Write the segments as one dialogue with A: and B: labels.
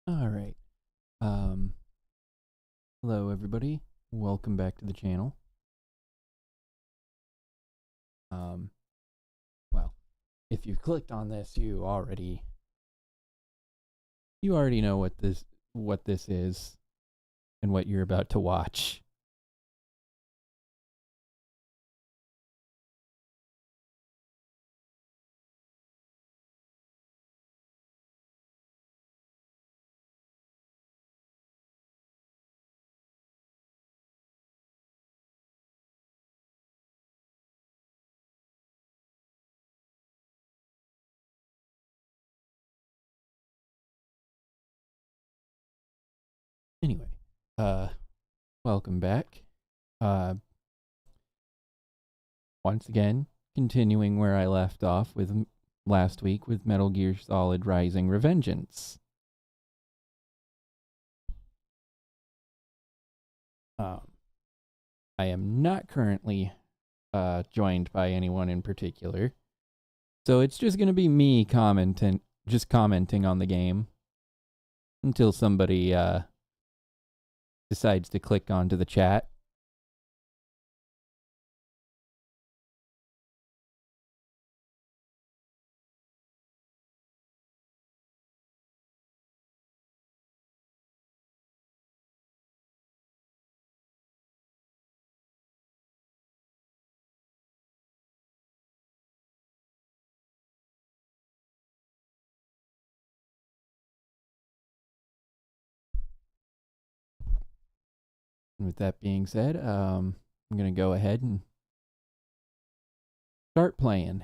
A: All right. Hello everybody. Welcome back to the channel. Um, well, if you clicked on this, you already know what this is and what you're about to watch. Anyway, welcome back. Once again, continuing where I left off with last week with Metal Gear Solid Rising: Revengeance. I am not currently joined by anyone in particular, so it's just going to be me commenting on the game until somebody decides to click onto the chat. And with that being said, I'm going to go ahead and start playing.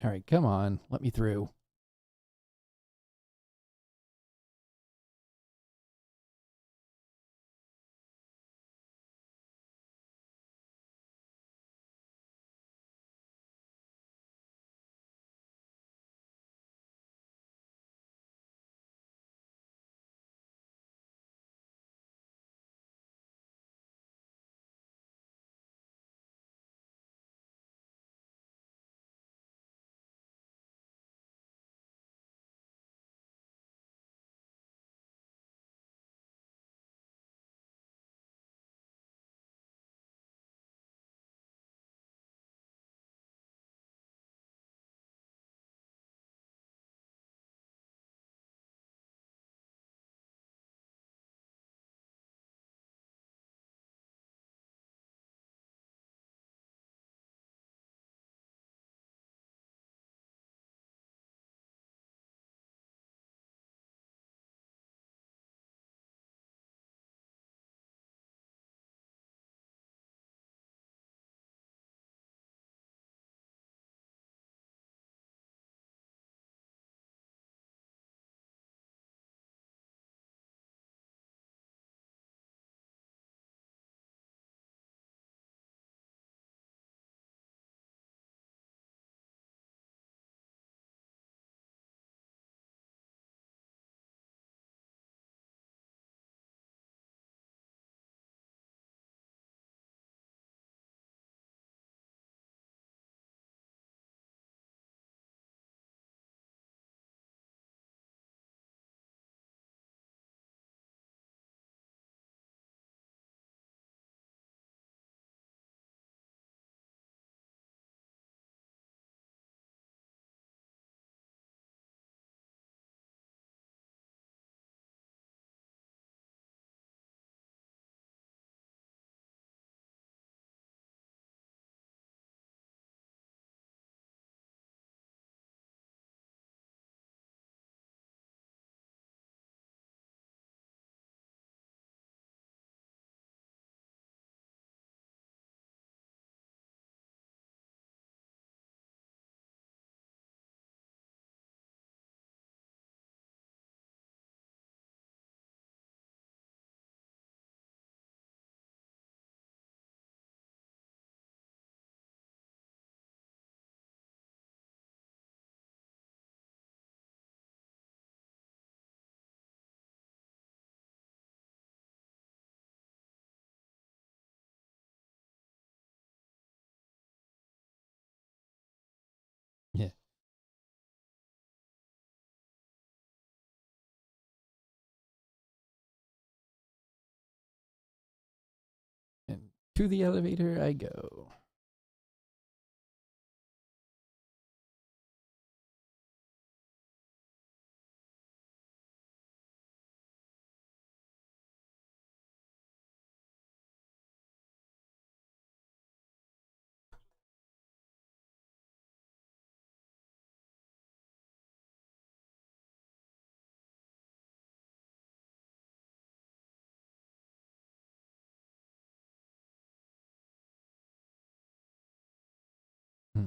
A: All right, come on, let me through. To the elevator I go. Hmm.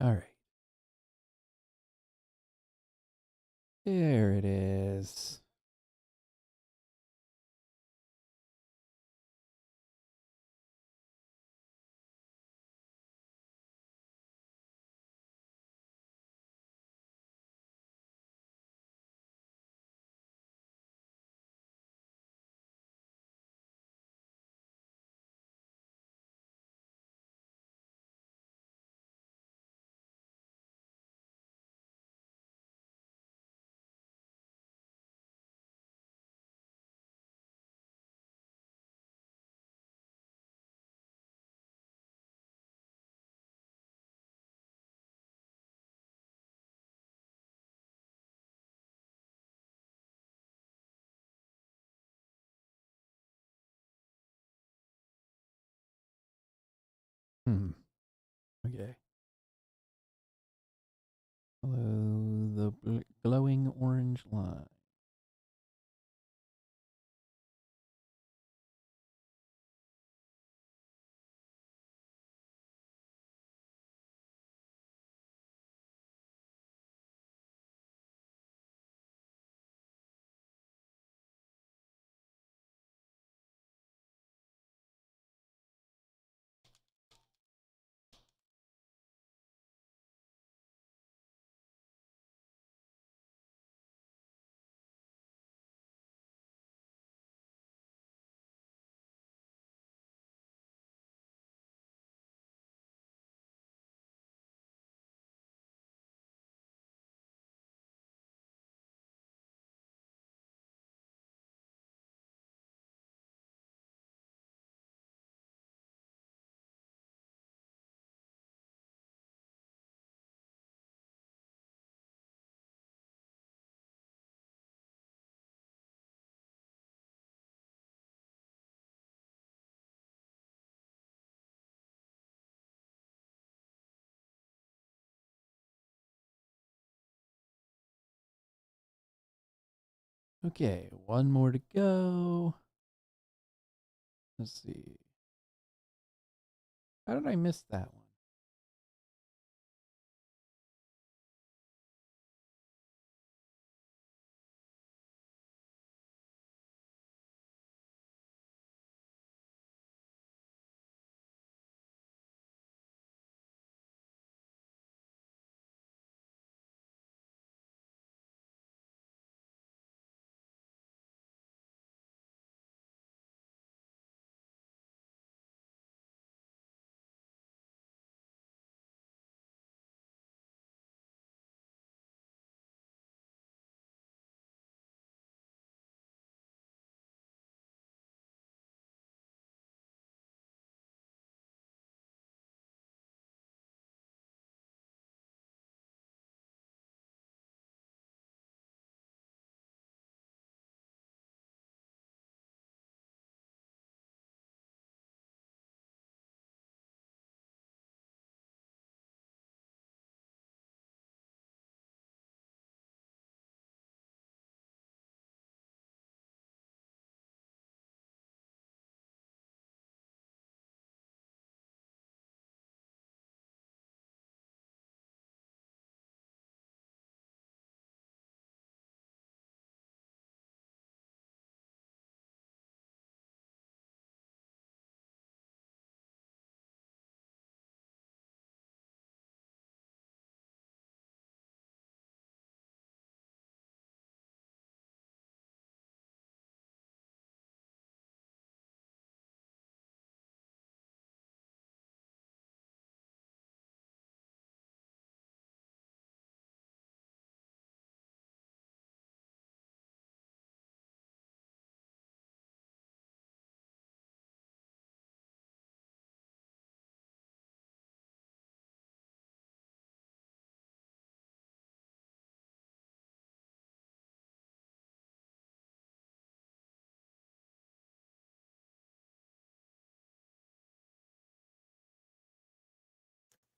A: All right. There it is. Hmm. Okay. Follow the glowing orange line. Okay, one more to go. Let's see. How did I miss that one?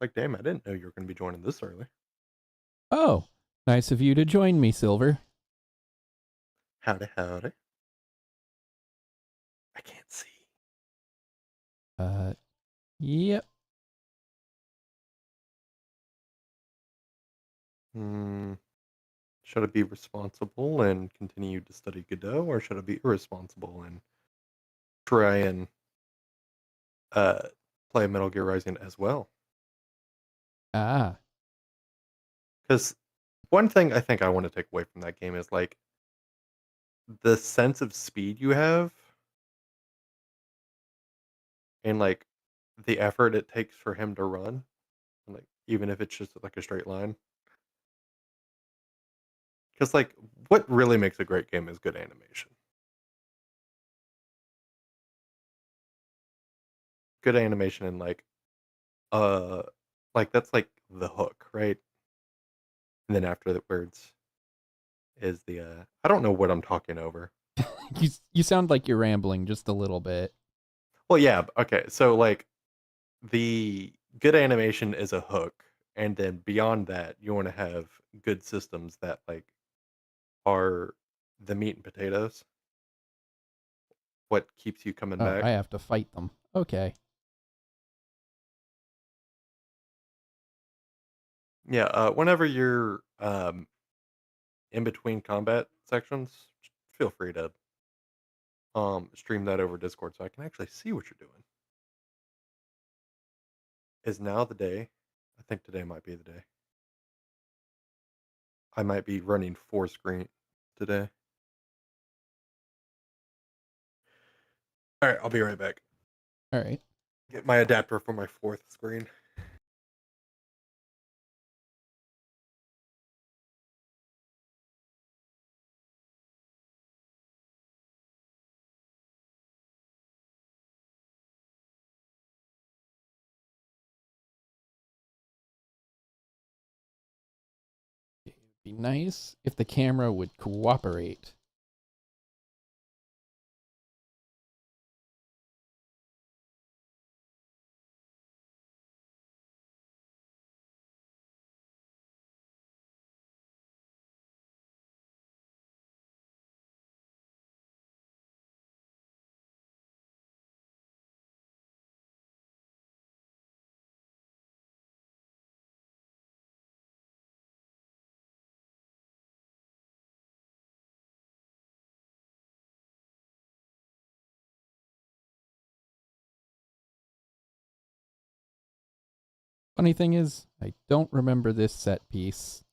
B: Like, damn, I didn't know you were going to be joining this early.
A: Oh, nice of you to join me, Silver.
B: Howdy, howdy. I can't see.
A: Yep.
B: Hmm. Should I be responsible and continue to study Godot, or should I be irresponsible and try and uh, play Metal Gear Rising as well?
A: Ah,
B: Because one thing I think I want to take away from that game is like the sense of speed you have and like the effort it takes for him to run, like even if it's just like a straight line. Because like what really makes a great game is good animation. Good animation and uh that's like the hook, right? And then after the words is the I don't know what I'm talking over.
A: you sound like you're rambling just a little bit.
B: Well, yeah, okay. So like the good animation is a hook, and then beyond that, you want to have good systems that like are the meat and potatoes. What keeps you coming
A: Oh, I
B: back?
A: have to fight them. Okay.
B: Yeah, whenever you're in between combat sections, feel free to stream that over Discord so I can actually see what you're doing. Is now the day? I think today might be the day. I might be running 4 screen today. All right, I'll be right back.
A: All right.
B: Get my adapter for my 4th screen.
A: It'd be nice if the camera would cooperate. Funny thing is, I don't remember this set piece.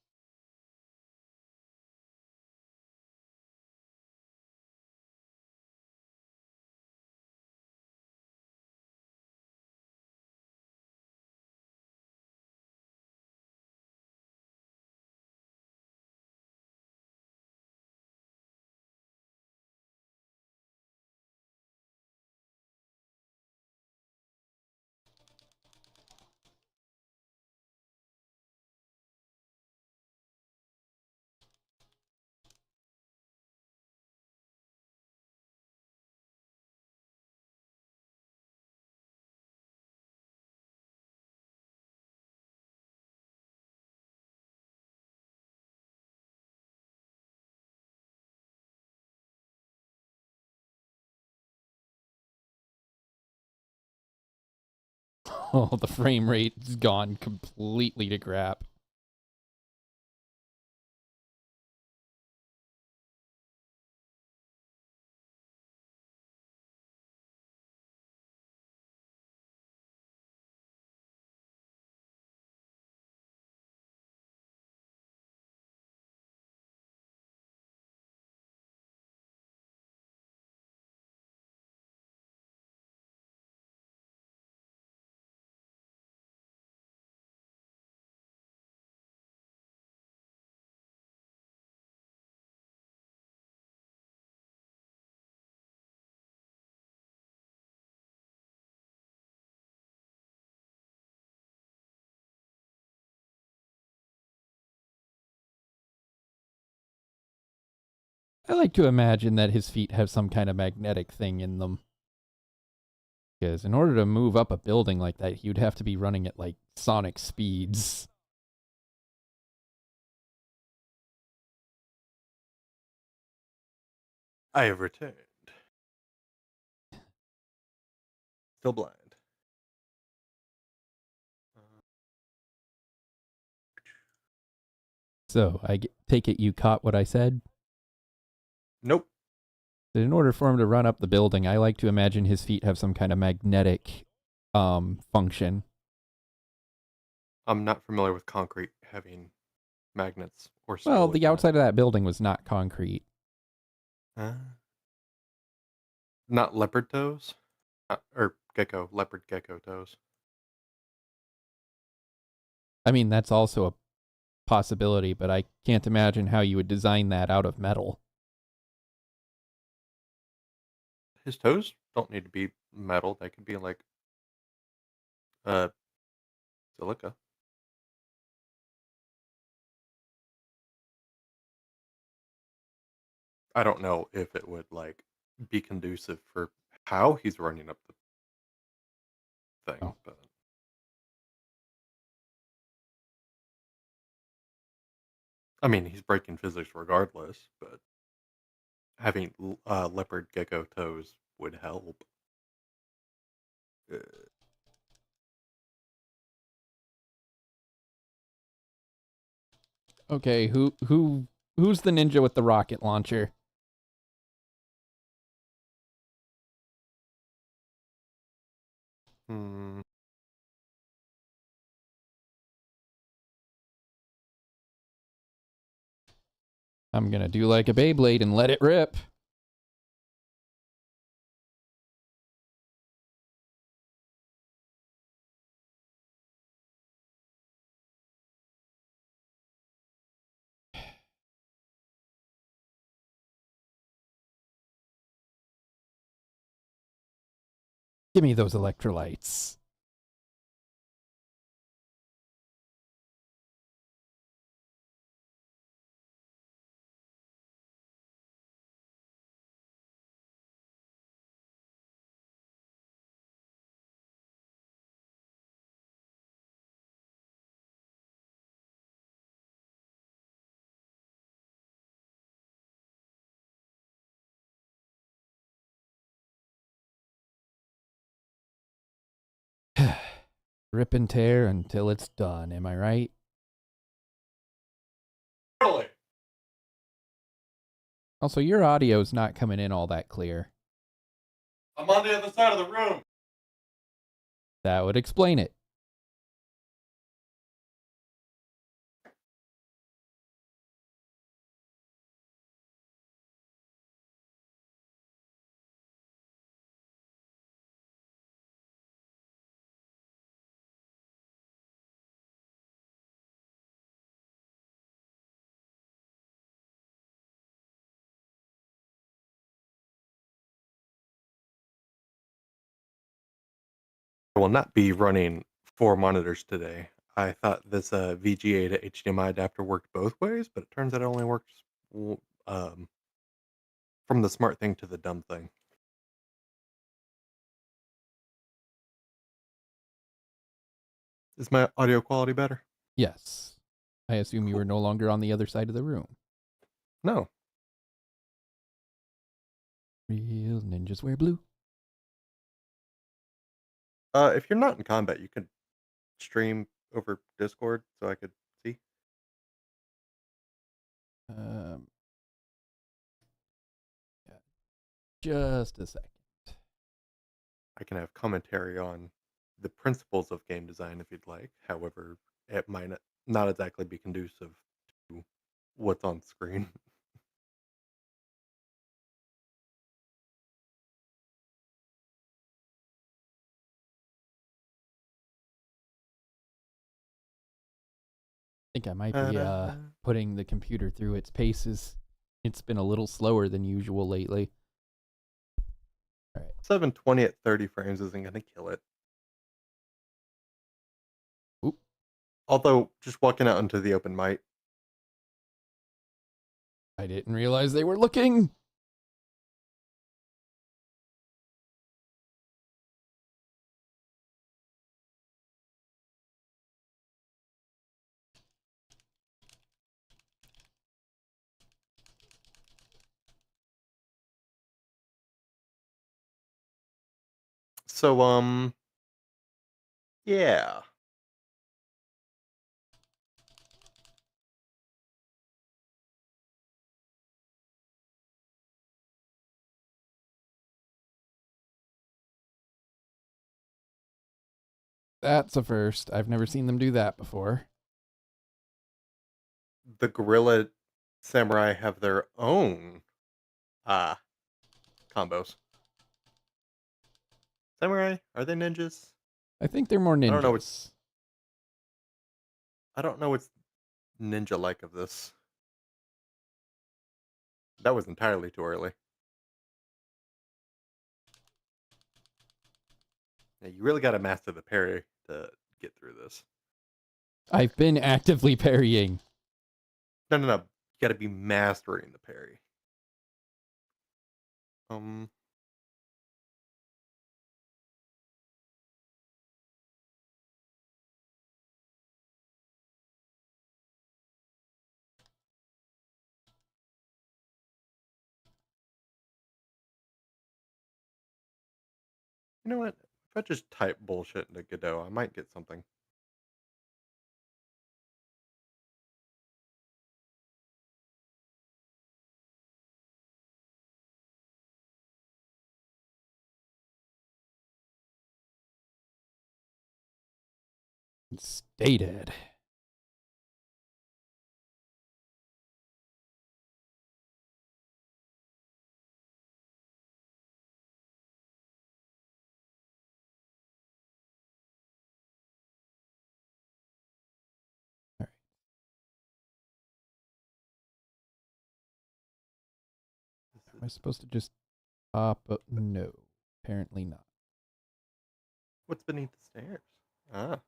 A: Oh, the frame rate's gone completely to crap. I like to imagine that his feet have some kind of magnetic thing in them. Because in order to move up a building like that, he'd have to be running at like sonic speeds.
B: I have returned. Still blind.
A: So, take it you caught what I said?
B: Nope.
A: That in order for him to run up the building, I like to imagine his feet have some kind of magnetic function.
B: I'm not familiar with concrete having magnets or
A: Well,
B: like
A: the outside of that building was not concrete.
B: Not leopard toes? Or leopard gecko toes.
A: I mean, that's also a possibility, but I can't imagine how you would design that out of metal.
B: His toes don't need to be metal. They could be like silica. I don't know if it would like be conducive for how he's running up the thing,
A: Oh.
B: but I mean, he's breaking physics regardless, but having leopard gecko toes would help. Uh,
A: Okay, who's the ninja with the rocket launcher?
B: hmm.
A: I'm gonna do like a Beyblade and let it rip. Give me those electrolytes. Rip and tear until it's done, am I right?
B: Totally.
A: Also, your audio's not coming in all that clear.
B: I'm on the other side of the room.
A: That would explain it.
B: will not be running 4 monitors today. I thought this VGA to HDMI adapter worked both ways, but it turns out it only works um, from the smart thing to the dumb thing. Is my audio quality better?
A: Yes. I assume you
B: Cool.
A: were no longer on the other side of the room.
B: No.
A: Real ninjas wear blue.
B: If you're not in combat, you can stream over Discord so I could see.
A: Um, yeah, just a second.
B: I can have commentary on the principles of game design if you'd like. However, it might not exactly be conducive to what's on screen.
A: I think I might be
B: Ta-da.
A: putting the computer through its paces. It's been a little slower than usual lately. All right.
B: 720 at 30 frames isn't going to kill it.
A: Oop.
B: Although, just walking out into the open might.
A: I didn't realize they were looking.
B: So, yeah.
A: That's a first. I've never seen them do that before.
B: The gorilla samurai have their own combos. Samurai, are they ninjas?
A: I think they're more
B: I don't know
A: ninjas.
B: I don't know what's ninja like of this. That was entirely too early. Yeah, you really got to master the parry to get through this.
A: I've been actively parrying.
B: No, no, no. You got to be mastering the parry. You know what? If I just type bullshit into Godot, I might get something.
A: Stay dead. All right. Am I supposed to just pop up? No, apparently not.
B: What's beneath the stairs? Ah,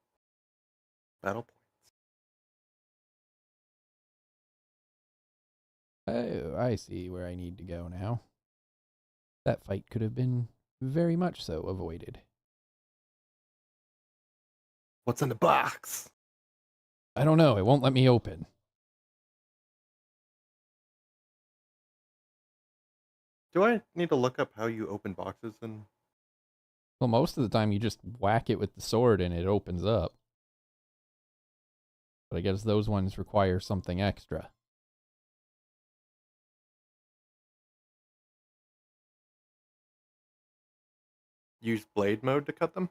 B: battle points.
A: Oh, I see where I need to go now. That fight could have been very much so avoided.
B: What's in the box?
A: I don't know. It won't let me open.
B: Do I need to look up how you open boxes? And
A: Well, most of the time you just whack it with the sword and it opens up. But I guess those ones require something extra.
B: use blade mode to cut them?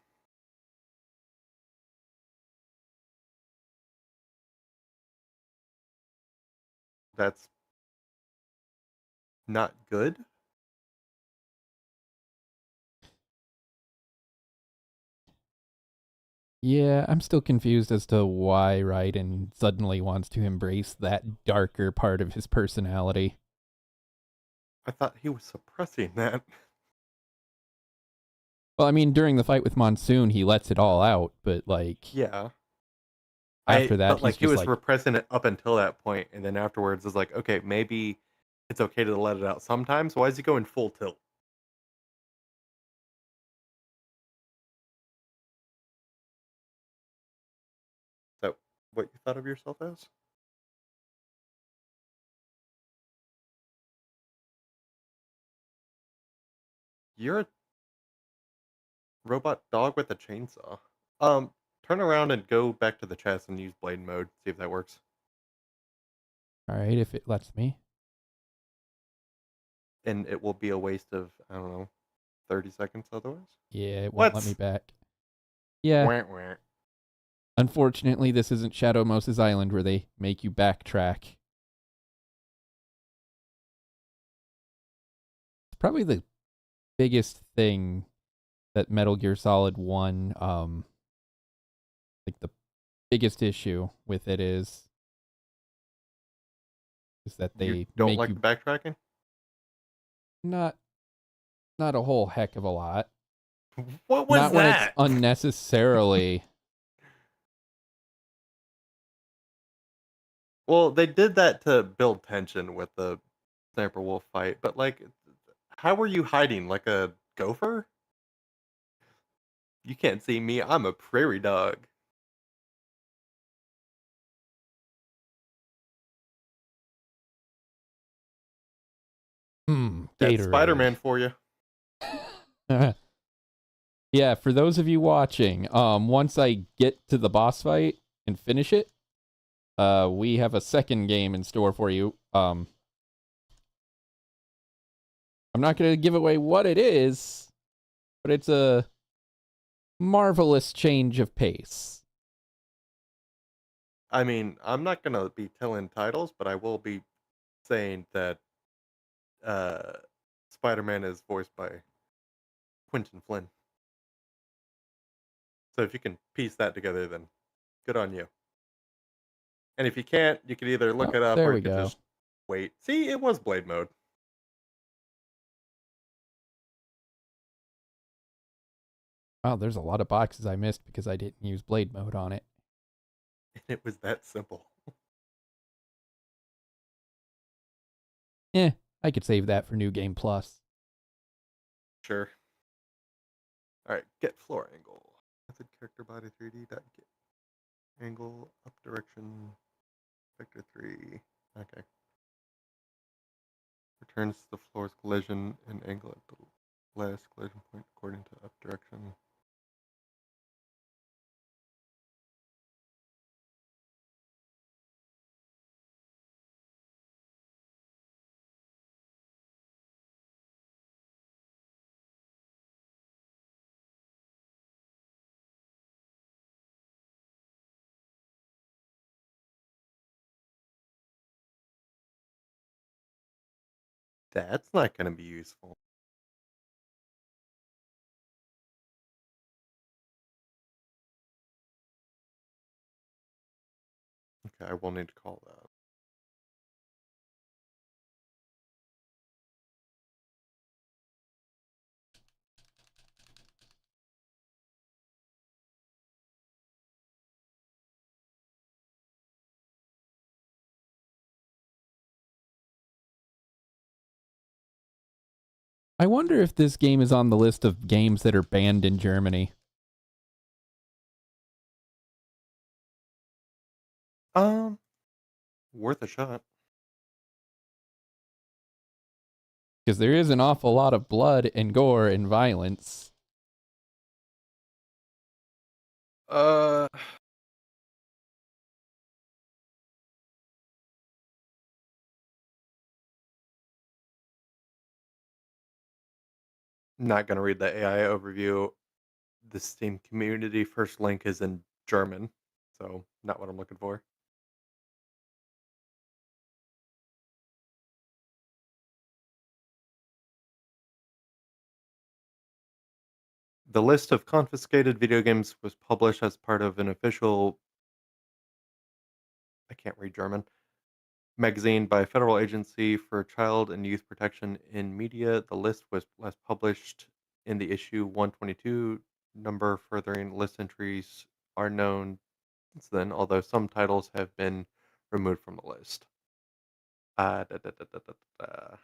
B: That's not good.
A: Yeah, I'm still confused as to why Raiden suddenly wants to embrace that darker part of his personality.
B: I thought he was suppressing that.
A: Well, I mean, during the fight with Monsoon, he lets it all out, but like
B: Yeah.
A: after that,
B: But
A: he's
B: like he
A: just
B: was
A: like,
B: repressing it up until that point, and then afterwards is like, okay, maybe it's okay to let it out sometimes. Why is he going full tilt? So, what you thought of yourself as? You're a robot dog with a chainsaw. Turn around and go back to the chest and use blade mode. See if that works.
A: all right, if it lets me.
B: And it will be a waste of, I don't know, 30 seconds otherwise.
A: Yeah, it won't let me
B: What?
A: back. Yeah,
B: Wah, wah.
A: unfortunately, this isn't Shadow Moses Island where they make you backtrack. It's probably the biggest thing that Metal Gear Solid 1, like the biggest issue with it is that
B: You
A: they
B: don't
A: make
B: like the
A: you
B: backtracking?
A: not not a whole heck of a lot.
B: What was
A: Not when it's
B: that?
A: unnecessarily.
B: Well, they did that to build tension with the Sniper Wolf fight, but like, how were you hiding? Like a gopher? You can't see me. I'm a prairie dog. That's Spider
A: Gatorade.
B: Man for you.
A: Yeah, for those of you watching, once I get to the boss fight and finish it, we have a second game in store for you. I'm not going to give away what it is, but it's a marvelous change of pace.
B: I mean, I'm not gonna be telling titles, but I will be saying that uh, Spider Man is voiced by Quentin Flynn. So if you can piece that together, then good on you. And if you can't, you could either look
A: Oh,
B: it up
A: there
B: or you
A: we
B: could
A: go.
B: just wait. See, it was blade mode.
A: Wow, there's a lot of boxes I missed because I didn't use blade mode on it.
B: And it was that simple.
A: Eh, I could save that for New Game Plus.
B: Sure. All right, get floor angle. Method character body 3D dot get angle up direction vector 3. Okay. Returns the floor's collision and angle at the last collision point according to up direction. That's not going to be useful. Okay, I will need to call that.
A: I wonder if this game is on the list of games that are banned in Germany.
B: Um, Worth a shot.
A: Because there is an awful lot of blood and gore and violence.
B: Uh, Not going to read the AI overview. The Steam community first link is in German, so not what I'm looking for. The list of confiscated video games was published as part of an official, I can't read German, magazine by Federal Agency for Child and Youth Protection in Media. The list was last published in the issue 122 number. Furthering list entries are known since then, although some titles have been removed from the list. Da, da, da, da, da, da.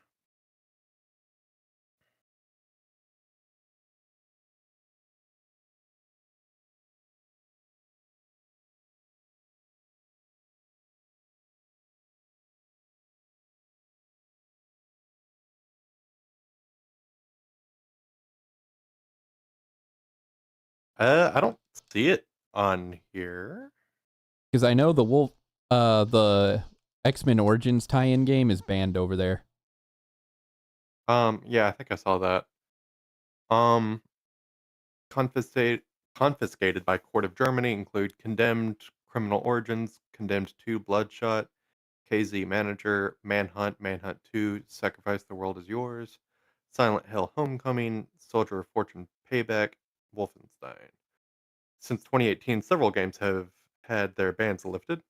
B: I don't see it on here.
A: Because I know the X-Men Origins tie-in game is banned over there.
B: Yeah, I think I saw that. Um, confiscated confiscated by Court of Germany include Condemned, Criminal Origins, Condemned 2, Bloodshot, KZ Manager, Manhunt, Manhunt 2, Sacrifice the World is Yours, Silent Hill Homecoming, Soldier of Fortune Payback, Wolfenstein. Since 2018, several games have had their bans lifted.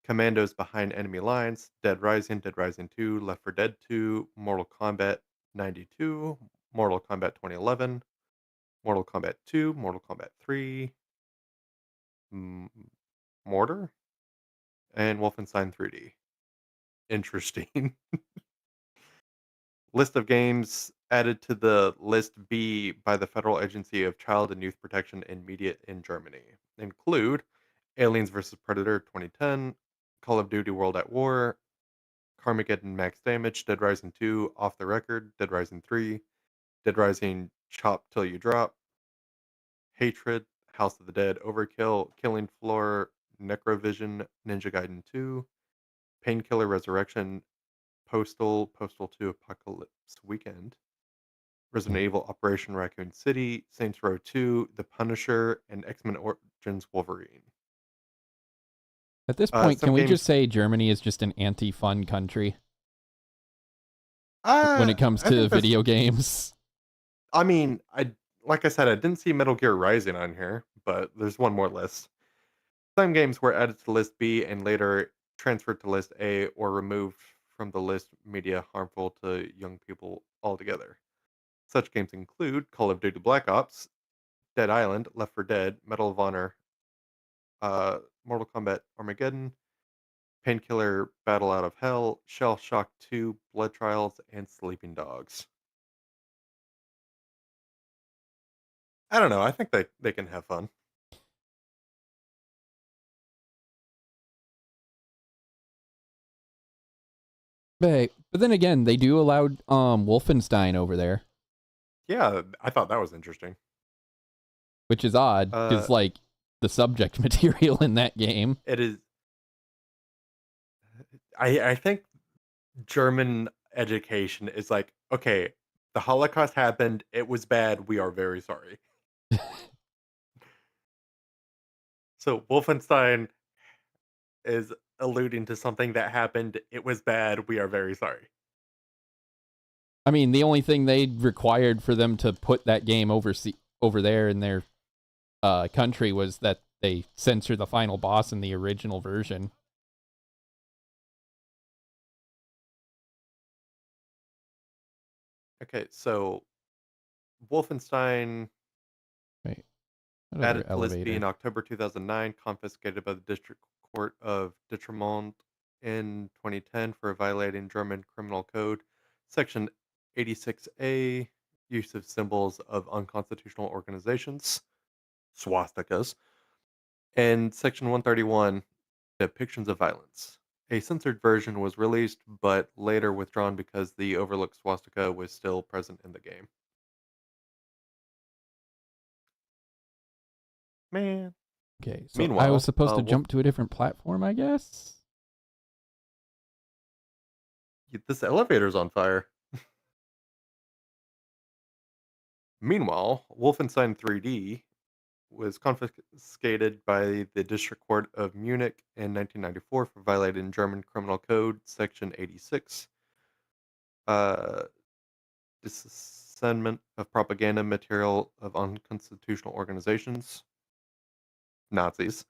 B: Commandos Behind Enemy Lines, Dead Rising 2, Left 4 Dead 2, Mortal Kombat 92, Mortal Kombat 2011, Mortal Kombat 2, Mortal Kombat 3, M- Mortar, and Wolfenstein 3D. Interesting. List of games added to the List B by the Federal Agency of Child and Youth Protection and Media in Germany include Aliens vs. Predator 2010, Call of Duty World at War, Carmageddon Max Damage, Dead Rising 2, Off the Record, Dead Rising 3, Dead Rising Chop Till You Drop, Hatred, House of the Dead, Overkill, Killing Floor, Necrovision, Ninja Gaiden 2, Painkiller Resurrection, Postal 2 Apocalypse Weekend, Resident
A: Yeah.
B: Evil Operation Raccoon City, Saints Row 2, The Punisher, and X-Men Origins Wolverine.
A: At this point,
B: Some
A: can we just
B: games,
A: say Germany is just an anti-fun country when it comes
B: I
A: to
B: think that's.
A: video games?
B: I mean, I like I said, I didn't see Metal Gear Rising on here, but there's one more list. Some games were added to List B and later transferred to List A or removed from the list media harmful to young people altogether. Such games include Call of Duty Black Ops, Dead Island, Left 4 Dead, Medal of Honor, Mortal Kombat Armageddon, Painkiller Battle Out of Hell, Shell Shock 2, Blood Trials, and Sleeping Dogs. I don't know. I think they can have fun.
A: But then again, they do allow Wolfenstein over there,
B: Yeah, I thought that was interesting.
A: which is odd
B: Uh,
A: because like the subject material in that game.
B: it is. I think German education is like, okay, the Holocaust happened. It was bad. We are very sorry. So Wolfenstein is alluding to something that happened. It was bad. We are very sorry.
A: I mean, the only thing they required for them to put that game over there in their country was that they censor the final boss in the original version.
B: Okay, so Wolfenstein
A: Wait, what other
B: added to List B in
A: elevator?
B: October 2009, confiscated by the District Court of Detremont in 2010 for violating German Criminal Code, Section 86A, use of symbols of unconstitutional organizations, swastikas, and Section 131, depictions of violence. A censored version was released, but later withdrawn because the overlooked swastika was still present in the game. Man.
A: Okay, so I was
B: Meanwhile,
A: supposed to jump to a different platform, I guess.
B: this elevator's on fire. Meanwhile, Wolfenstein 3D was confiscated by the District Court of Munich in 1994 for violating German Criminal Code Section 86, uh, dissemination of propaganda material of unconstitutional organizations, Nazis,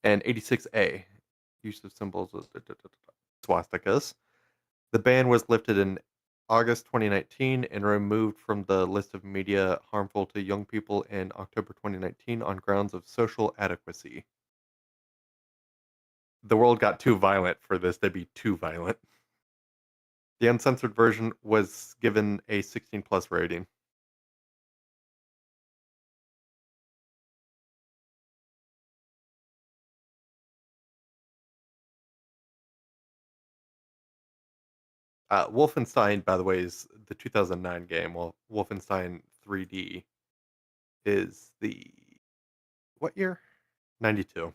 B: and 86A, use of symbols of swastikas. The ban was lifted in August 2019 and removed from the list of media harmful to young people in October 2019 on grounds of social adequacy. The world got too violent for this to be too violent. The uncensored version was given a 16 plus rating. Wolfenstein, by the way, is the 2009 game, while Wolfenstein 3D is the what year? 92.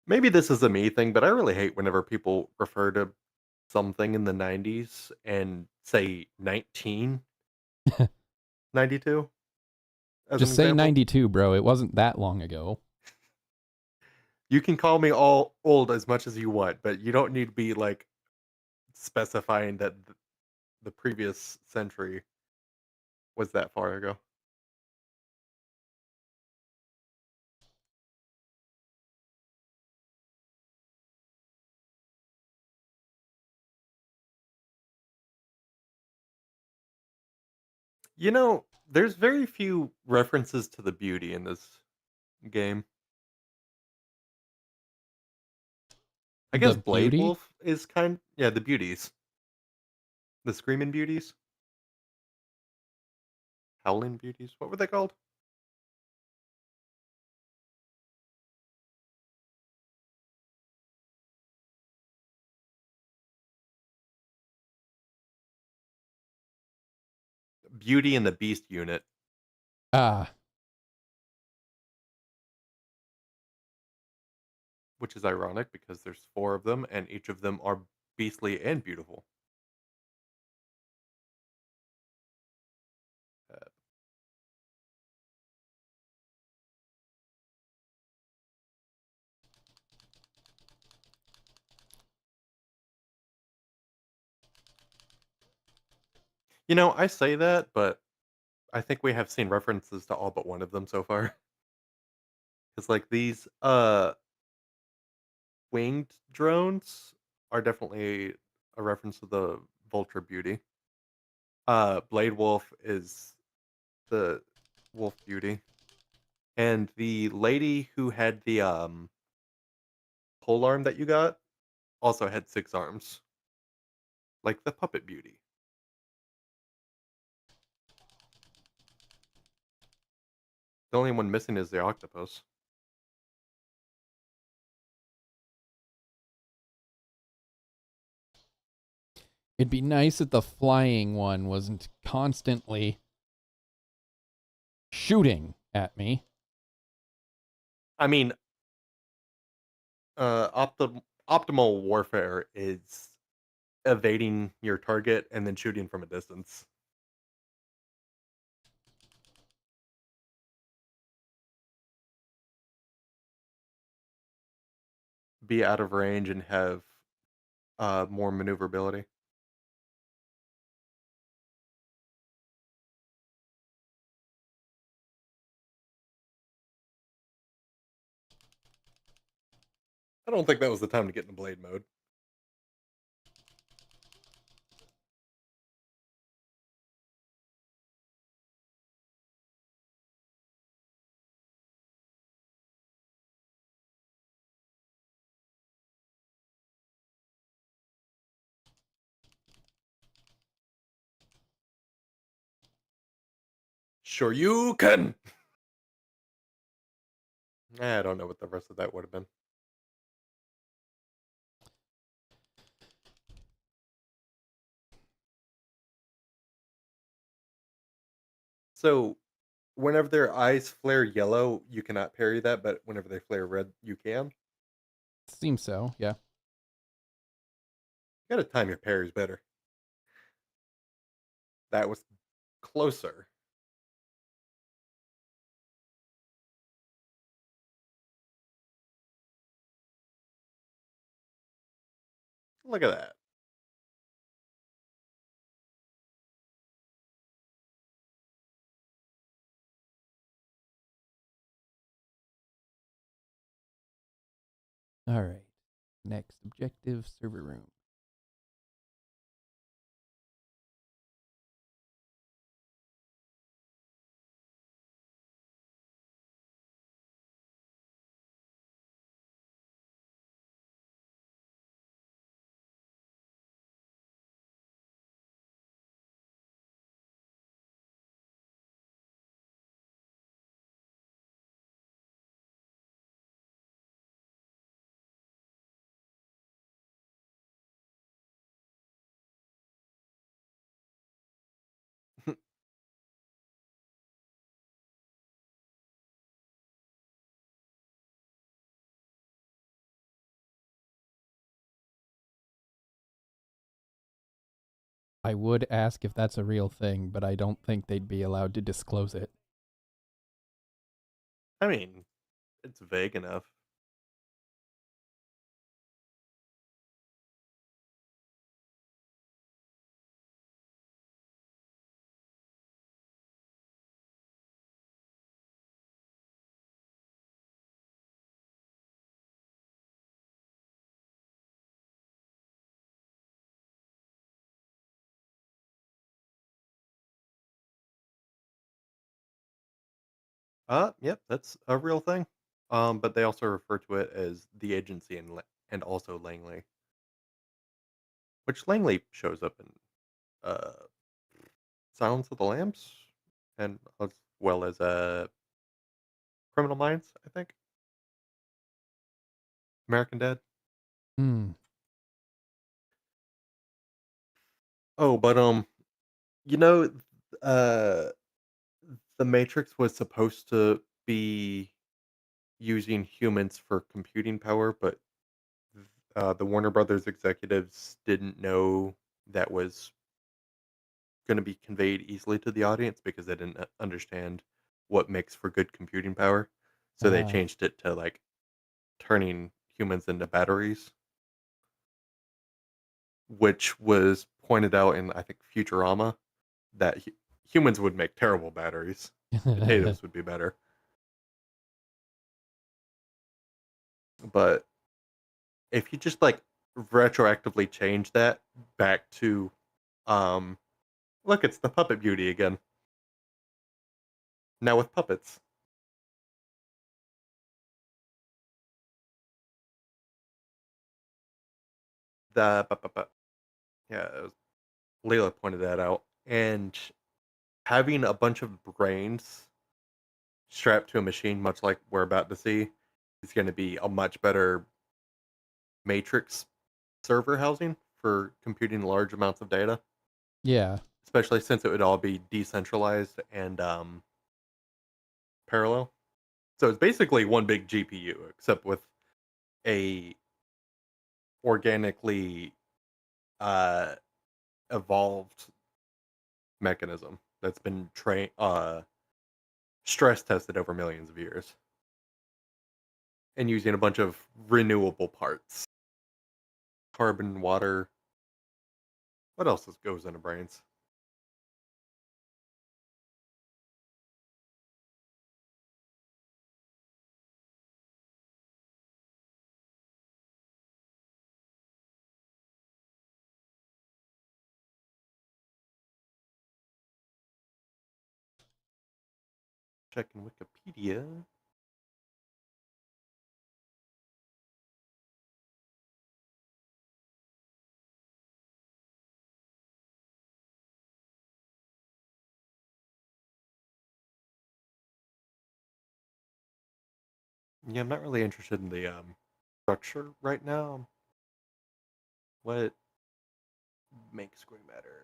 B: Maybe this is a me thing, but I really hate whenever people refer to something in the 90s and say 1992 as an
A: Just say
B: example.
A: 92, bro. It wasn't that long ago.
B: You can call me all old as much as you want, but you don't need to be like specifying that the previous century was that far ago. You know, there's very few references to the beauty in this game. I
A: The
B: guess Blade
A: beauty?
B: Wolf is yeah, the beauties. The screaming beauties, howling beauties. What were they called? Beauty and the Beast unit,
A: Ah,
B: which is ironic because there's four of them and each of them are beastly and beautiful. Uh, I say that, but I think we have seen references to all but one of them so far. Because like these winged drones are definitely a reference to the Vulture Beauty. Blade Wolf is the Wolf Beauty. And the lady who had the pole arm that you got also had six arms, like the Puppet Beauty. The only one missing is the octopus.
A: it'd be nice if the flying one wasn't constantly shooting at me.
B: I mean, optimal warfare is evading your target and then shooting from a distance. Be out of range and have more maneuverability. I don't think that was the time to get into blade mode. Sure you can. I don't know what the rest of that would have been. So, whenever their eyes flare yellow, you cannot parry that, but whenever they flare red, you can.
A: Seems so, yeah.
B: You gotta time your parries better. That was closer. Look at that.
A: All right. Next objective, server room. I would ask if that's a real thing, but I don't think they'd be allowed to disclose it.
B: I mean, it's vague enough. Yep, that's a real thing. But they also refer to it as the agency and also Langley, which Langley shows up in uh Silence of the Lambs, and as well as Criminal Minds, I think. American Dad.
A: Hmm.
B: Oh, but you know, uh, the Matrix was supposed to be using humans for computing power, but the Warner Brothers executives didn't know that was going to be conveyed easily to the audience because they didn't understand what makes for good computing power. So they
A: Ah.
B: changed it to like turning humans into batteries, which was pointed out in I think Futurama that humans would make terrible batteries. Potatoes would be better. But if you just like retroactively change that back to um look, it's the puppet beauty again. Now with puppets. Yeah, it was, Layla pointed that out. And having a bunch of brains strapped to a machine, much like we're about to see, is going to be a much better matrix server housing for computing large amounts of data,
A: Yeah.
B: especially since it would all be decentralized and parallel. So it's basically one big GPU, except with a organically uh, evolved mechanism that's been stress tested over millions of years and using a bunch of renewable parts, carbon, water. What else goes into brains? Checking Wikipedia. Yeah, I'm not really interested in the structure right now. What makes gray matter?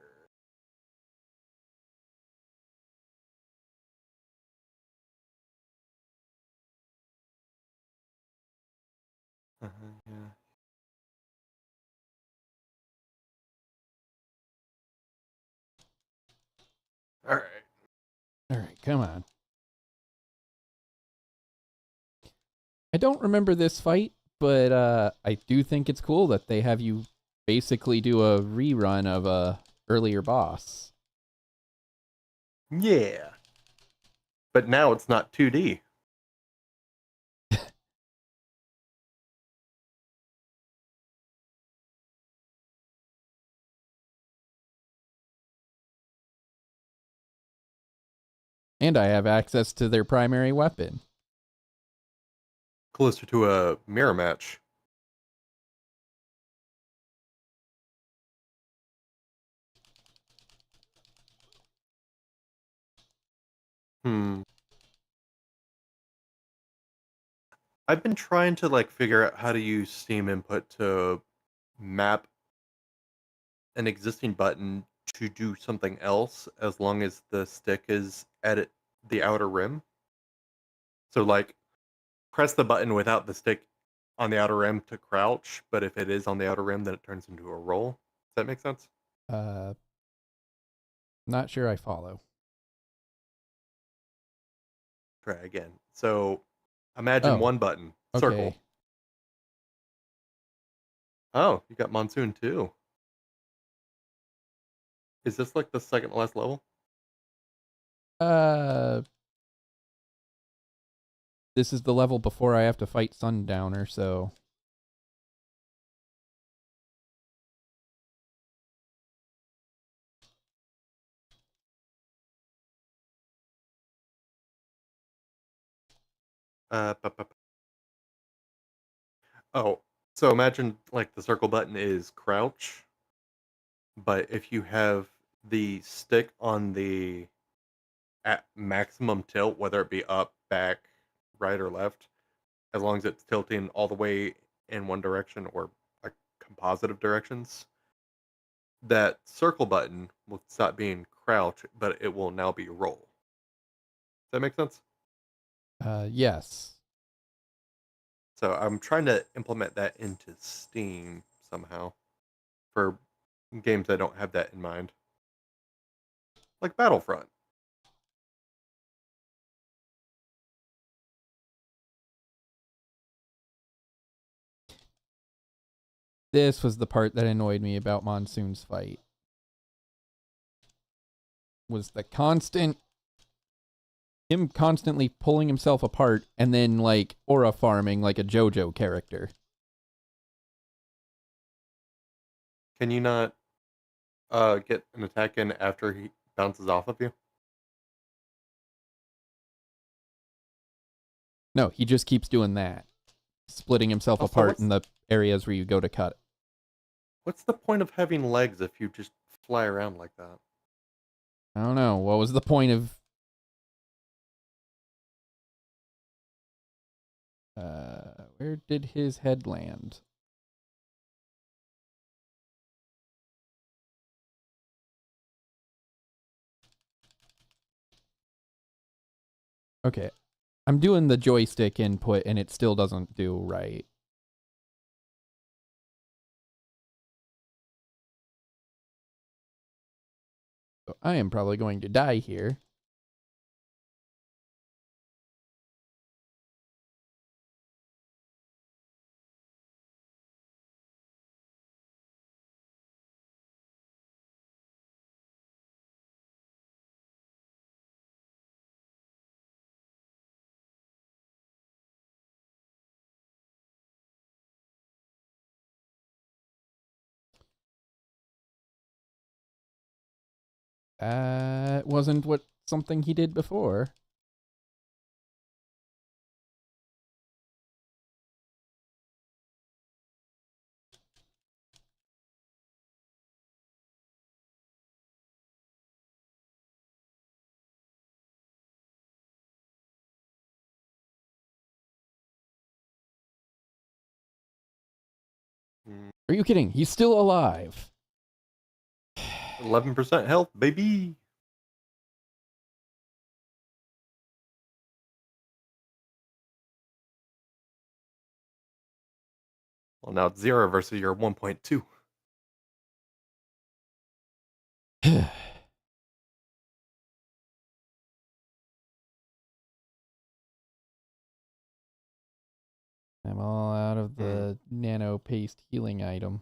B: Yeah. All right.
A: All right, come on. I don't remember this fight, but I do think it's cool that they have you basically do a rerun of a earlier boss.
B: Yeah, but now it's not 2D.
A: And I have access to their primary weapon.
B: Closer to a mirror match. Hmm. I've been trying to like figure out how to use Steam input to map an existing button to do something else as long as the stick is at the outer rim. So like press the button without the stick on the outer rim to crouch, but if it is on the outer rim, then it turns into a roll. Does that make sense?
A: Uh, Not sure I follow.
B: Try again. So imagine
A: Oh,
B: one button, circle.
A: okay.
B: Oh, you got monsoon too. Is this like the second to last level?
A: Uh, this is the level before I have to fight Sundowner, so
B: P- oh, so imagine like the circle button is crouch, but if you have the stick on the at maximum tilt, whether it be up, back, right, or left, as long as it's tilting all the way in one direction or like compositive directions, that circle button will stop being crouch, but it will now be roll. Does that make sense?
A: yes.
B: So I'm trying to implement that into Steam somehow for games that don't have that in mind, like Battlefront.
A: This was the part that annoyed me about Monsoon's fight. Was the constant him constantly pulling himself apart and then like aura farming like a JoJo character.
B: Can you not get an attack in after he bounces off of you?
A: No, he just keeps doing that. Splitting himself
B: Also,
A: apart in the areas where you go to cut.
B: what's the point of having legs if you just fly around like that?
A: I don't know. What was the point of where did his head land? Okay. I'm doing the joystick input and it still doesn't do right. So I am probably going to die here. That wasn't what something he did before.
B: Mm,
A: Are you kidding? He's still alive.
B: 11% health, baby. Well, now it's 0 versus your 1.2.
A: I'm all out of
B: Hmm.
A: the nano paste healing item.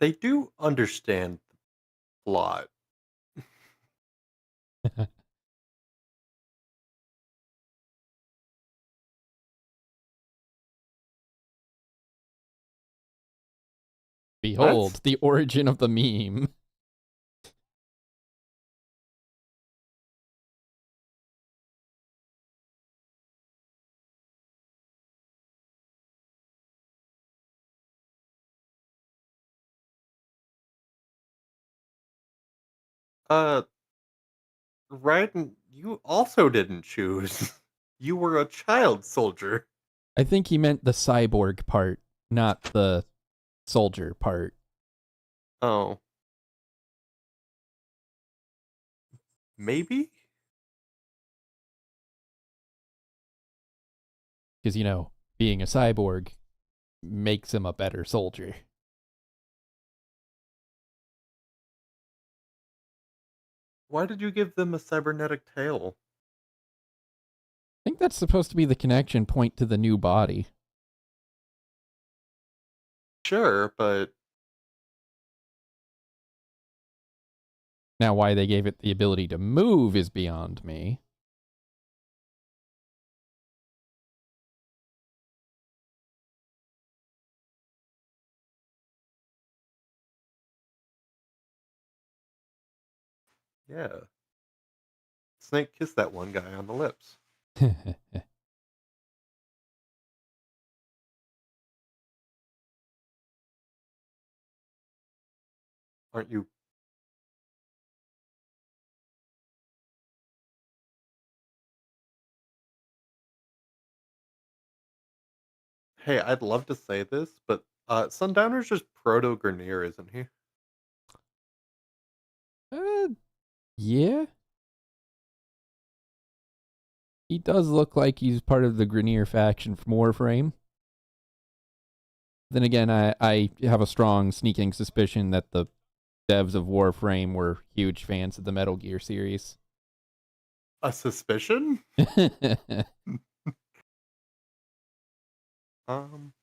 B: They do understand the plot.
A: Behold,
B: That's
A: the origin of the meme.
B: uh Raiden, you also didn't choose. You were a child soldier.
A: I think he meant the cyborg part, not the soldier part.
B: Oh, maybe?
A: Because, being a cyborg makes him a better soldier.
B: Why did you give them a cybernetic tail?
A: I think that's supposed to be the connection point to the new body.
B: Sure, but
A: Now, why they gave it the ability to move is beyond me.
B: yeah. Snake kissed that one guy on the lips. Aren't you? Hey, I'd love to say this, but Sundowner's just proto Grenier, isn't he?
A: uh, yeah. He does look like he's part of the Grenier faction from Warframe. Then again, I have a strong sneaking suspicion that the devs of Warframe were huge fans of the Metal Gear series.
B: A suspicion? Um,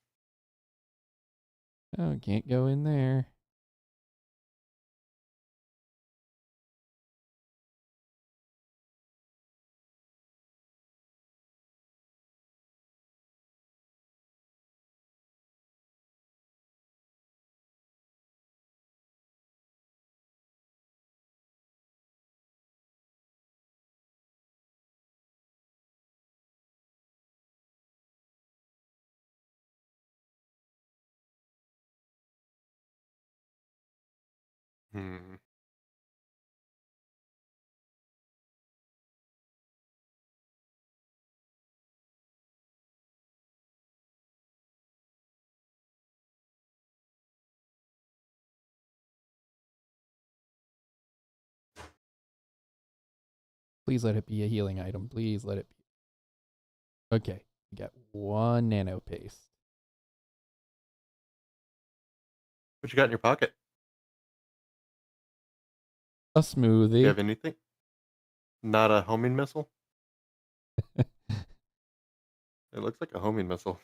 A: Oh, can't go in there.
B: hmm.
A: Please let it be a healing item. Please let it be. Okay, we got one nano paste.
B: What you got in your pocket?
A: A
B: You
A: smoothie.
B: have anything? Not a homing missile? It looks like a homing missile.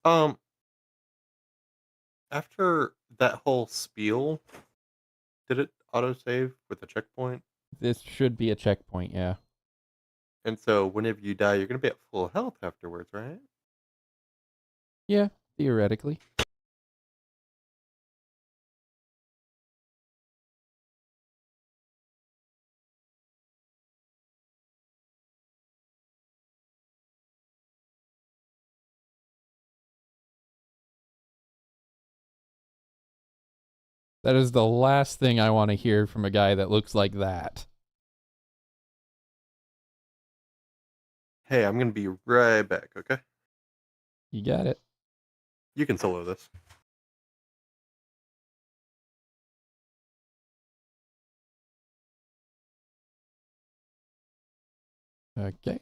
B: Um, After that whole spiel, did it autosave with a checkpoint?
A: This should be a checkpoint, yeah.
B: And so whenever you die, you're gonna be at full health afterwards, right?
A: Yeah, theoretically. That is the last thing I want to hear from a guy that looks like that.
B: Hey, I'm gonna be right back, okay?
A: You got it.
B: You can solo this.
A: Okay.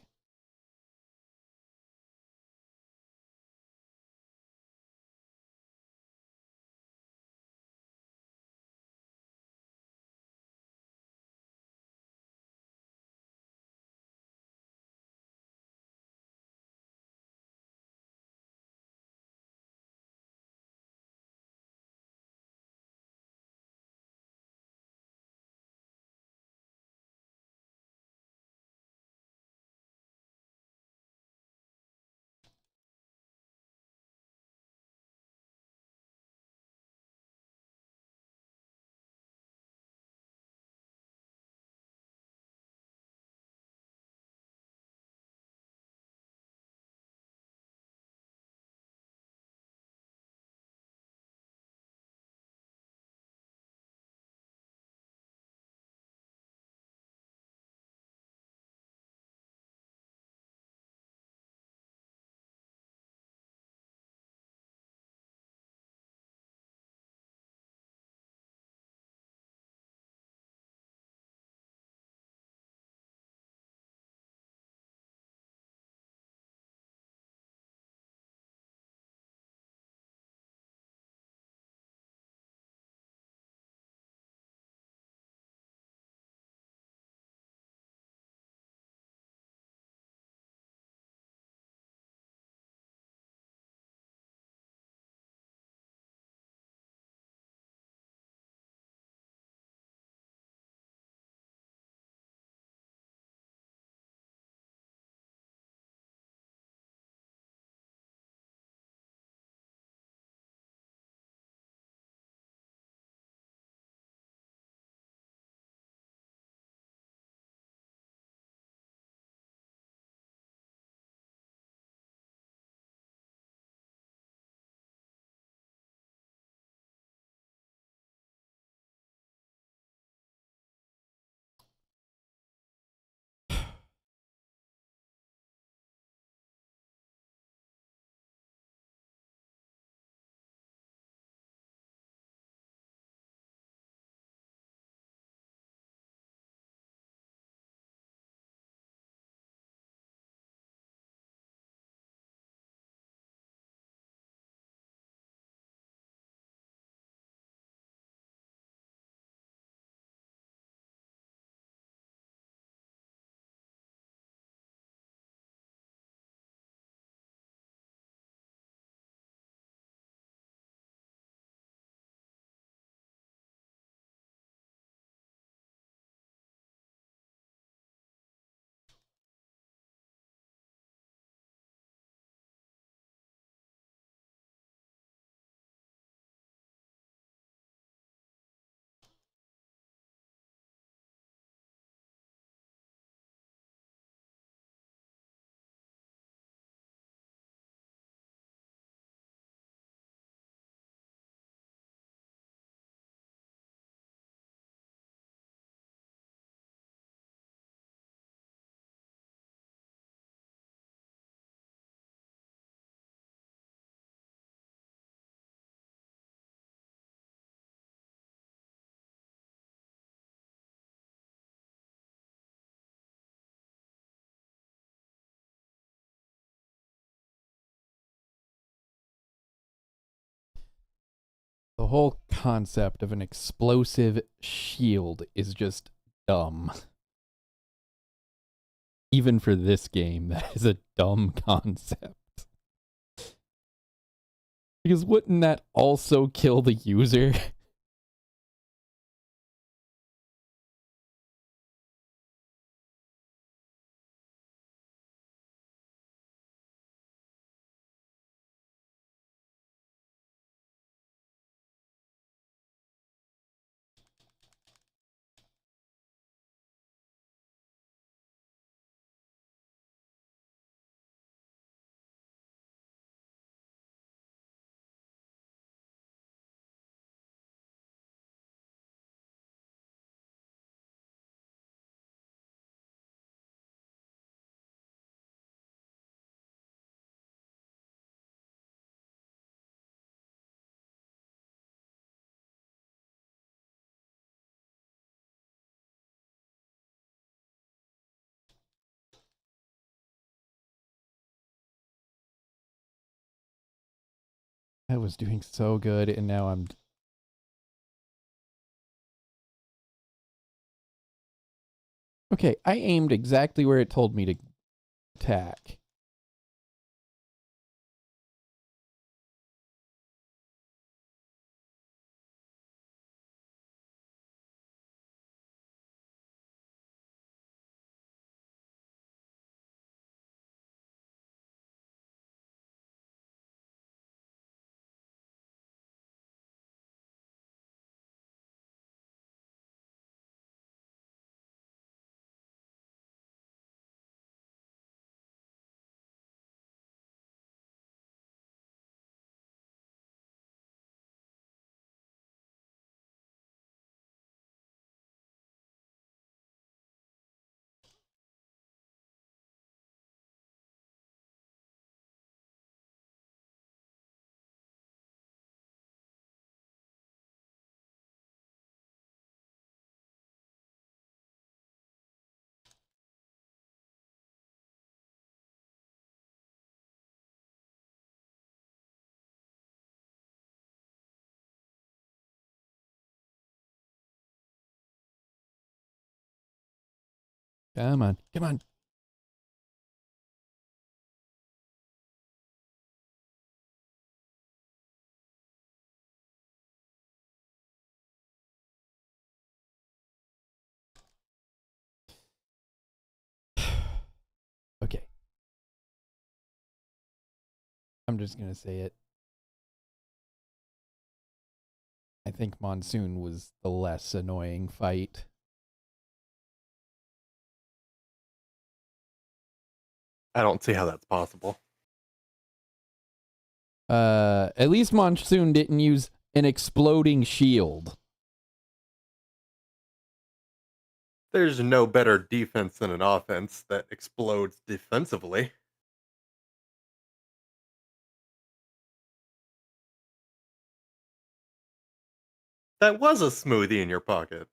A: The whole concept of an explosive shield is just dumb. Even for this game, that is a dumb concept. Because wouldn't that also kill the user? I was doing so good, and now I'm... Okay, I aimed exactly where it told me to attack. Come on, come on. Okay. I'm just gonna say it. I think Monsoon was the less annoying fight.
B: I don't see how that's possible.
A: At least Monsoon didn't use an exploding shield.
B: There's no better defense than an offense that explodes defensively. That was a smoothie in your pocket.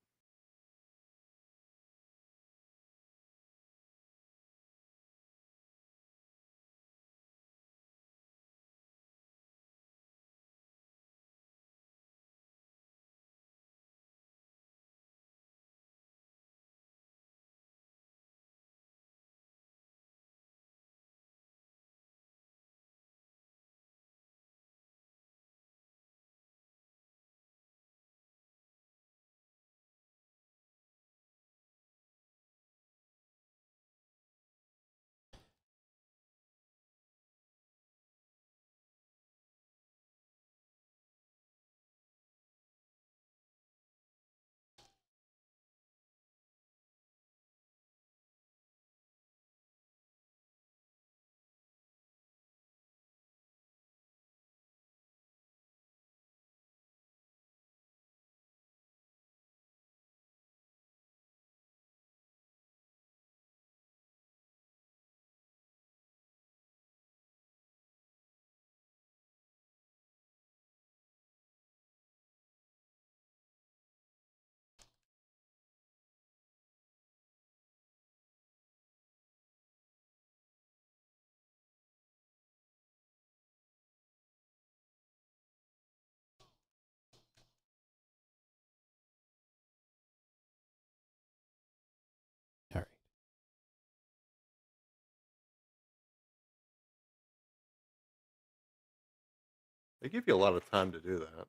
B: They give you a lot of time to do that.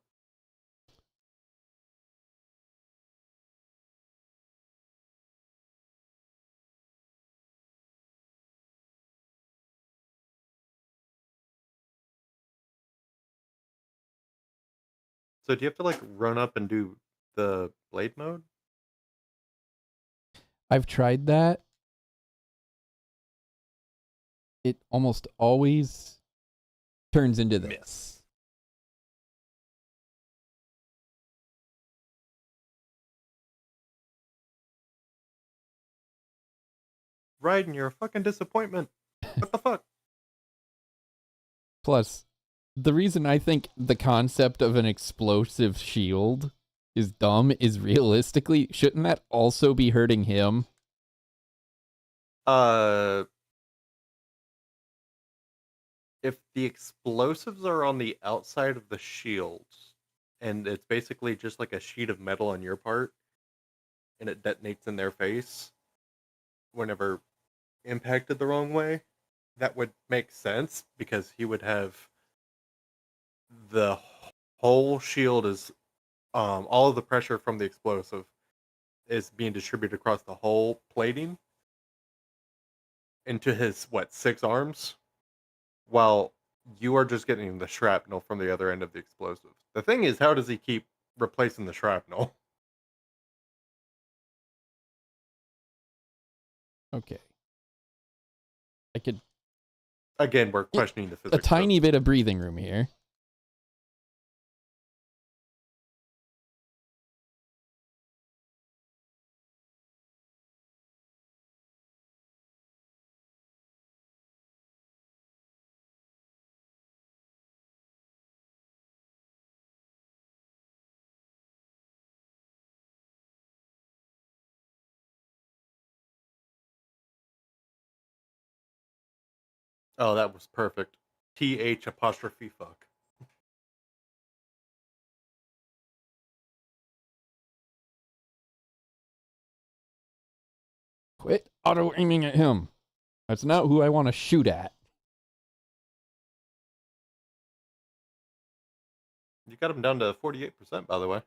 B: So do you have to like run up and do the blade mode?
A: I've tried that. It almost always turns into this.
B: Raiden, you're a fucking disappointment. What the fuck?
A: Plus, the reason I think the concept of an explosive shield is dumb is realistically, shouldn't that also be hurting him?
B: If the explosives are on the outside of the shields, and it's basically just like a sheet of metal on your part, and it detonates in their face whenever impacted the wrong way, that would make sense because he would have the whole shield is all of the pressure from the explosive is being distributed across the whole plating into his what 6 arms, while you are just getting the shrapnel from the other end of the explosive. The thing is, how does he keep replacing the shrapnel?
A: Okay. I could
B: Again, we're questioning the
A: a
B: physics.
A: tiny bit of breathing room here.
B: Oh, that was perfect. TH apostrophe fuck.
A: Quit auto aiming at him. That's not who I want to shoot at.
B: You got him down to 48%, by the way.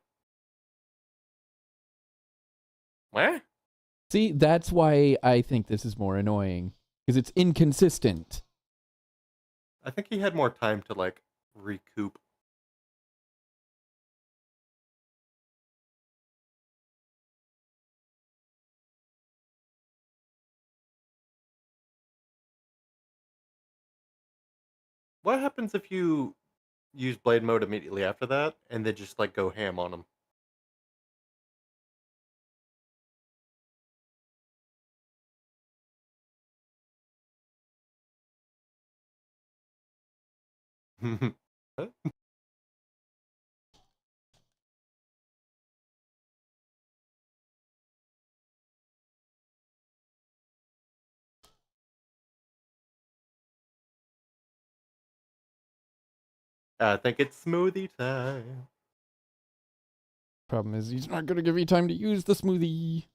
B: What?
A: See, that's why I think this is more annoying. Because it's inconsistent.
B: I think he had more time to like recoup. What happens if you use blade mode immediately after that and then just like go ham on him? I think it's smoothie time.
A: Problem is, he's not going to give you time to use the smoothie.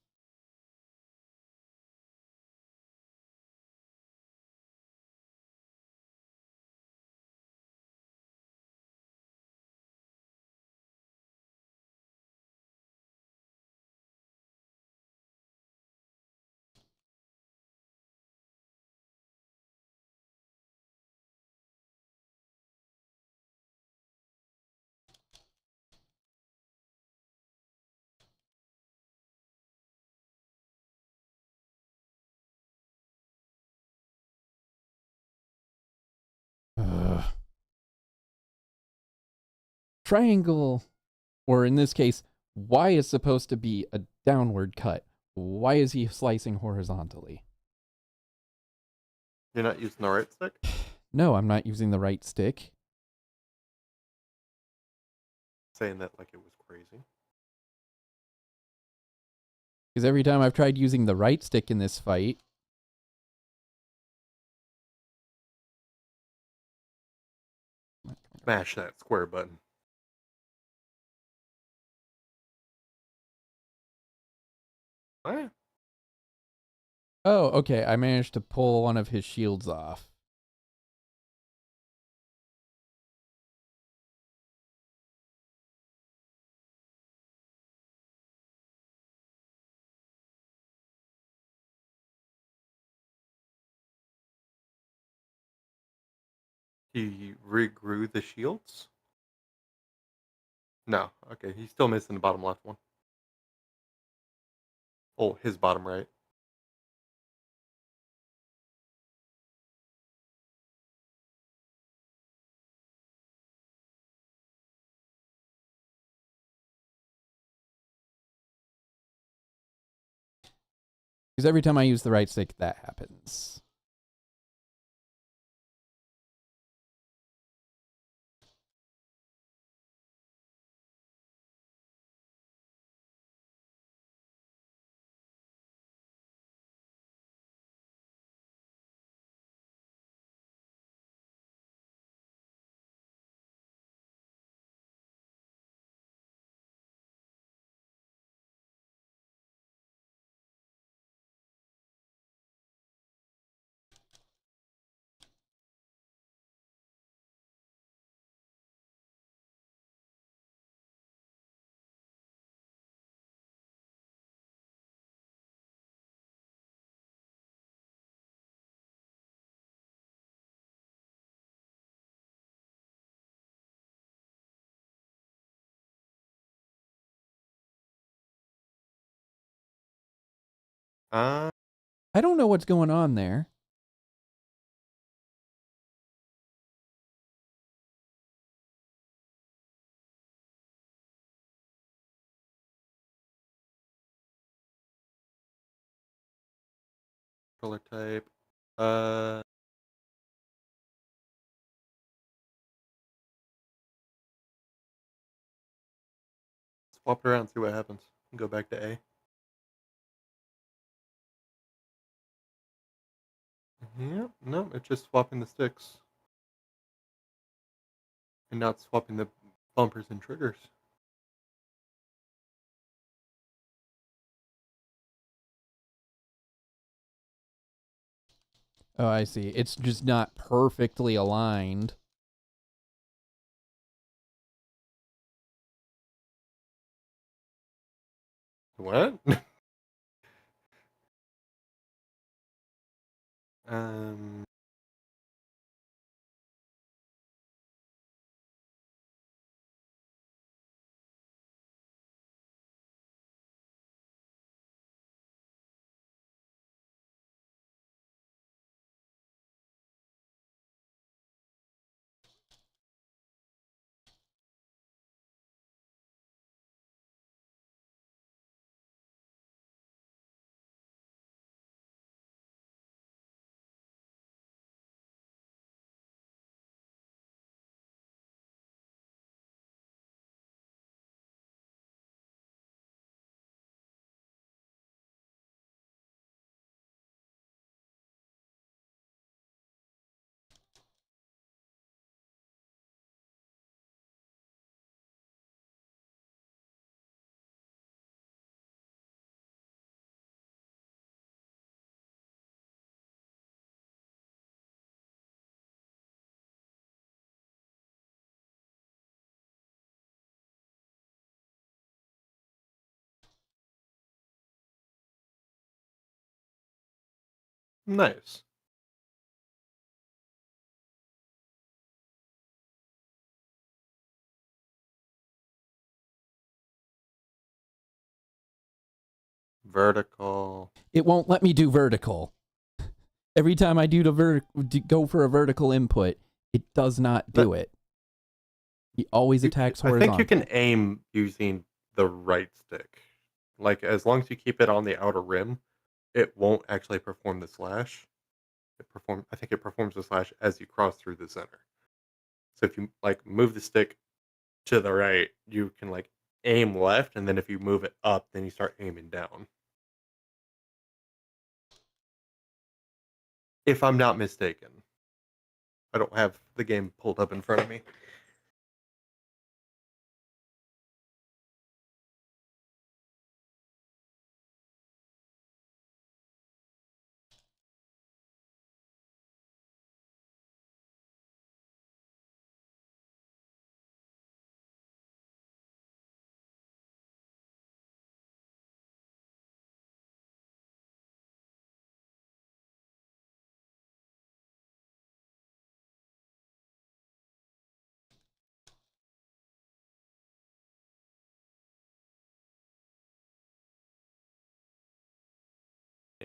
A: Triangle, or in this case, Y is supposed to be a downward cut. Why is he slicing horizontally?
B: You're not using the right stick?
A: No, I'm not using the right stick.
B: Saying that like it was crazy.
A: Because every time I've tried using the right stick in this fight,
B: Smash that square button. What?
A: oh, okay, I managed to pull one of his shields off.
B: He regrew the shields? No. Okay, he's still missing the bottom left one. Oh, his bottom right.
A: Because every time I use the right stick, that happens.
B: Uh,
A: I don't know what's going on there.
B: Color type. Uh, Swap it around, see what happens. Go back to A. Yep, no, it's just swapping the sticks. And not swapping the bumpers and triggers.
A: Oh, I see. It's just not perfectly aligned.
B: What? um, nice. Vertical.
A: It won't let me do vertical. Every time I go for a vertical input, it does not
B: But
A: do it. He always attacks
B: I think you
A: horizontal.
B: can aim using the right stick. Like, as long as you keep it on the outer rim, it won't actually perform the slash. I think it performs the slash as you cross through the center. So if you like move the stick to the right, you can like aim left, and then if you move it up, then you start aiming down. If I'm not mistaken, I don't have the game pulled up in front of me.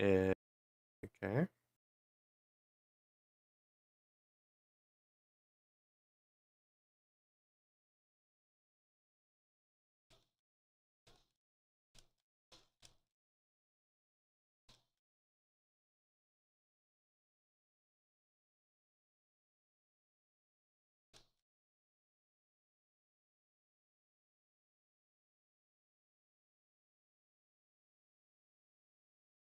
B: Eh, okay.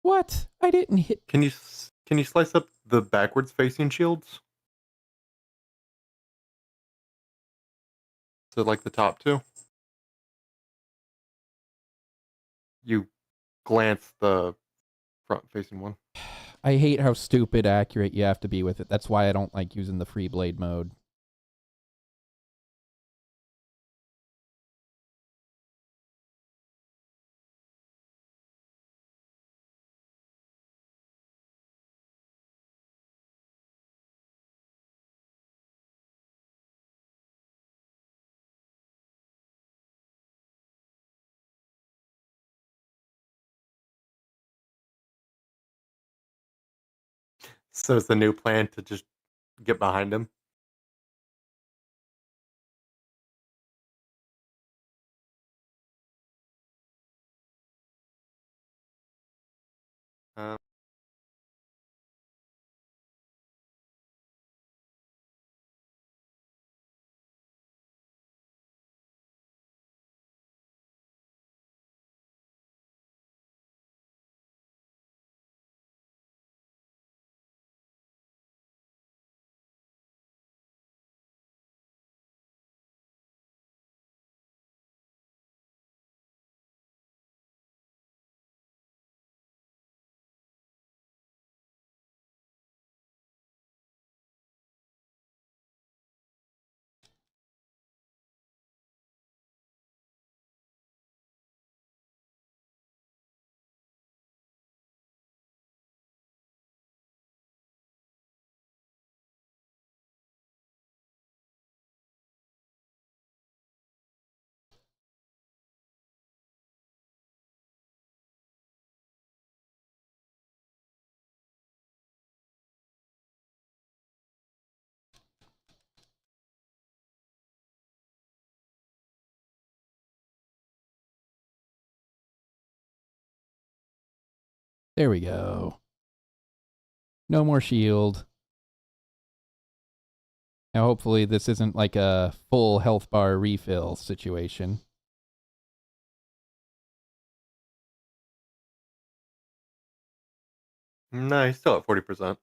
A: What? I didn't hit.
B: Can you slice up the backwards facing shields? So like the top two? You glance the front facing one.
A: I hate how stupid accurate you have to be with it. That's why I don't like using the free blade mode.
B: So is the new plan to just get behind him? Um,
A: There we go. No more shield. Now, hopefully, this isn't like a full health bar refill situation.
B: no, he's still at 40%.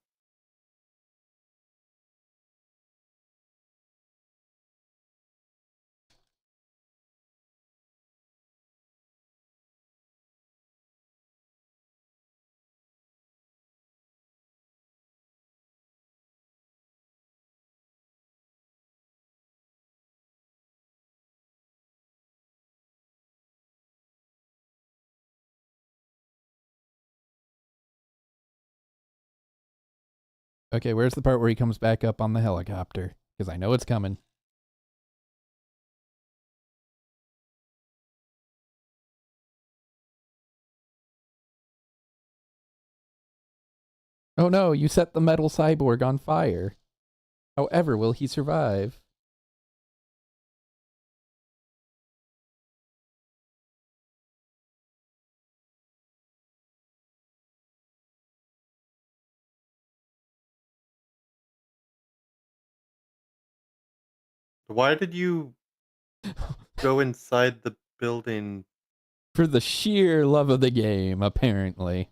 A: Okay, where's the part where he comes back up on the helicopter? Because I know it's coming. Oh no, you set the metal cyborg on fire. However, will he survive?
B: Why did you go inside the building?
A: For the sheer love of the game, apparently.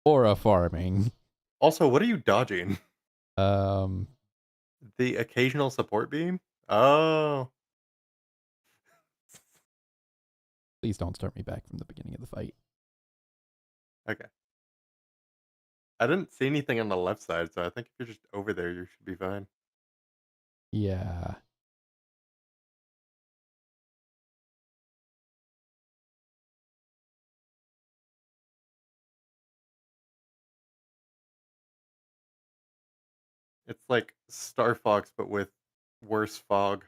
A: Or a farming.
B: Also, what are you dodging?
A: Um,
B: The occasional support beam? Oh.
A: please don't start me back from the beginning of the fight.
B: Okay. I didn't see anything on the left side, so I think if you're just over there, you should be fine.
A: Yeah.
B: It's like Star Fox, but with worse fog.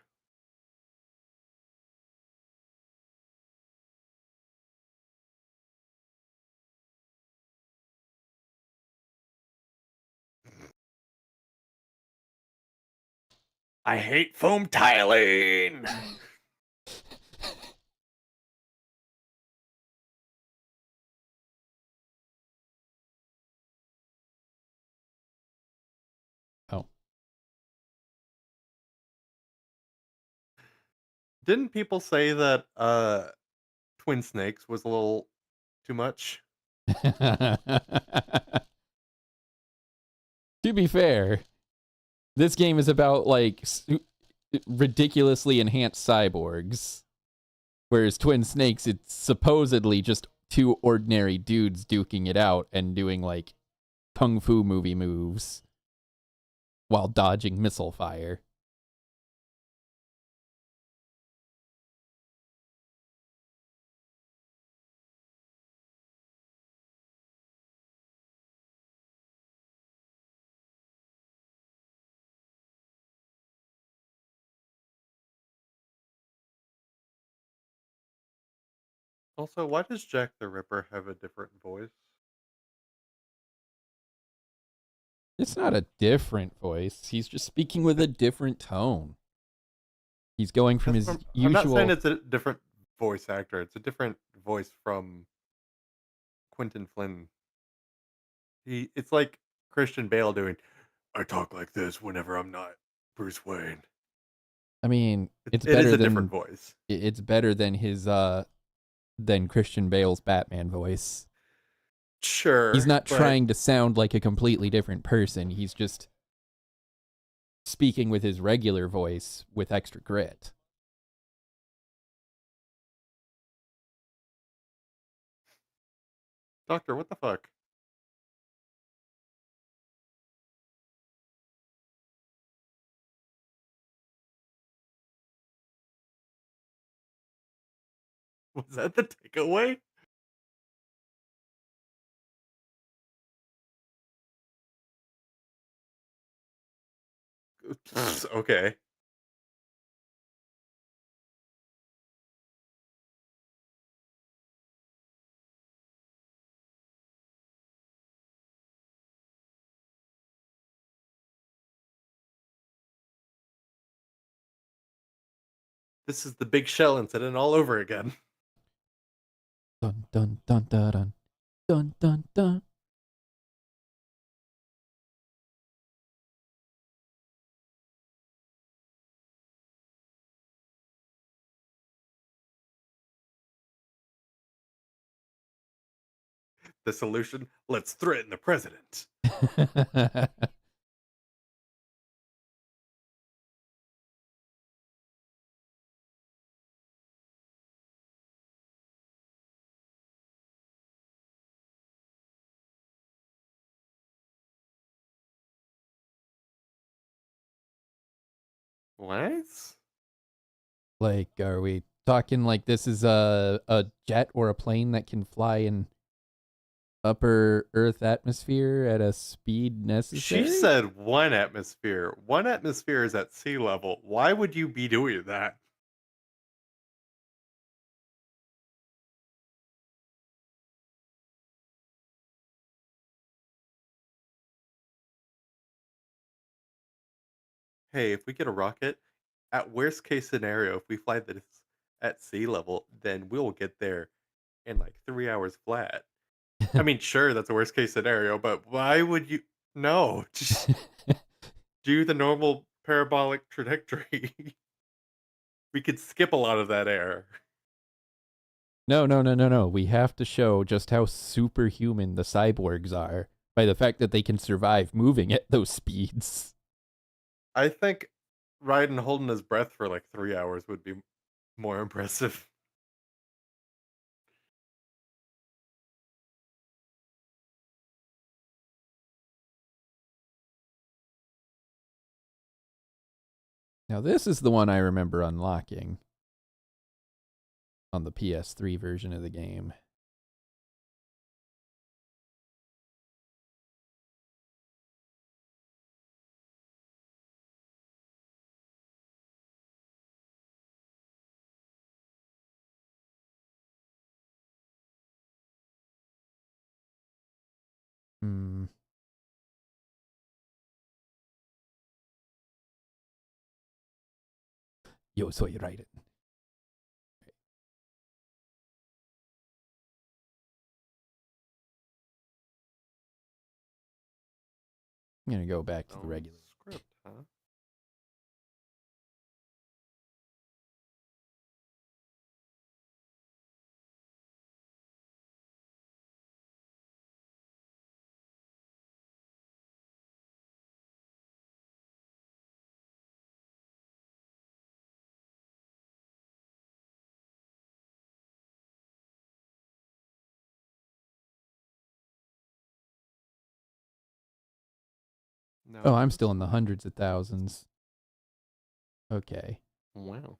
B: I hate foam tiling.
A: Oh.
B: Didn't people say that Twin Snakes was a little too much?
A: To be fair, this game is about like ridiculously enhanced cyborgs, whereas Twin Snakes, it's supposedly just two ordinary dudes duking it out and doing like kung fu movie moves while dodging missile fire.
B: Also, why does Jack the Ripper have a different voice?
A: It's not a different voice. He's just speaking with a different tone. He's going from his
B: I'm not saying
A: usual.
B: it's a different voice actor. It's a different voice from Quentin Flynn. It's like Christian Bale doing, I talk like this whenever I'm not Bruce Wayne.
A: I mean, it's
B: It is
A: better
B: a different
A: than
B: voice.
A: it's better than his than Christian Bale's Batman voice. He's
B: Sure,
A: not
B: but
A: trying to sound like a completely different person. He's just speaking with his regular voice with extra grit.
B: Doctor, what the fuck? Was that the takeaway? Okay. This is the big shell incident all over again.
A: Dun dun dun dun dun dun dun dun.
B: The solution? Let's threaten the president. What?
A: Like, are we talking like this is a jet or a plane that can fly in upper Earth atmosphere at a speed
B: She
A: necessary?
B: said 1 atmosphere. 1 atmosphere is at sea level. Why would you be doing that? Hey, if we get a rocket, at worst case scenario, if we fly this at sea level, then we'll get there in like 3 hours flat. I mean, sure, that's a worst case scenario, but why would you? No, just do the normal parabolic trajectory. We could skip a lot of that air.
A: No, no, no, no, no. We have to show just how superhuman the cyborgs are by the fact that they can survive moving at those speeds.
B: I think Raiden holding his breath for like 3 hours would be more impressive.
A: Now, this is the one I remember unlocking on the PS3 version of the game. Hmm. Yo soy Raiden. I'm gonna go back to the regular
B: script, huh? No,
A: Oh, I'm still in the hundreds of thousands. Okay.
B: Wow.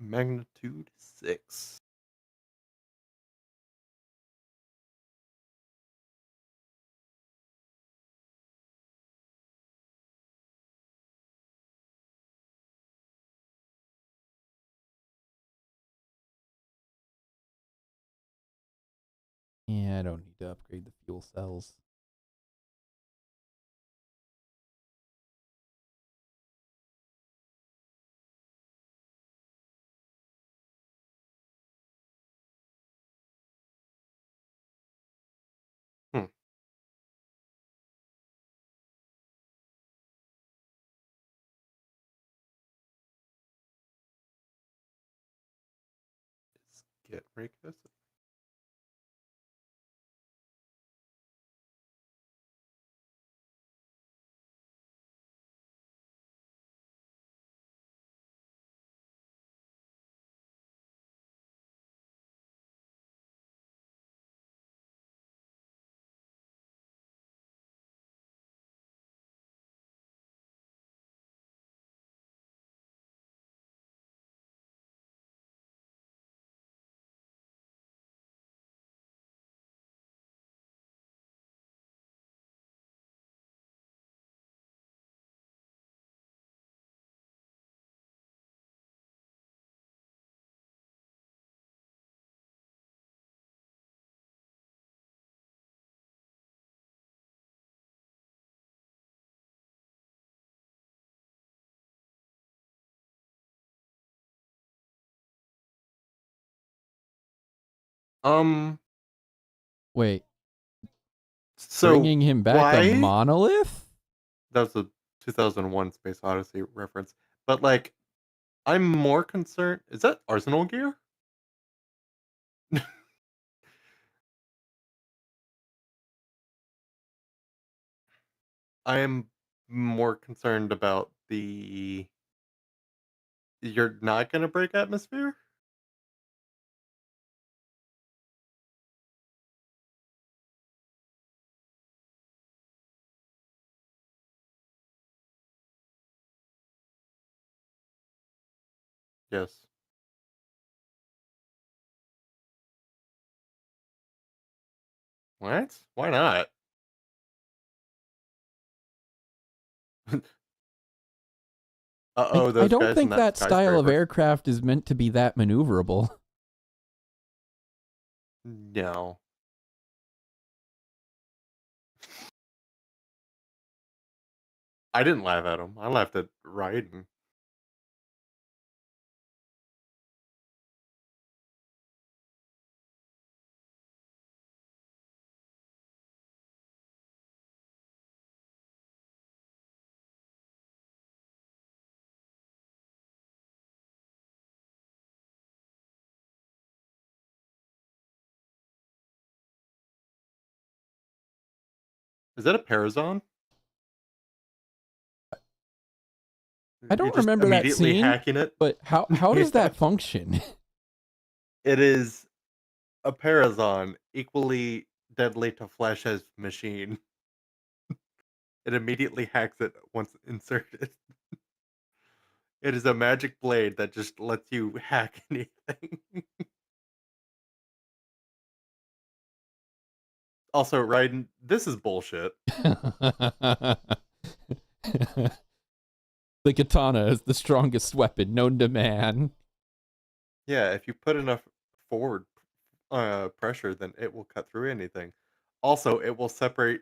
B: Magnitude 6.
A: Yeah, I don't need to upgrade the fuel cells.
B: Hmm. Get Ricus.
A: Wait,
B: So
A: bringing him back a
B: why?
A: monolith?
B: That's a 2001 Space Odyssey reference. But like, I'm more concerned. Is that Arsenal gear? I am more concerned about the. You're not going to break atmosphere? Yes. What? Why not? Uh-oh,
A: I
B: those
A: don't
B: guys in
A: think
B: that
A: that style of
B: skyscraper.
A: aircraft is meant to be that maneuverable.
B: No. I didn't laugh at him. I laughed at Raiden. Is that a Parazon?
A: I
B: You're
A: don't
B: just
A: remember that
B: immediately
A: scene,
B: hacking it?
A: but how
B: Yeah.
A: does that function?
B: It is a Parazon, equally deadly to Flash's machine. It immediately hacks it once inserted. It is a magic blade that just lets you hack anything. Also, Raiden, this is bullshit.
A: The katana is the strongest weapon known to man.
B: Yeah, if you put enough forward pressure, then it will cut through anything. Also, it will separate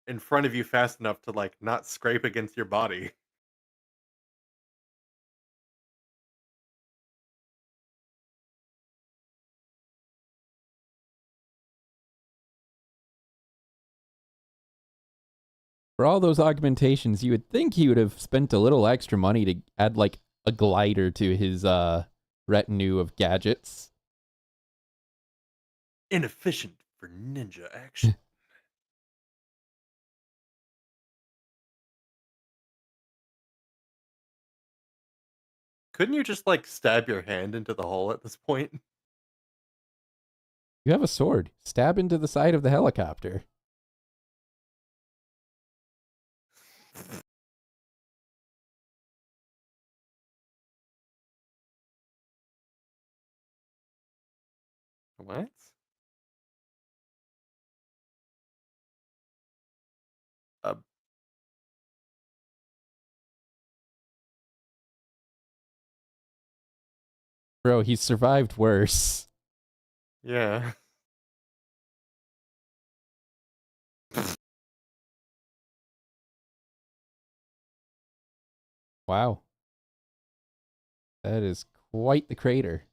B: in front of you fast enough to, like, not scrape against your body.
A: For all those augmentations, you would think he would have spent a little extra money to add like a glider to his retinue of gadgets.
B: Inefficient for ninja action. Couldn't you just, like, stab your hand into the hole at this point?
A: You have a sword. Stab into the side of the helicopter.
B: What? Uh,
A: Bro, he survived worse.
B: yeah.
A: Wow. That is quite the crater.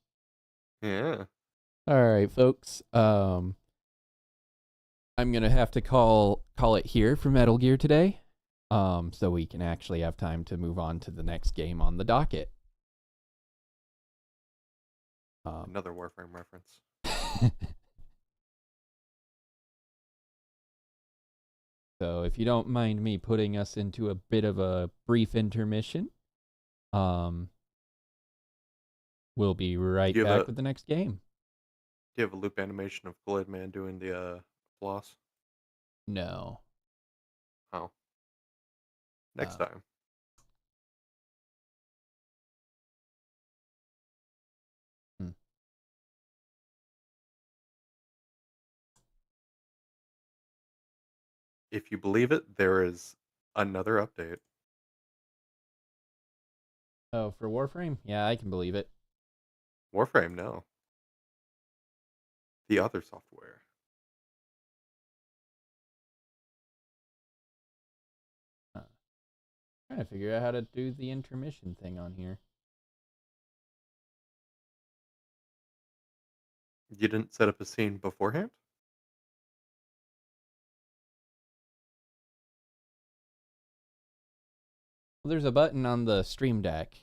B: Yeah.
A: All right, folks. I'm gonna have to call it here for Metal Gear today. So we can actually have time to move on to the next game on the docket.
B: Another Warframe reference.
A: So if you don't mind me putting us into a bit of a brief intermission, we'll be right
B: Do you have
A: back
B: a
A: with the next game.
B: do you have a loop animation of Kool-Aid Man doing the, floss?
A: No.
B: Oh, next
A: Uh,
B: time.
A: hmm.
B: If you believe it, there is another update.
A: Oh, for Warframe? Yeah, I can believe it.
B: Warframe, no. The other software.
A: Trying to figure out how to do the intermission thing on here.
B: You didn't set up a scene beforehand?
A: Well, there's a button on the Stream Deck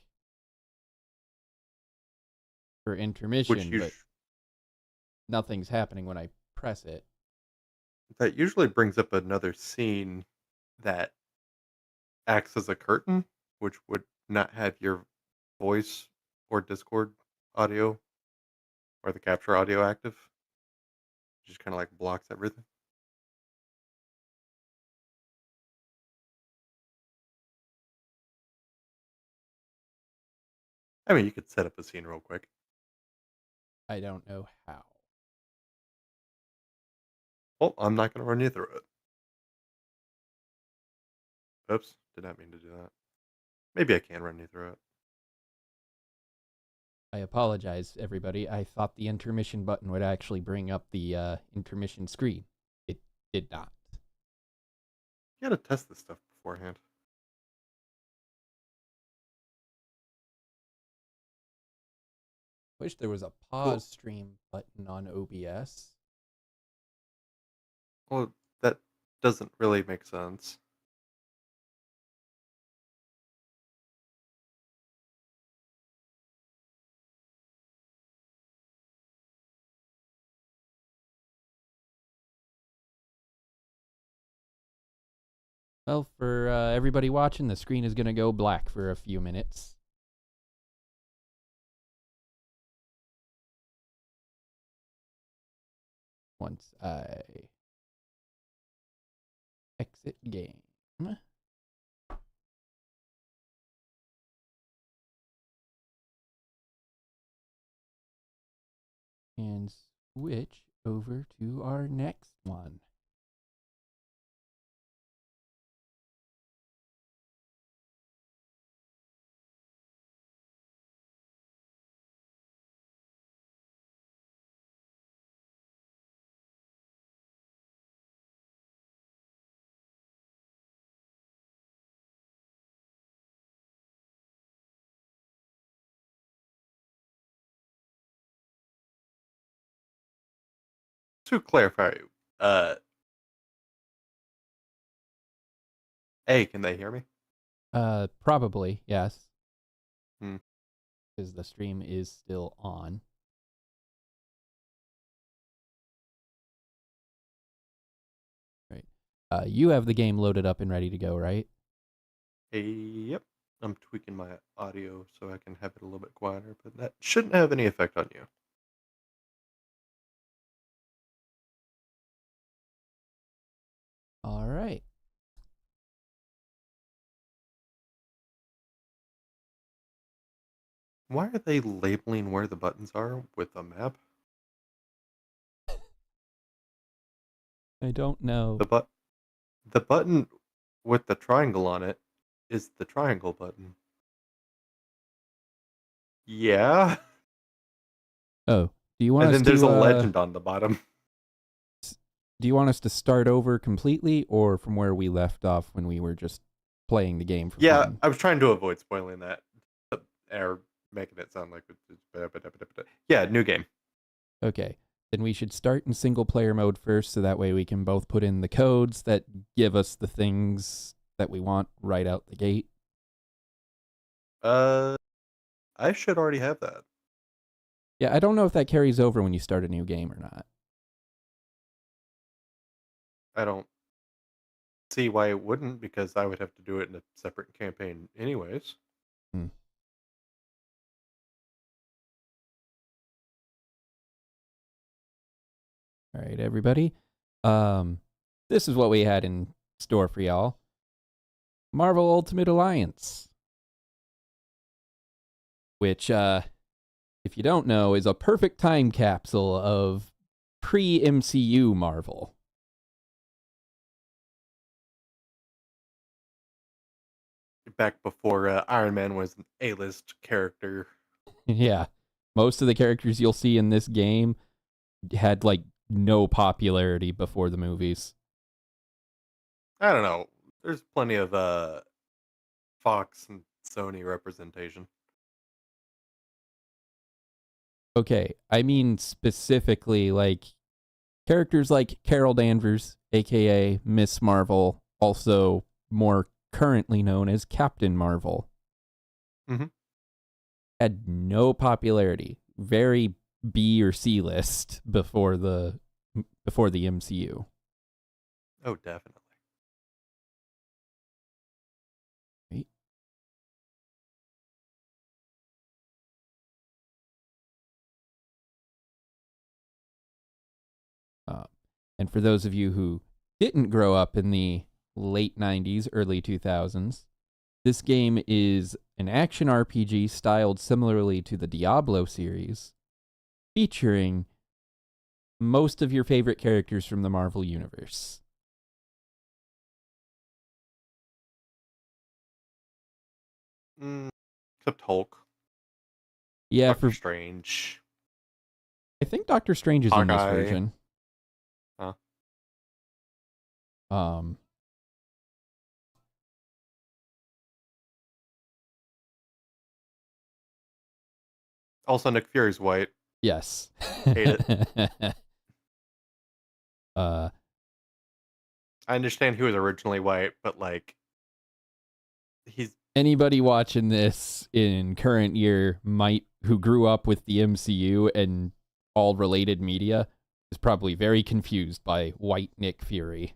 A: for
B: Which
A: intermission,
B: you
A: but nothing's happening when I press it.
B: that usually brings up another scene that acts as a curtain, which would not have your voice or Discord audio or the capture audio active. Just kinda, like, blocks everything. I mean, you could set up a scene real quick.
A: I don't know how.
B: Well, I'm not gonna run you through it. Oops, did not mean to do that. Maybe I can run you through it.
A: I apologize, everybody. I thought the intermission button would actually bring up the intermission screen. It did not.
B: You gotta test this stuff beforehand.
A: Wish there was a pause
B: Cool.
A: stream button on OBS.
B: Well, that doesn't really make sense.
A: Well, for everybody watching, the screen is going to go black for a few minutes. Once I exit game. And switch over to our next one.
B: to clarify, uh, hey, can they hear me?
A: Probably, yes,
B: Hmm.
A: because the stream is still on. Right. You have the game loaded up and ready to go, right?
B: Hey, yep. I'm tweaking my audio so I can have it a little bit quieter, but that shouldn't have any effect on you.
A: All right.
B: Why are they labeling where the buttons are with a map?
A: I don't know.
B: The but the button with the triangle on it is the triangle button. Yeah.
A: Oh, do you want
B: And
A: us
B: then there's
A: to
B: a legend on the bottom.
A: do you want us to start over completely or from where we left off when we were just playing the game for
B: Yeah,
A: fun?
B: I was trying to avoid spoiling that or making it sound like yeah, new game.
A: Okay. Then we should start in single player mode first so that way we can both put in the codes that give us the things that we want right out the gate.
B: Uh, I should already have that.
A: Yeah, I don't know if that carries over when you start a new game or not.
B: I don't see why it wouldn't because I would have to do it in a separate campaign anyways.
A: Hmm. All right, everybody. This is what we had in store for y'all. Marvel Ultimate Alliance, which, if you don't know, is a perfect time capsule of pre-MCU Marvel.
B: Back before Iron Man was an A-list character.
A: Yeah, most of the characters you'll see in this game had like no popularity before the movies.
B: I don't know. There's plenty of Fox and Sony representation.
A: Okay, I mean specifically like characters like Carol Danvers, aka Miss Marvel, also more currently known as Captain Marvel,
B: Mm-hmm.
A: had no popularity. Very B or C list before the MCU.
B: Oh, definitely.
A: Right? Uh, and for those of you who didn't grow up in the late 90s, early 2000s, this game is an action RPG styled similarly to the Diablo series, featuring most of your favorite characters from the Marvel Universe.
B: Except Hulk,
A: Yeah,
B: Doctor
A: for
B: Strange,
A: I think Doctor Strange is in this
B: Hawkeye.
A: version.
B: Huh?
A: Um,
B: Also, Nick Fury's white.
A: yes.
B: Hate it.
A: uh,
B: I understand he was originally white, but like he's
A: Anybody watching this in current year who grew up with the MCU and all related media is probably very confused by white Nick Fury.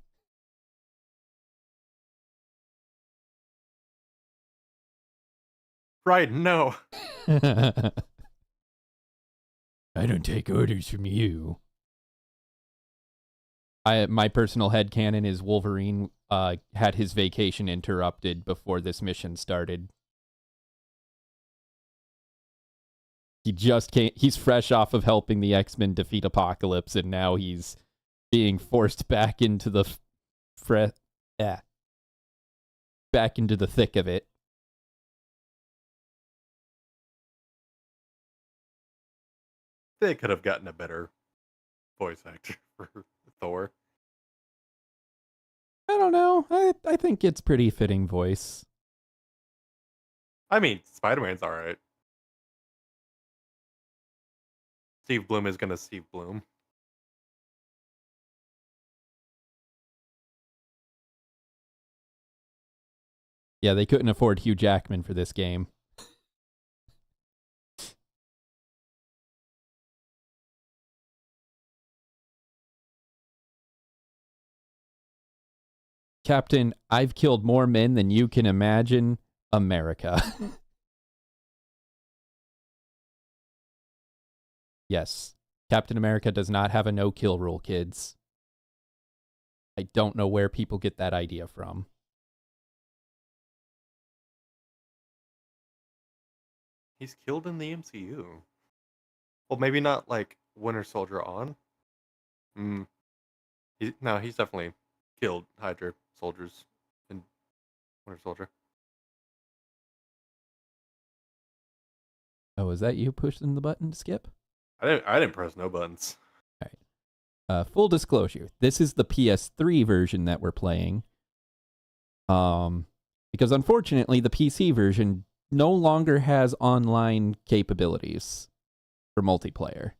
B: right. No,
A: I don't take orders from you. My personal headcanon is Wolverine had his vacation interrupted before this mission started. He's fresh off of helping the X-Men defeat Apocalypse, and now he's being forced back into the back into the thick of it.
B: they could have gotten a better voice actor for Thor.
A: I don't know. I think it's pretty fitting voice.
B: I mean, Spider-Man's all right. Steve Bloom is gonna Steve Bloom.
A: Yeah, they couldn't afford Hugh Jackman for this game. Captain, I've killed more men than you can imagine. America. Yes. Captain America does not have a no-kill rule, kids. I don't know where people get that idea from.
B: He's killed in the MCU. Well, maybe not like Winter Soldier on. Mm. No, he's definitely killed Hydra soldiers in Winter Soldier.
A: Oh, is that you pushing the button to skip?
B: I didn't press no buttons.
A: All right. Full disclosure, this is the PS3 version that we're playing. Because unfortunately, the PC version no longer has online capabilities for multiplayer.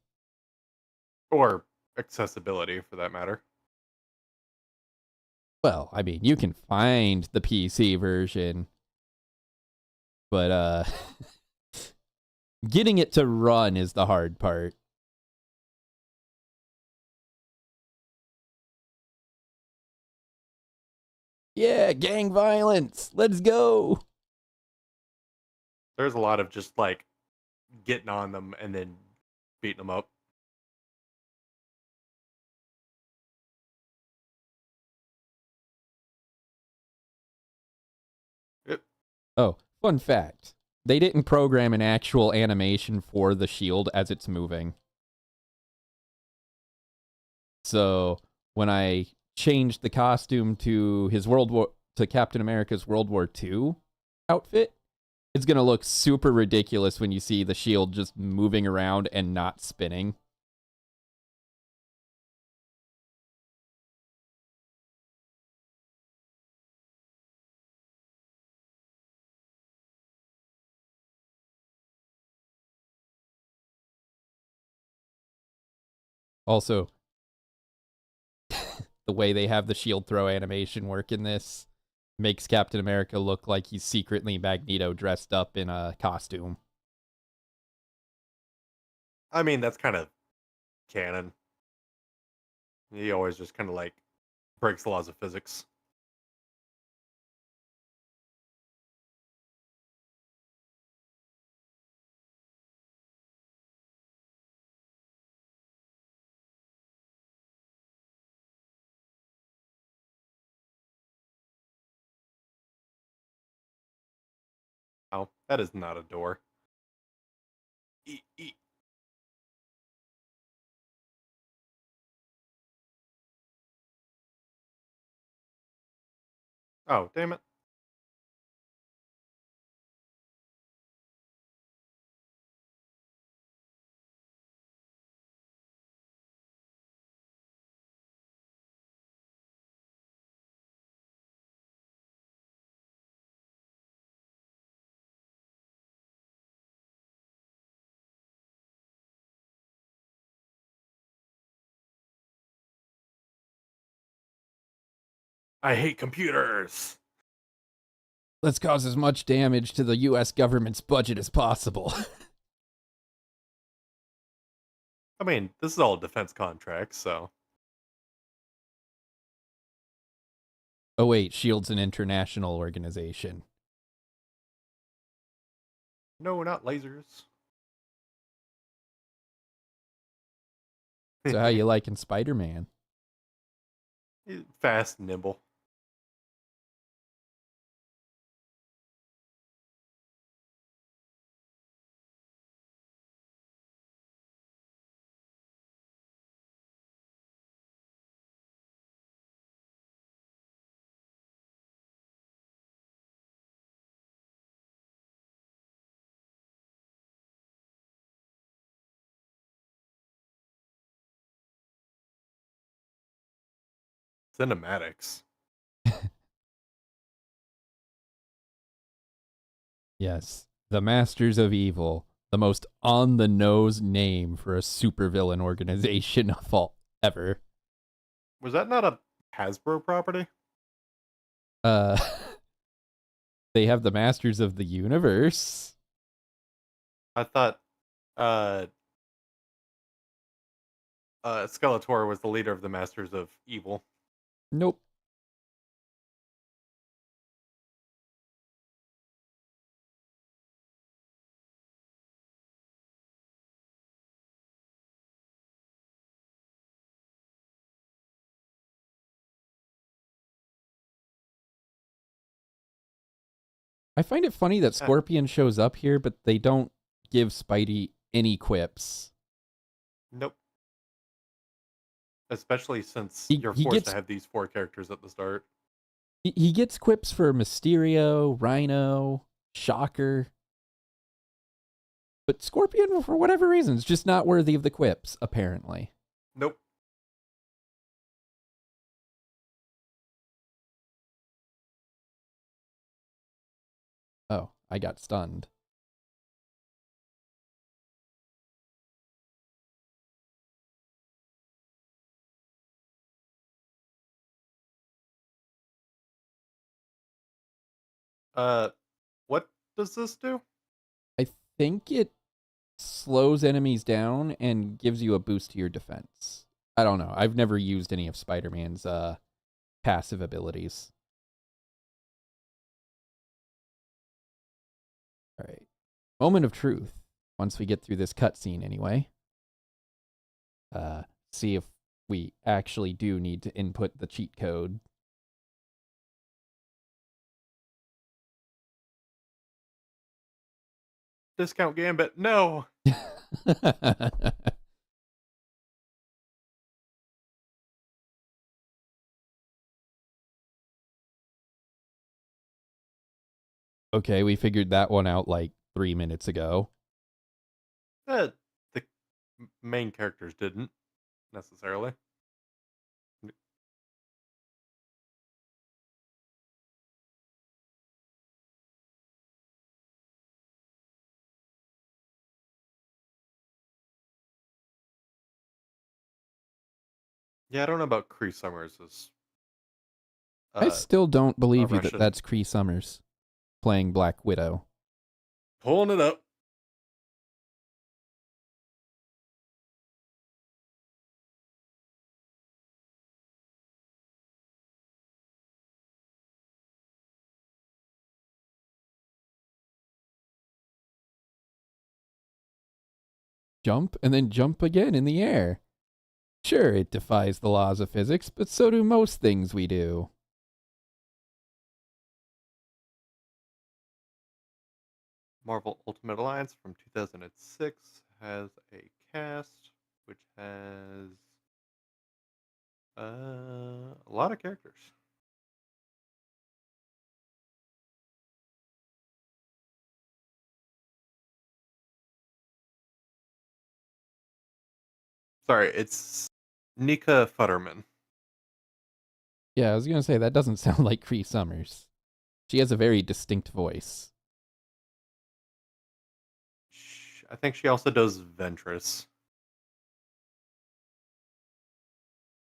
B: Or accessibility, for that matter.
A: Well, I mean, you can find the PC version, but getting it to run is the hard part. Yeah, gang violence. Let's go.
B: There's a lot of just like getting on them and then beating them up. Yep.
A: Oh, fun fact. They didn't program an actual animation for the shield as it's moving. So when I changed the costume to Captain America's World War II outfit, it's gonna look super ridiculous when you see the shield just moving around and not spinning. Also, the way they have the shield throw animation work in this makes Captain America look like he's secretly Magneto dressed up in a costume.
B: I mean, that's kind of canon. He always just kind of like breaks the laws of physics. Oh, that is not a door. E. Oh, damn it. I hate computers.
A: Let's cause as much damage to the US government's budget as possible.
B: I mean, this is all defense contracts, so.
A: Oh wait, SHIELD's an international organization.
B: No, not lasers.
A: So how you liking Spider-Man?
B: Fast, nimble. Cinematics.
A: Yes, the Masters of Evil, the most on-the-nose name for a supervillain organization of all ever.
B: Was that not a Hasbro property?
A: Uh, They have the Masters of the Universe.
B: I thought uh Skeletor was the leader of the Masters of Evil.
A: Nope. I find it funny that
B: Uh,
A: Scorpion shows up here, but they don't give Spidey any quips.
B: nope. Especially since
A: He
B: you're
A: he
B: forced to
A: gets
B: have these four characters at the start.
A: he gets quips for Mysterio, Rhino, Shocker, but Scorpion, for whatever reason, is just not worthy of the quips. Apparently.
B: Nope.
A: Oh, I got stunned.
B: Uh, what does this do?
A: I think it slows enemies down and gives you a boost to your defense. I don't know. I've never used any of Spider-Man's passive abilities. All right. Moment of truth. Once we get through this cutscene anyway. See if we actually do need to input the cheat code.
B: Discount Gambit. No.
A: Okay, we figured that one out like 3 minutes ago.
B: The main characters didn't necessarily. Yeah, I don't know about Cree Summers as
A: I
B: uh,
A: still don't
B: a
A: believe you that
B: Russian.
A: that's Cree Summers playing Black Widow.
B: Pulling it up.
A: Jump and then jump again in the air. Sure, it defies the laws of physics, but so do most things we do.
B: Marvel Ultimate Alliance from 2006 has a cast which has a lot of characters. Sorry, it's Nika Futterman.
A: Yeah, I was going to say, that doesn't sound like Cree Summers. She has a very distinct voice.
B: I think she also does Ventress.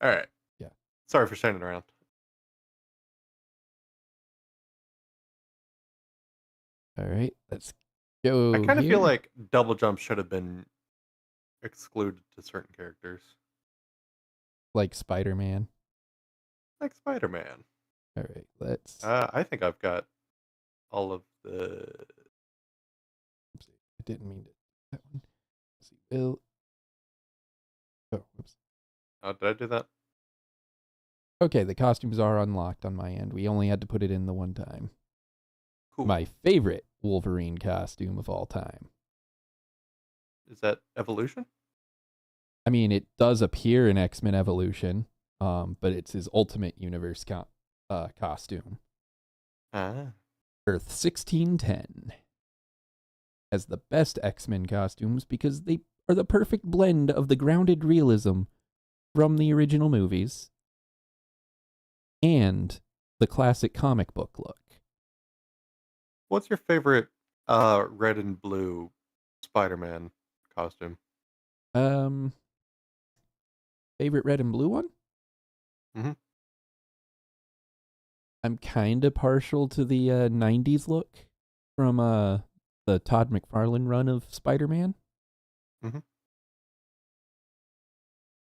B: All right.
A: Yeah.
B: Sorry for standing around.
A: All right, let's
B: I
A: go
B: kind of feel
A: here.
B: like double jump should have been excluded to certain characters,
A: Like Spider-Man.
B: like Spider-Man.
A: All right, let's...
B: I think I've got all of the.
A: Oops, I didn't mean to... That one. Let's see, Bill... Oh, whoops.
B: Oh, did I do that?
A: Okay, the costumes are unlocked on my end. We only had to put it in the one time.
B: Cool.
A: My favorite Wolverine costume of all time.
B: Is that Evolution?
A: I mean, it does appear in X-Men Evolution, but it's his Ultimate Universe costume.
B: Ah.
A: Earth 1610 has the best X-Men costumes because they are the perfect blend of the grounded realism from the original movies and the classic comic book look.
B: What's your favorite red and blue Spider-Man costume?
A: Um, Favorite red and blue one?
B: Mm-hmm.
A: I'm kind of partial to the 90s look from the Todd McFarlane run of Spider-Man.
B: Hmm.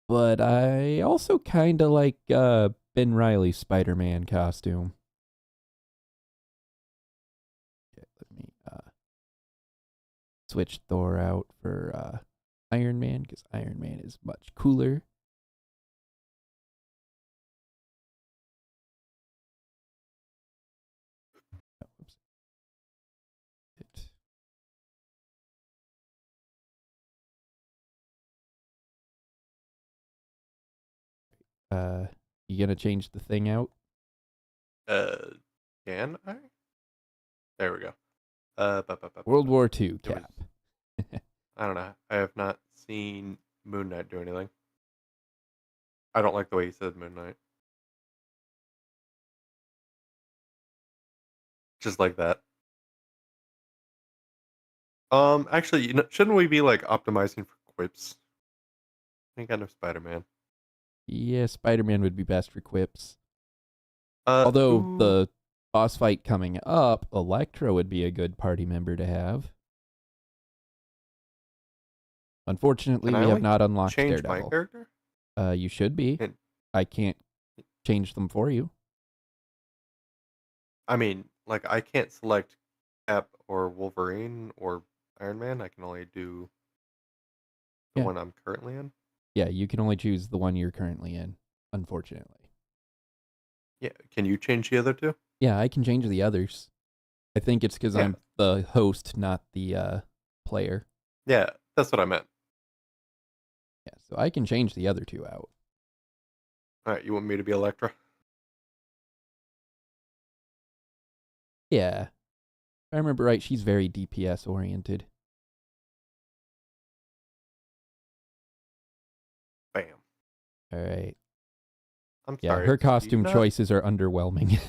A: But I also kind of like Ben Reilly's Spider-Man costume. Okay, let me switch Thor out for Iron Man because Iron Man is much cooler. Oh, oops. You gonna change the thing out?
B: Uh, can I? There we go.
A: World War II
B: It was.
A: cap.
B: I don't know. I have not seen Moon Knight do anything. I don't like the way he said Moon Knight. Just like that. Actually, shouldn't we be like optimizing for quips? I think kind of Spider-Man.
A: Yeah, Spider-Man would be best for quips. Although
B: Who
A: the boss fight coming up, Electro would be a good party member to have. Unfortunately,
B: can I
A: we have
B: only
A: not unlocked
B: change my
A: Daredevil.
B: character?
A: You should be.
B: And
A: I can't change them for you.
B: I mean, like I can't select Cap or Wolverine or Iron Man. I can only do the
A: Yeah.
B: one I'm currently in.
A: Yeah, you can only choose the one you're currently in, unfortunately.
B: Yeah, can you change the other two?
A: Yeah, I can change the others. I think it's because
B: Yeah,
A: I'm the host, not the player.
B: yeah, that's what I meant.
A: Yeah, so I can change the other two out.
B: All right, you want me to be Elektra?
A: Yeah. If I remember right, she's very DPS oriented.
B: Bam.
A: All right.
B: I'm
A: Yeah,
B: sorry.
A: her
B: Do you
A: costume
B: not?
A: choices are underwhelming.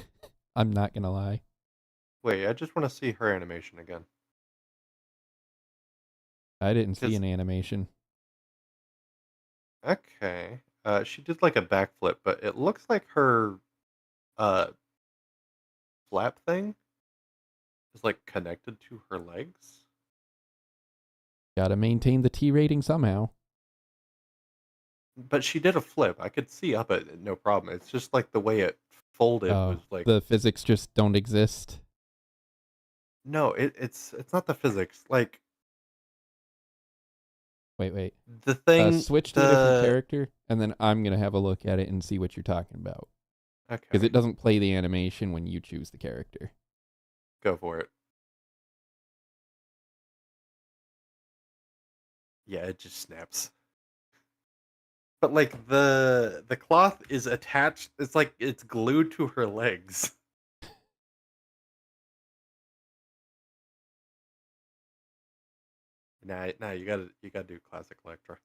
A: I'm not gonna lie.
B: Wait, I just want to see her animation again.
A: I didn't see
B: Cause
A: an animation.
B: okay, she did like a backflip, but it looks like her uh flap thing is like connected to her legs.
A: Gotta maintain the T rating somehow.
B: But she did a flip. I could see up it, no problem. It's just like the way it folded
A: Oh,
B: was like
A: the physics just don't exist.
B: no, it's not the physics. Like
A: Wait.
B: the thing
A: Switch to a different
B: the
A: character, and then I'm gonna have a look at it and see what you're talking about. Because
B: okay,
A: it doesn't play the animation when you choose the character.
B: go for it. Yeah, it just snaps. But like the cloth is attached. It's like it's glued to her legs. Nah, you gotta do classic Electra.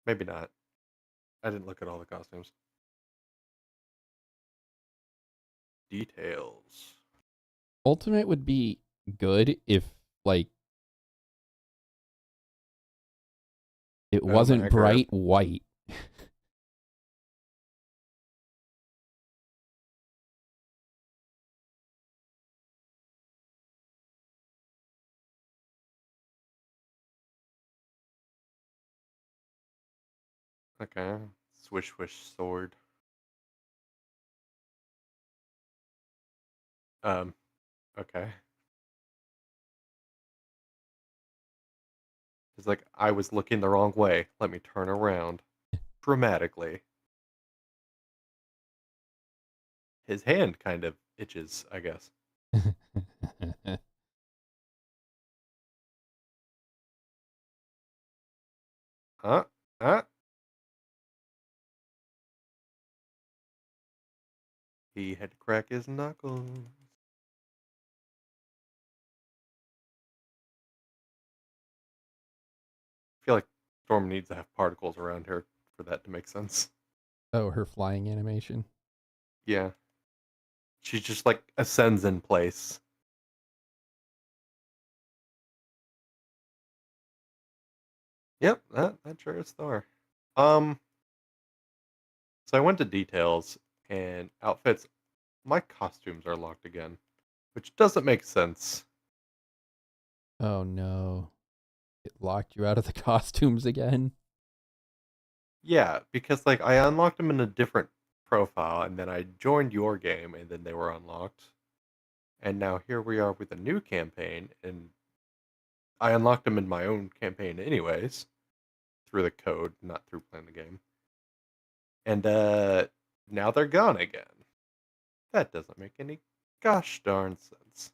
B: Maybe not. I didn't look at all the costumes. Details.
A: Ultimate would be good if, like, it wasn't
B: Accurate.
A: bright white.
B: Okay. Swish swish sword. Um. Okay. It's like I was looking the wrong way. Let me turn around dramatically. His hand kind of itches, I guess. Huh? Huh? He had to crack his knuckles. I feel like Storm needs to have particles around her for that to make sense.
A: Oh, her flying animation.
B: Yeah. She just like ascends in place. Yep, that sure is Thor. Um, so I went to details. and outfits. My costumes are locked again, which doesn't make sense.
A: Oh no. It locked you out of the costumes again?
B: Yeah, because like I unlocked them in a different profile, and then I joined your game, and then they were unlocked. And now here we are with a new campaign, and I unlocked them in my own campaign anyways through the code, not through playing the game. And now they're gone again. That doesn't make any gosh darn sense.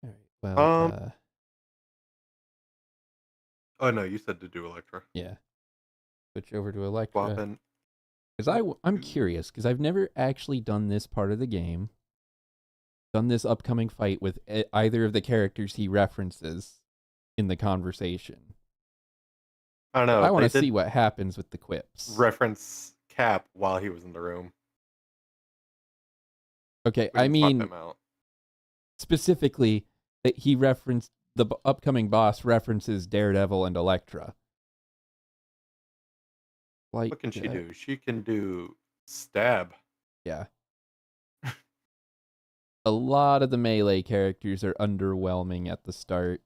A: All right. Well,
B: Um. Oh no, you said to do Electra.
A: yeah. Switch over to Electra.
B: Swapping.
A: Because I'm curious, because I've never actually done this part of the game, done this upcoming fight with either of the characters he references in the conversation.
B: I don't
A: So
B: know.
A: I want
B: They
A: to see
B: did
A: what happens with the quips.
B: reference Cap while he was in the room.
A: Okay,
B: We
A: I
B: can swap
A: mean,
B: him out.
A: specifically, that he referenced the upcoming boss references Daredevil and Elektra. Like,
B: What can she do? She can do stab.
A: yeah. A lot of the melee characters are underwhelming at the start.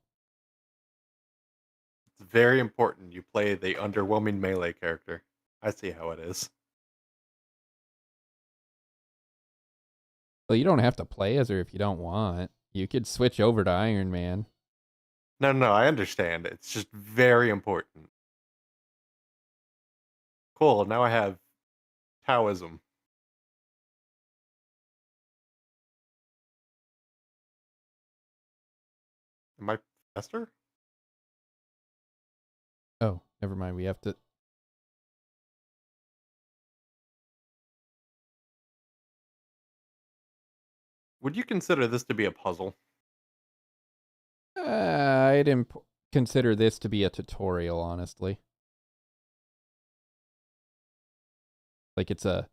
B: It's very important you play the underwhelming melee character. I see how it is.
A: Well, you don't have to play as her if you don't want. You could switch over to Iron Man.
B: No, I understand. It's just very important. Cool, now I have Taoism. Am I faster?
A: Oh, never mind. We have to.
B: Would you consider this to be a puzzle?
A: I'd consider this to be a tutorial, honestly. Like it's a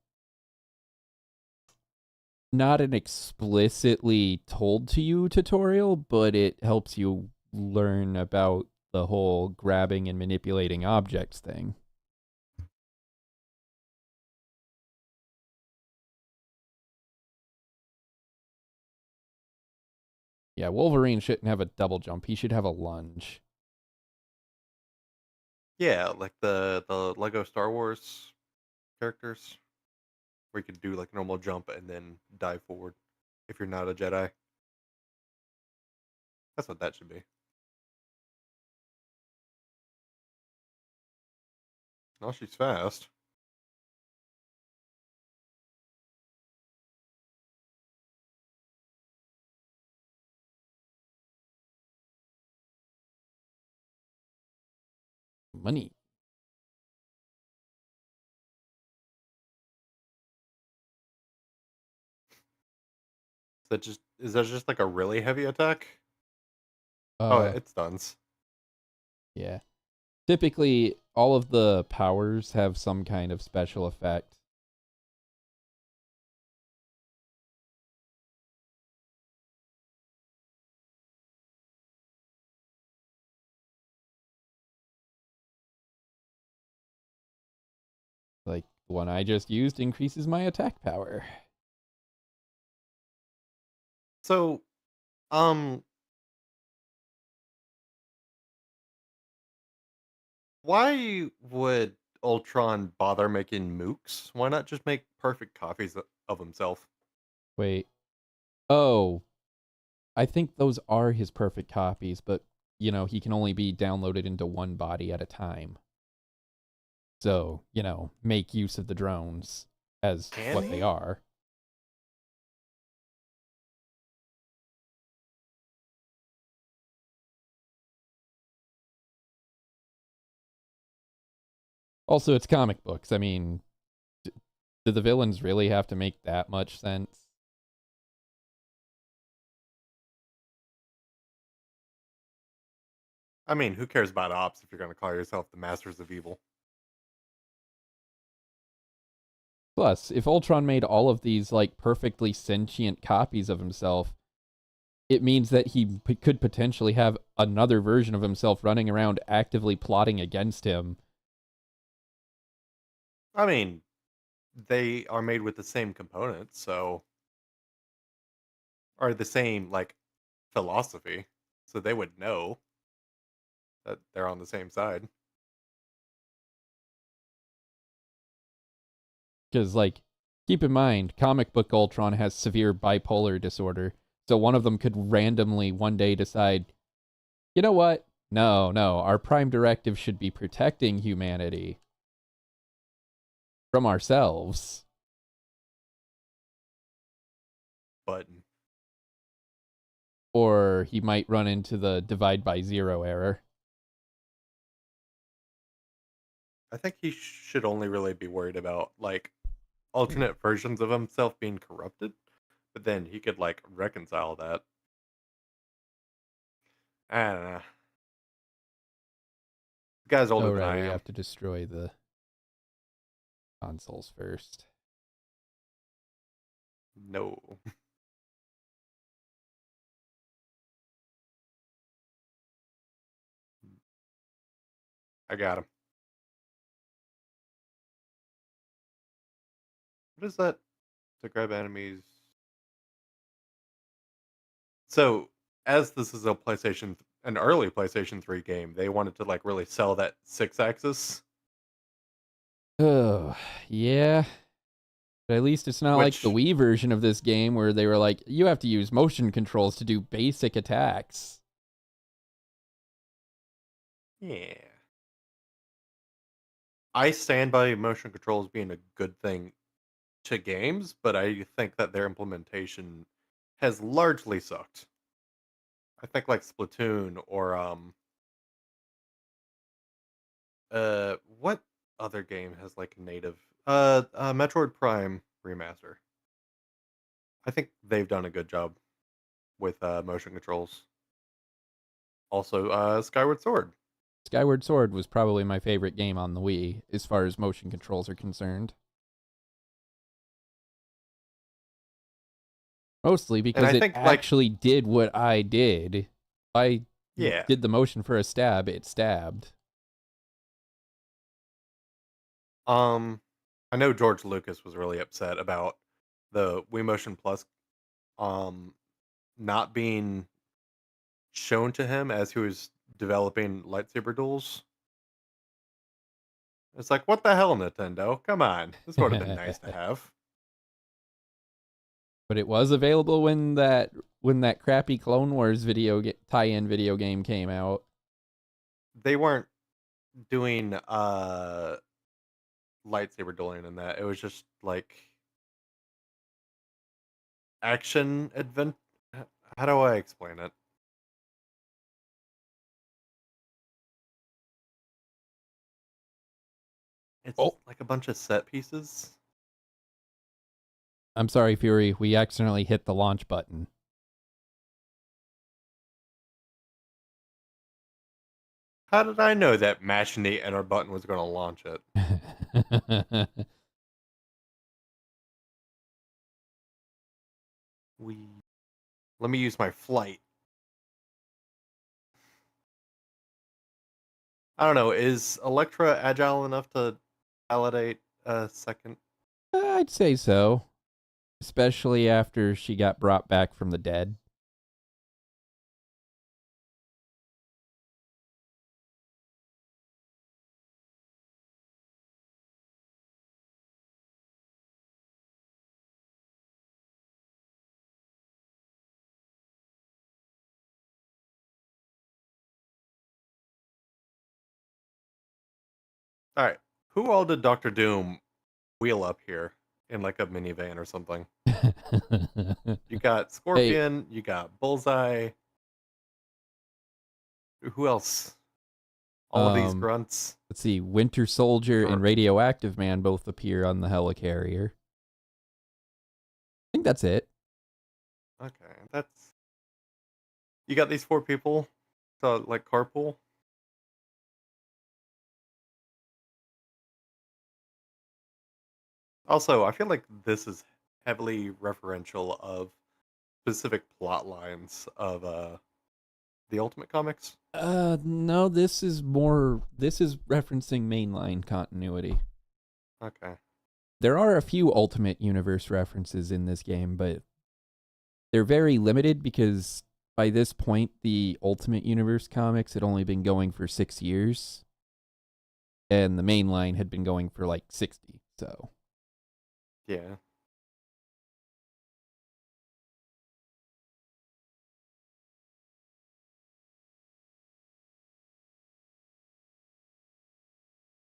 A: not an explicitly told to you tutorial, but it helps you learn about the whole grabbing and manipulating objects thing. Yeah, Wolverine shouldn't have a double jump. He should have a lunge.
B: Yeah, like the Lego Star Wars characters, where you could do like normal jump and then dive forward if you're not a Jedi. That's what that should be. Oh, she's fast.
A: Money.
B: Is that just like a really heavy attack? Oh,
A: Uh,
B: it stuns.
A: yeah. Typically, all of the powers have some kind of special effect. Like the one I just used increases my attack power.
B: So, um, why would Ultron bother making mooks? Why not just make perfect copies of himself?
A: Wait. Oh, I think those are his perfect copies, but he can only be downloaded into one body at a time. So, make use of the drones as
B: Can
A: what they
B: he?
A: are. Also, it's comic books. I mean, do the villains really have to make that much sense?
B: I mean, who cares about ops if you're going to call yourself the Masters of Evil?
A: Plus, if Ultron made all of these like perfectly sentient copies of himself, it means that he could potentially have another version of himself running around actively plotting against him.
B: I mean, they are made with the same components, so or the same like philosophy, so they would know that they're on the same side.
A: Because, like, keep in mind, comic book Ultron has severe bipolar disorder. So one of them could randomly one day decide, you know what? No, our prime directive should be protecting humanity from ourselves.
B: Button.
A: Or he might run into the divide by zero error.
B: I think he should only really be worried about like alternate versions of himself being corrupted, but then he could like reconcile that. I don't know. The guy's older
A: Oh,
B: than
A: right,
B: I
A: we
B: am.
A: have to destroy the consoles first.
B: No. I got him. What is that? To grab enemies. So, as this is an early PlayStation 3 game, they wanted to like really sell that 6 axis,
A: Oh, yeah. But at least it's not like the
B: which,
A: Wii version of this game where they were like, you have to use motion controls to do basic attacks.
B: yeah. I stand by motion controls being a good thing to games, but I think that their implementation has largely sucked. I think like Splatoon or what other game has like native Metroid Prime remaster. I think they've done a good job with motion controls. Also, Skyward Sword.
A: Skyward Sword was probably my favorite game on the Wii as far as motion controls are concerned. Mostly
B: And
A: because
B: I
A: it
B: think like
A: actually did what I did. If I
B: yeah,
A: did the motion for a stab, it stabbed.
B: um I know George Lucas was really upset about the Wii Motion Plus um not being shown to him as he was developing lightsaber duels. It's like, what the hell, Nintendo? Come on. This would have been nice to have.
A: But it was available when that crappy Clone Wars tie-in video game came out.
B: They weren't doing lightsaber dueling in that. It was just like action advent. How do I explain it? It's
A: Oh,
B: like a bunch of set pieces.
A: I'm sorry, Fury. We accidentally hit the launch button.
B: How did I know that mashing the enter button was going to launch it? We let me use my flight. I don't know. Is Electra agile enough to validate a second?
A: I'd say so, especially after she got brought back from the dead.
B: All right. Who all did Doctor Doom wheel up here in like a minivan or something? You got
A: Hey,
B: Scorpion, you got Bullseye. Who else? All of these
A: um,
B: grunts.
A: let's see. Winter Soldier and
B: Sure.
A: Radioactive Man both appear on the helicarrier. I think that's it.
B: Okay, that's you got these four people to like carpool. Also, I feel like this is heavily referential of specific plot lines of the Ultimate Comics.
A: No, this is referencing mainline continuity.
B: Okay.
A: There are a few Ultimate Universe references in this game, but they're very limited because by this point, the Ultimate Universe comics had only been going for 6 years, and the main line had been going for like 60. So
B: Yeah.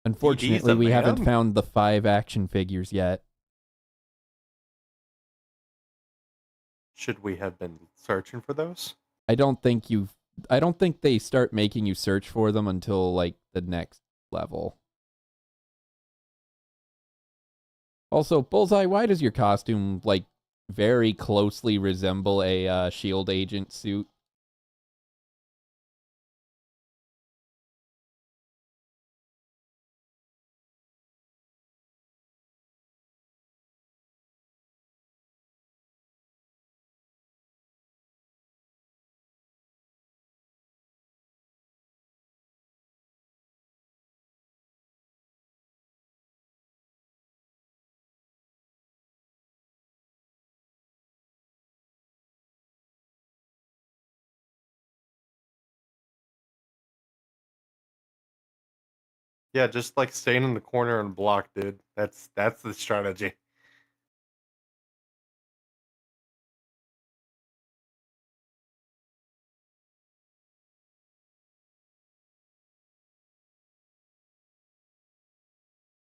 B: DD's
A: unfortunately,
B: a
A: we haven't
B: man?
A: found the 5 action figures yet.
B: Should we have been searching for those?
A: I don't think they start making you search for them until like the next level. Also, Bullseye, why does your costume like very closely resemble a shield agent suit?
B: Yeah, just like staying in the corner and block, dude. That's the strategy.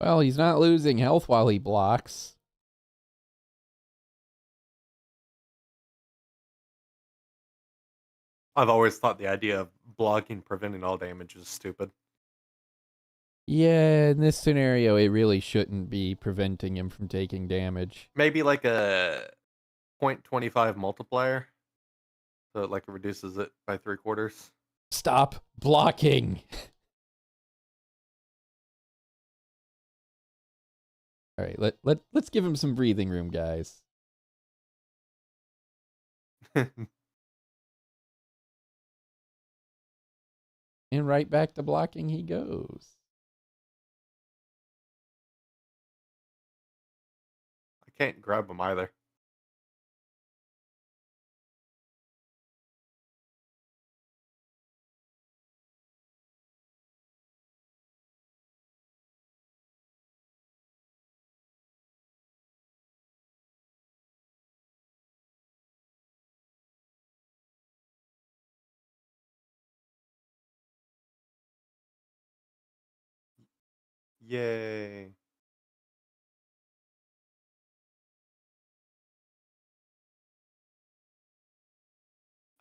A: Well, he's not losing health while he blocks.
B: I've always thought the idea of blocking preventing all damage is stupid.
A: Yeah, in this scenario, it really shouldn't be preventing him from taking damage.
B: Maybe like a 0.25 multiplier, so it like reduces it by 3/4.
A: Stop blocking. All right, let's give him some breathing room, guys. And right back to blocking he goes.
B: I can't grab them either. Yay.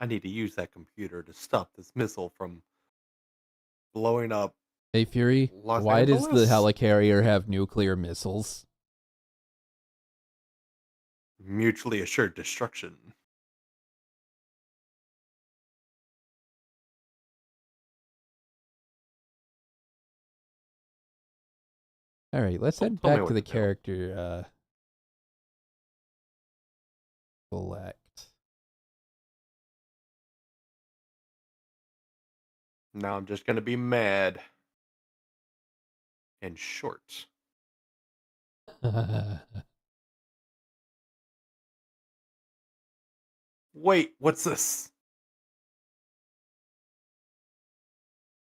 B: I need to use that computer to stop this missile from blowing up
A: Hey, Fury,
B: Los
A: why does the
B: Angeles.
A: helicarrier have nuclear missiles?
B: Mutually assured destruction.
A: All right, let's
B: Don't
A: head
B: tell me
A: back to
B: what
A: the
B: to do.
A: character select.
B: Now I'm just gonna be mad and short. Wait, what's this?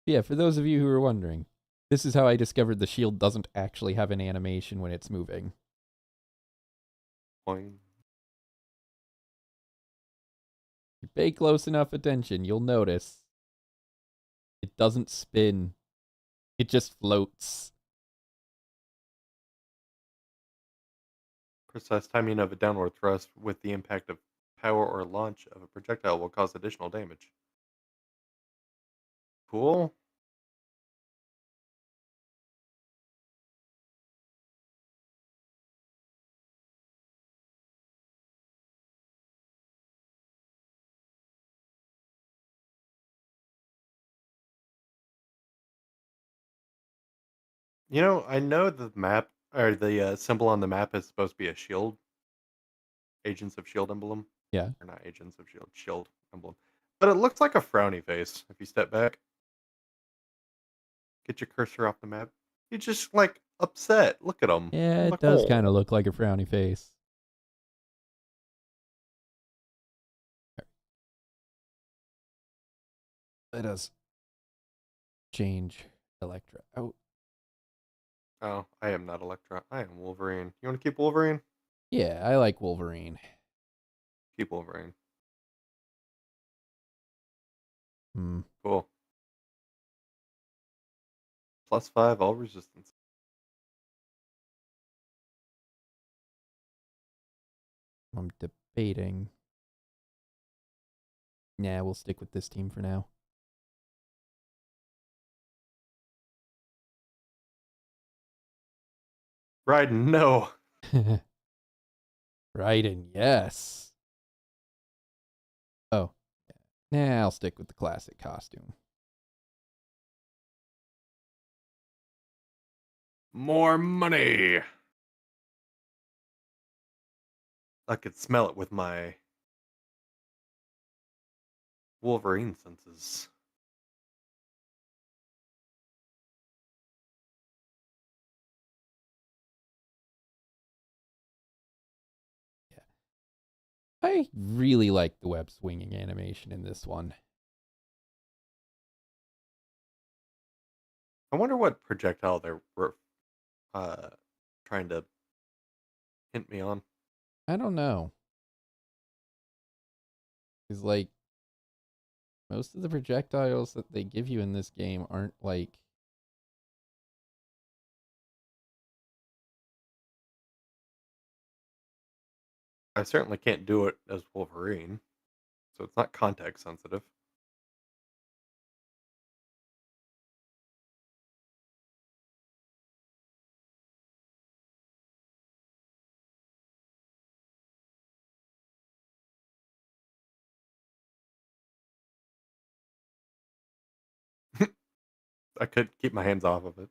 A: Yeah, for those of you who are wondering, this is how I discovered the shield doesn't actually have an animation when it's moving.
B: Point.
A: If you pay close enough attention, you'll notice it doesn't spin. It just floats.
B: Precise timing of a downward thrust with the impact of power or launch of a projectile will cause additional damage. Cool. You know, I know the map or the symbol on the map is supposed to be a shield, Agents of Shield emblem,
A: Yeah.
B: or not Agents of Shield, Shield emblem. But it looks like a frowny face if you step back. Get your cursor off the map. You just like upset. Look at him.
A: Yeah,
B: I'm
A: it
B: like,
A: does kind of
B: oh.
A: look like a frowny face. Let us change Electra out.
B: Oh, I am not Electra. I am Wolverine. You want to keep Wolverine?
A: Yeah, I like Wolverine.
B: Keep Wolverine.
A: Hmm.
B: Cool. +5 all resistance.
A: I'm debating. Nah, we'll stick with this team for now.
B: Raiden, no.
A: Raiden, yes. Oh, nah, I'll stick with the classic costume.
B: More money. I could smell it with my Wolverine senses.
A: Yeah. I really like the web swinging animation in this one.
B: I wonder what projectile they're uh, trying to hint me on.
A: I don't know. Because, like, most of the projectiles that they give you in this game aren't, like,
B: I certainly can't do it as Wolverine, so it's not context sensitive. I could keep my hands off of it.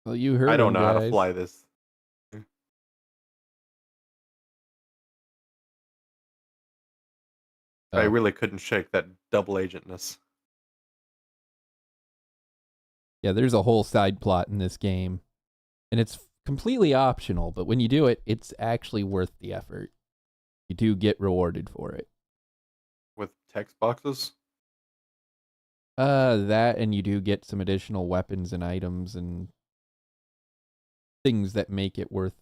A: well, you
B: I
A: heard
B: don't
A: them,
B: know how to
A: guys.
B: fly this. I
A: Oh,
B: really couldn't shake that double agentness.
A: yeah, there's a whole side plot in this game. And it's completely optional, but when you do it, it's actually worth the effort. You do get rewarded for it.
B: With text boxes?
A: That and you do get some additional weapons and items and things that make it worth.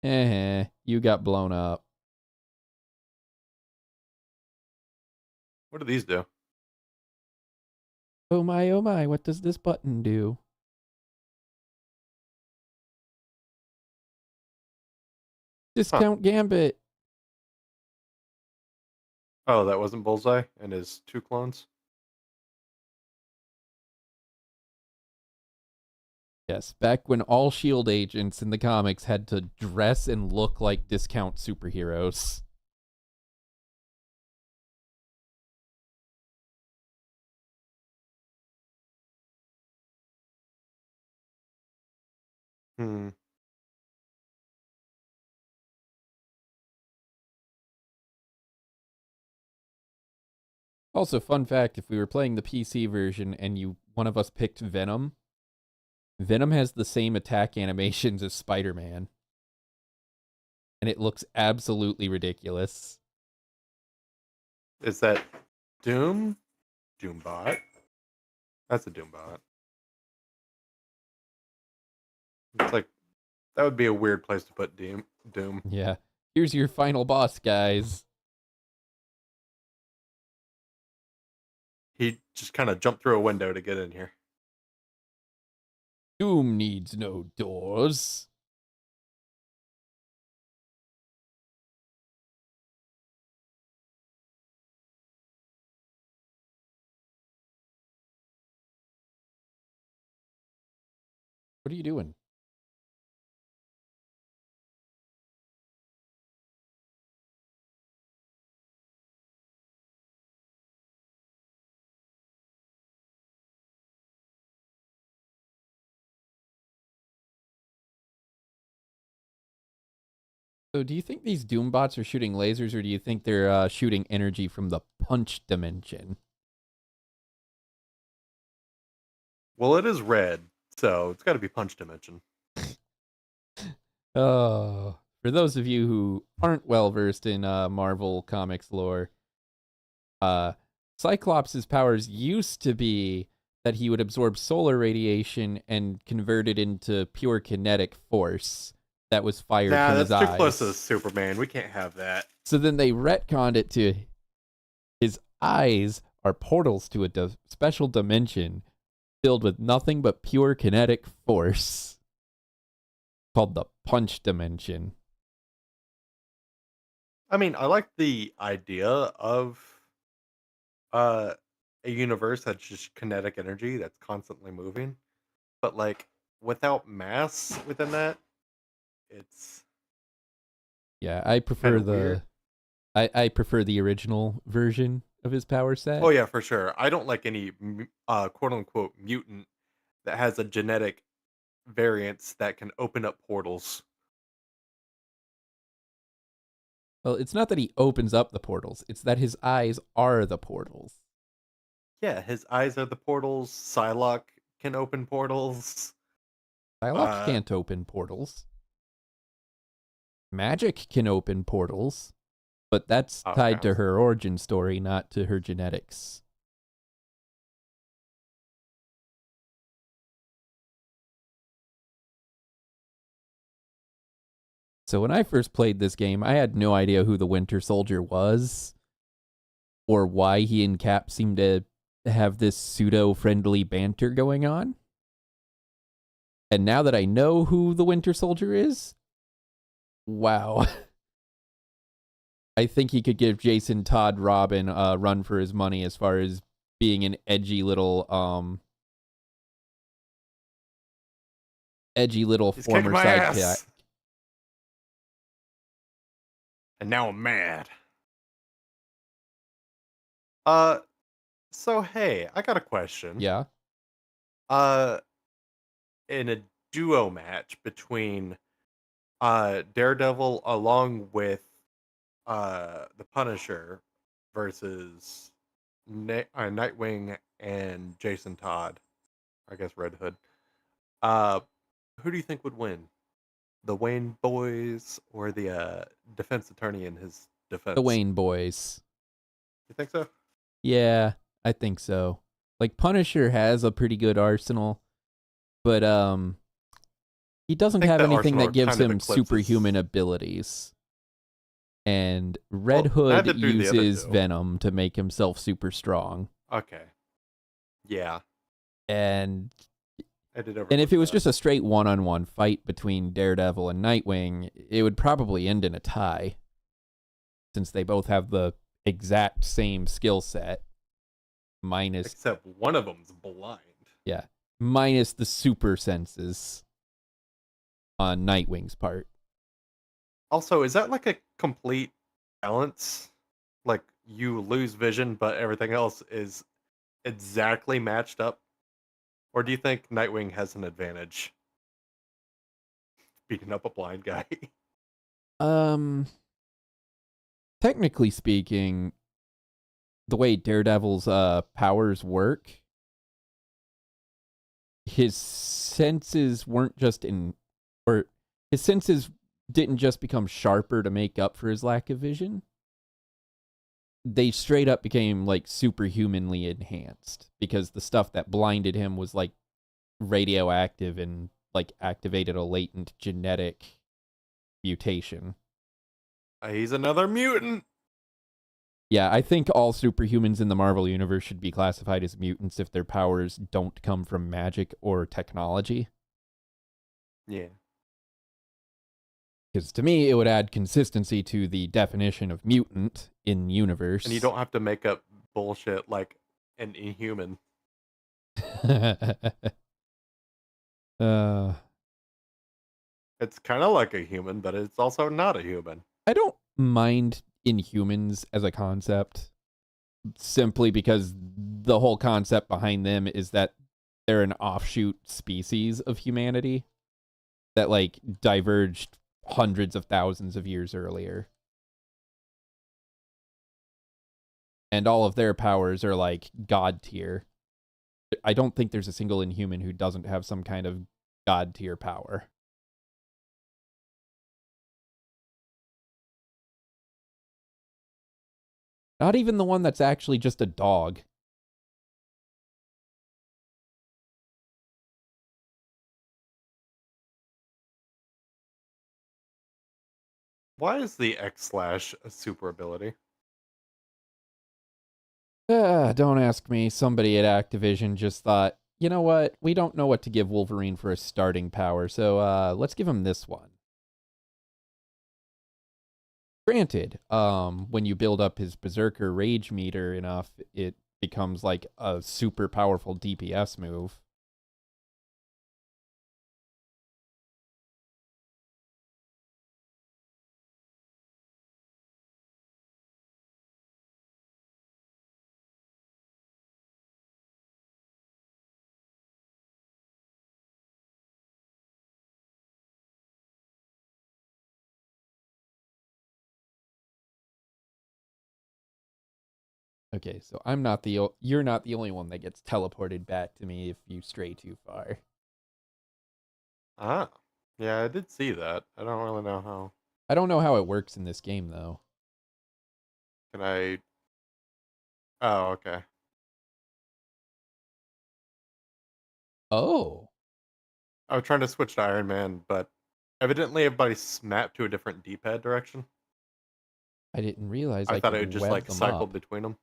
A: You got blown up.
B: What do these do?
A: Oh my, what does this button do?
B: Huh.
A: Discount Gambit.
B: Oh, that wasn't Bullseye and his two clones?
A: Yes, back when all S.H.I.E.L.D. agents in the comics had to dress and look like discount superheroes.
B: Hmm.
A: Also, fun fact, if we were playing the PC version and one of us picked Venom, Venom has the same attack animations as Spider-Man. And it looks absolutely ridiculous.
B: Is that Doom? Doombot? That's a Doombot. It's like, that would be a weird place to put Doom.
A: Yeah. Here's your final boss, guys.
B: He just kind of jumped through a window to get in here.
A: Doom needs no doors. What are you doing? So do you think these Doombots are shooting lasers, or do you think they're shooting energy from the punch dimension?
B: Well, it is red, so it's got to be punch dimension.
A: Oh, for those of you who aren't well versed in Marvel Comics lore, uh, Cyclops' powers used to be that he would absorb solar radiation and convert it into pure kinetic force that was fired
B: Nah,
A: from his
B: that's too close to
A: eyes.
B: Superman. We can't have that.
A: So then they retconned it to his eyes are portals to a special dimension filled with nothing but pure kinetic force called the punch dimension.
B: I mean, I like the idea of uh, a universe that's just kinetic energy that's constantly moving, but like without mass within that, it's
A: Yeah, I
B: kind
A: prefer
B: of weird.
A: the I prefer the original version of his power
B: Oh
A: set.
B: yeah, for sure. I don't like any quote unquote mutant that has a genetic variance that can open up portals.
A: Well, it's not that he opens up the portals, it's that his eyes are the portals.
B: Yeah, his eyes are the portals. Psylocke can open portals.
A: Psylocke
B: Uh,
A: can't open portals. Magic can open portals, but that's tied
B: okay.
A: to her origin story, not to her genetics. So when I first played this game, I had no idea who the Winter Soldier was or why he and Cap seemed to have this pseudo-friendly banter going on. And now that I know who the Winter Soldier is, wow. I think he could give Jason Todd Robin a run for his money as far as being an edgy little
B: He's kicking
A: former
B: my
A: sidekick.
B: ass. And now I'm mad. Uh, so hey, I got a question.
A: Yeah.
B: Uh, in a duo match between Daredevil along with the Punisher versus Nightwing and Jason Todd, I guess Red Hood. Uh, who do you think would win? The Wayne boys or the defense attorney in his
A: The
B: defense?
A: Wayne boys.
B: You think so?
A: Yeah, I think so. Like Punisher has a pretty good arsenal, but he
B: I
A: doesn't
B: think
A: have
B: that
A: anything
B: Arsenal
A: that gives
B: kind of
A: him
B: eclipses.
A: superhuman abilities. And Red
B: Well,
A: Hood
B: neither do the other
A: uses
B: two.
A: Venom to make himself super strong.
B: Okay. Yeah,
A: And
B: I did
A: and if
B: overlook
A: it was
B: that.
A: just a straight one-on-one fight between Daredevil and Nightwing, it would probably end in a tie since they both have the exact same skill set minus
B: Except one of them's blind.
A: yeah, minus the super senses on Nightwing's part.
B: Also, is that like a complete balance? Like you lose vision, but everything else is exactly matched up? Or do you think Nightwing has an advantage beating up a blind guy?
A: Um Technically speaking, the way Daredevil's powers work, his senses weren't just in or his senses didn't just become sharper to make up for his lack of vision. They straight up became like superhumanly enhanced because the stuff that blinded him was like radioactive and like activated a latent genetic mutation.
B: He's another mutant.
A: Yeah, I think all superhumans in the Marvel universe should be classified as mutants if their powers don't come from magic or technology.
B: Yeah.
A: Because to me, it would add consistency to the definition of mutant in
B: And you
A: universe.
B: don't have to make up bullshit like an inhuman.
A: uh,
B: It's kind of like a human, but it's also not a human.
A: I don't mind Inhumans as a concept, simply because the whole concept behind them is that they're an offshoot species of humanity that like diverged hundreds of thousands of years earlier. And all of their powers are like god tier. I don't think there's a single Inhuman who doesn't have some kind of god tier power. Not even the one that's actually just a dog.
B: Why is the X slash a super ability?
A: Don't ask me. Somebody at Activision just thought, you know what? We don't know what to give Wolverine for a starting power, so let's give him this one. Granted, when you build up his Berserker Rage meter enough, it becomes like a super powerful DPS move. Okay, so you're not the only one that gets teleported back to me if you stray too far.
B: Ah. Yeah, I did see that. I don't really know how.
A: I don't know how it works in this game though.
B: Can I? Oh, okay.
A: Oh,
B: I was trying to switch to Iron Man, but evidently everybody snapped to a different D-pad direction.
A: I didn't realize
B: I
A: I
B: thought
A: could
B: it would just
A: web
B: like
A: them
B: cycle
A: up.
B: between them.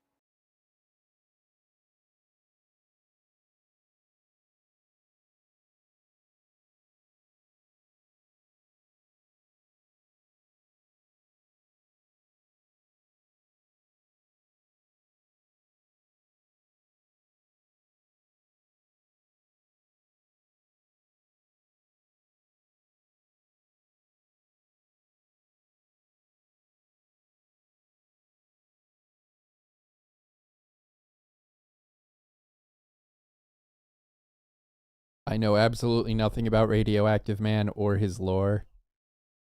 A: I know absolutely nothing about Radioactive Man or his lore,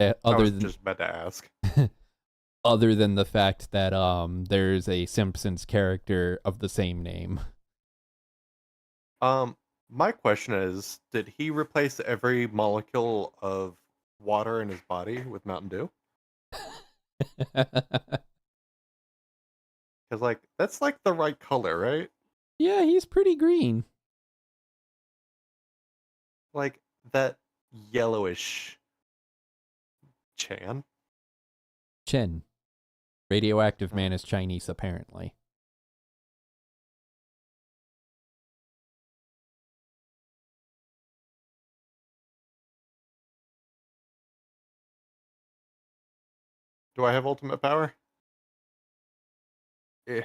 B: I
A: other
B: was
A: than
B: just about to ask.
A: other than the fact that there's a Simpsons character of the same name.
B: Um, my question is, did he replace every molecule of water in his body with Mountain Dew? Because like that's like the right color, right?
A: Yeah, he's pretty green.
B: Like that yellowish Chan.
A: Chen. Radioactive
B: Oh.
A: Man is Chinese, apparently.
B: Do I have ultimate power? Eh.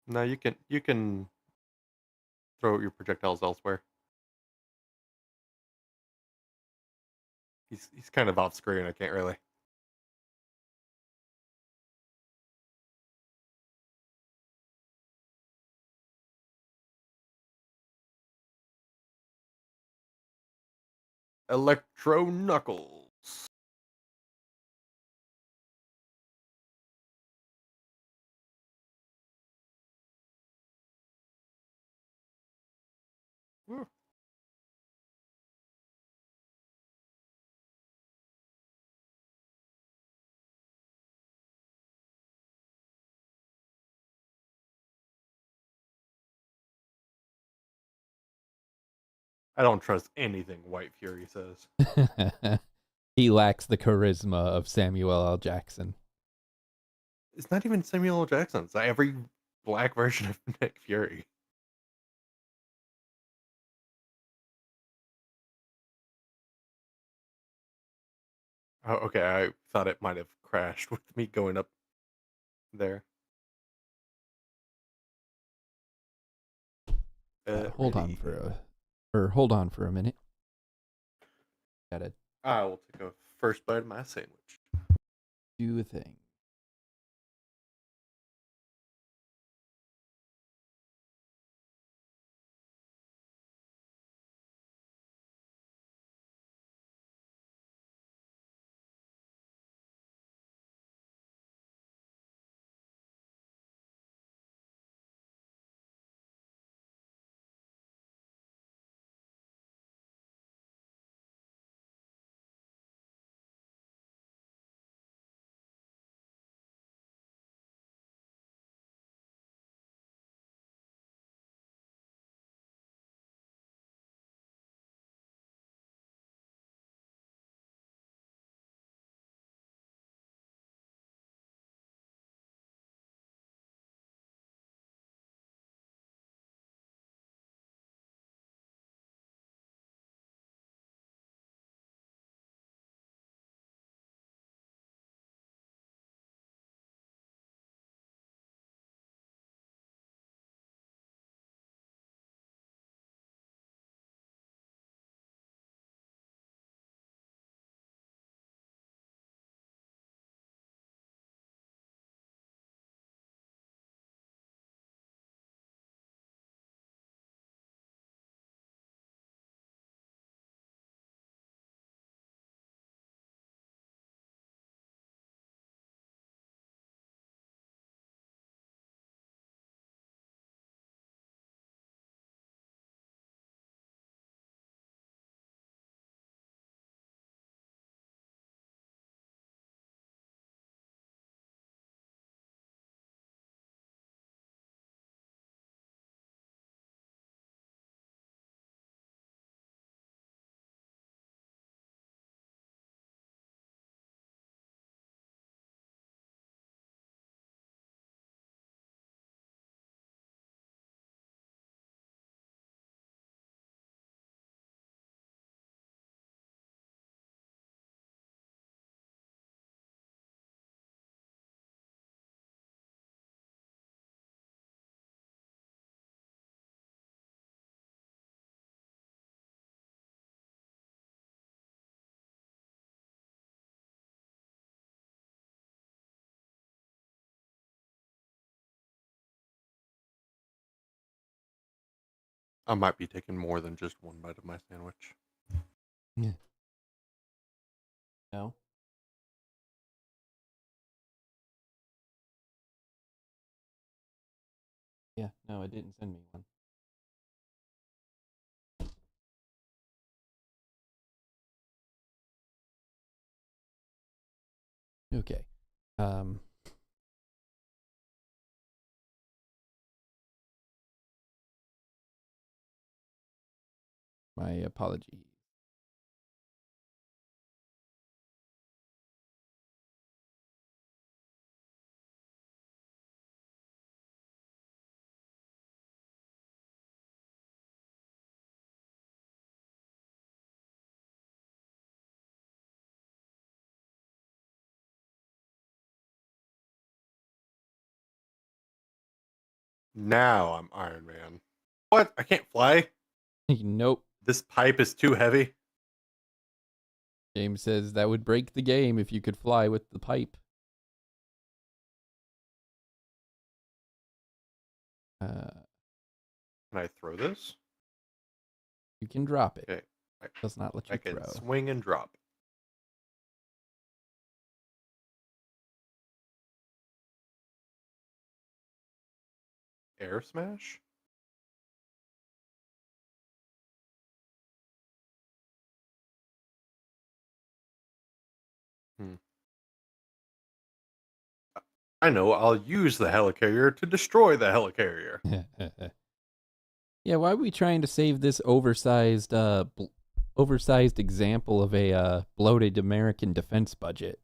B: No, you can throw your projectiles elsewhere. He's kind of off screen. I can't really. Electro Knuckles. Whew. I don't trust anything White Fury says.
A: He lacks the charisma of Samuel L. Jackson.
B: It's not even Samuel L. Jackson. It's every black version of Nick Fury. Oh, okay. I thought it might have crashed with me going up there. Ready.
A: Hold on for a minute. Gotta
B: I will take a first bite of my sandwich.
A: do a thing.
B: I might be taking more than just one bite of my sandwich.
A: Yeah. No. Yeah, no, it didn't send me one. Okay. My apologies.
B: Now I'm Iron Man. What? I can't fly?
A: Nope.
B: This pipe is too heavy?
A: James says that would break the game if you could fly with the pipe.
B: Can I throw this?
A: You can drop it.
B: Okay.
A: Does not let you
B: I can
A: throw.
B: swing and drop. Air smash? Hmm. I know, I'll use the helicarrier to destroy the helicarrier.
A: Yeah, why are we trying to save this oversized example of a bloated American defense budget?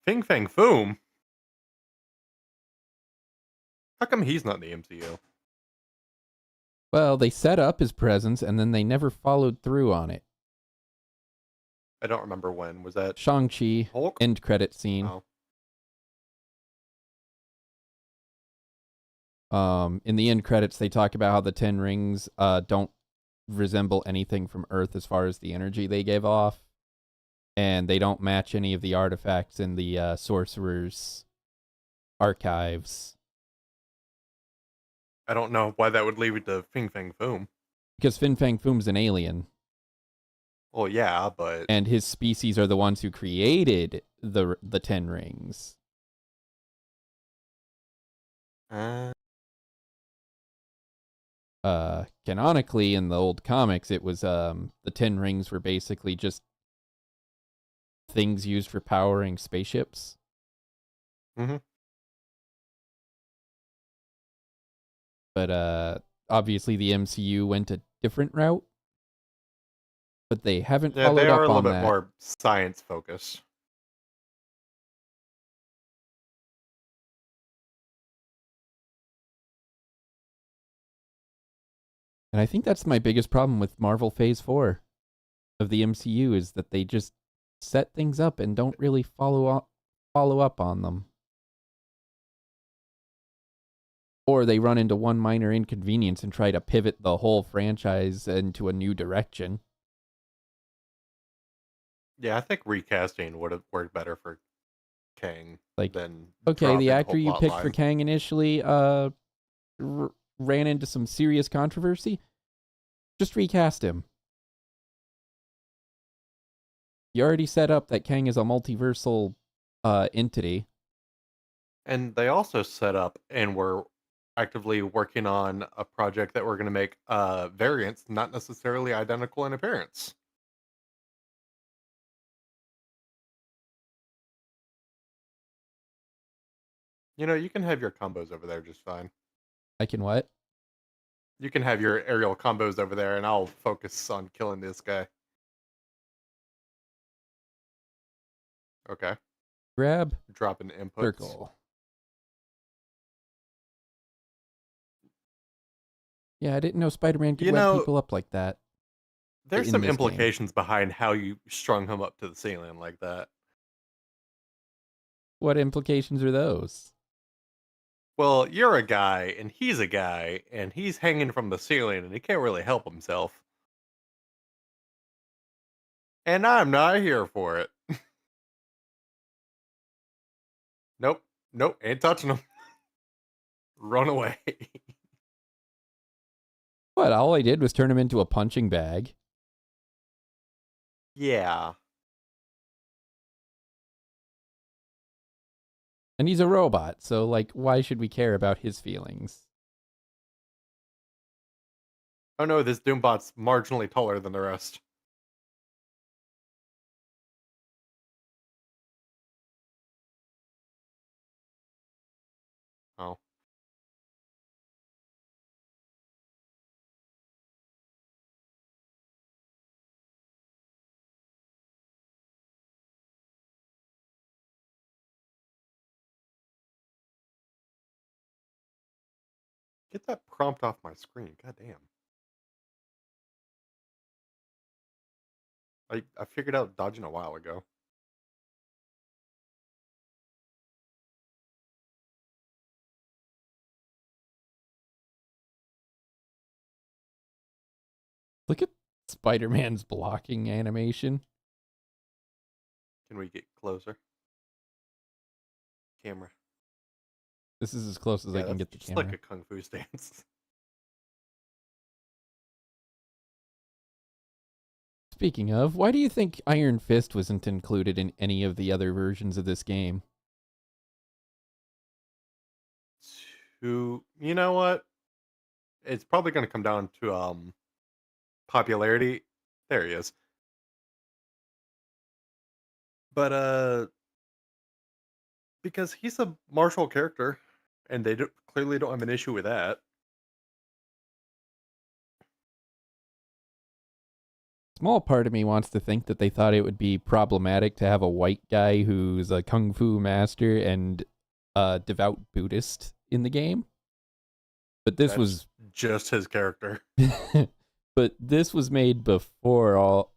B: Fing Fang Foom? How come he's not in the MCU?
A: Well, they set up his presence and then they never followed through on it.
B: I don't remember when. Was that
A: Shang-Chi,
B: Hulk?
A: end credit scene.
B: Oh.
A: In the end credits, they talk about how the 10 rings don't resemble anything from Earth as far as the energy they gave off. And they don't match any of the artifacts in the Sorcerer's archives.
B: I don't know why that would lead me to Fing Fang Foom.
A: Because Fin Fang Foom's an alien.
B: Well, yeah, but...
A: And his species are the ones who created the 10 rings. Canonically, in the old comics, it was the 10 rings were basically just things used for powering spaceships.
B: Mm-hmm.
A: But obviously the MCU went a different route. But they haven't
B: Yeah,
A: followed
B: they are
A: up
B: a little
A: on
B: bit
A: that.
B: more science focused.
A: And I think that's my biggest problem with Marvel Phase 4 of the MCU is that they just set things up and don't really follow up on them. Or they run into one minor inconvenience and try to pivot the whole franchise into a new direction.
B: Yeah, I think recasting would have worked better for Kang than
A: Okay, the
B: dropping
A: actor
B: whole
A: you
B: plot
A: picked for
B: line.
A: Kang initially ran into some serious controversy. Just recast him. You already set up that Kang is a multiversal entity.
B: And they also set up and were actively working on a project that we're going to make variants not necessarily identical in appearance. You know, you can have your combos over there just fine.
A: I can what?
B: You can have your aerial combos over there, and I'll focus on killing this guy. Okay.
A: Grab
B: Dropping inputs.
A: circle. Yeah, I didn't know Spider-Man could web people up like that.
B: There's
A: in
B: some
A: this game.
B: implications behind how you strung him up to the ceiling like that.
A: What implications are those?
B: Well, you're a guy, and he's hanging from the ceiling, and he can't really help himself. And I'm not here for it. Nope. Nope. Ain't touching him. Run away.
A: What? All I did was turn him into a punching bag.
B: Yeah.
A: And he's a robot, so, like, why should we care about his feelings?
B: Oh no, this Doombot's marginally taller than the rest. Oh. Get that prompt off my screen. God damn. I figured out dodging a while ago.
A: Look at Spider-Man's blocking animation.
B: Can we get closer? Camera.
A: This is as close as I
B: Yeah,
A: can
B: that's
A: get the
B: just like
A: camera.
B: a kung fu stance.
A: Speaking of, why do you think Iron Fist wasn't included in any of the other versions of this game?
B: You know what? It's probably going to come down to popularity. There he is. But because he's a martial character, and they clearly don't have an issue with that.
A: Small part of me wants to think that they thought it would be problematic to have a white guy who's a kung fu master and a devout Buddhist in the game. But this
B: That's
A: was
B: just his character.
A: but this was made before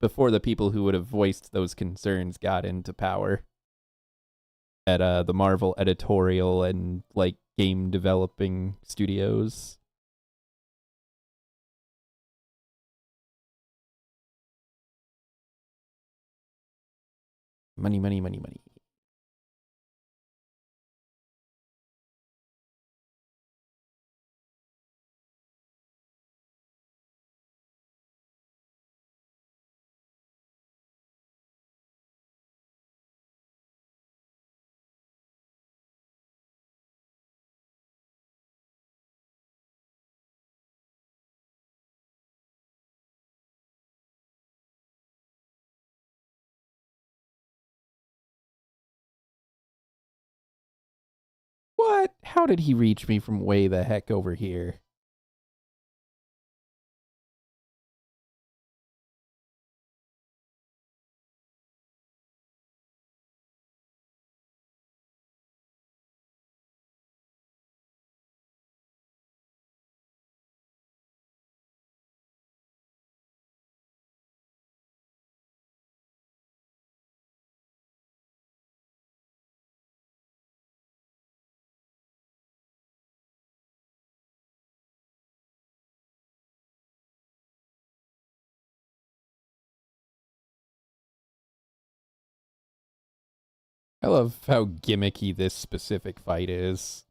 A: the people who would have voiced those concerns got into power at the Marvel editorial and like game developing studios. Money, money, money, money. What? How did he reach me from way the heck over here? I love how gimmicky this specific fight is.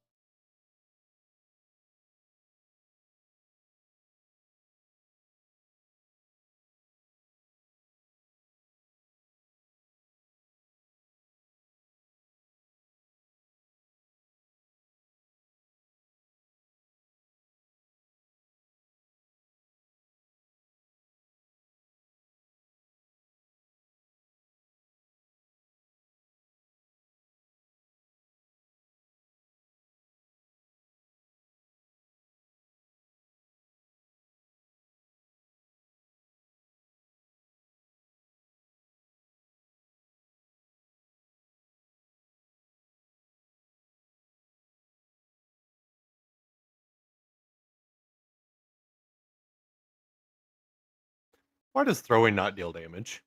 B: Why does throwing not deal damage?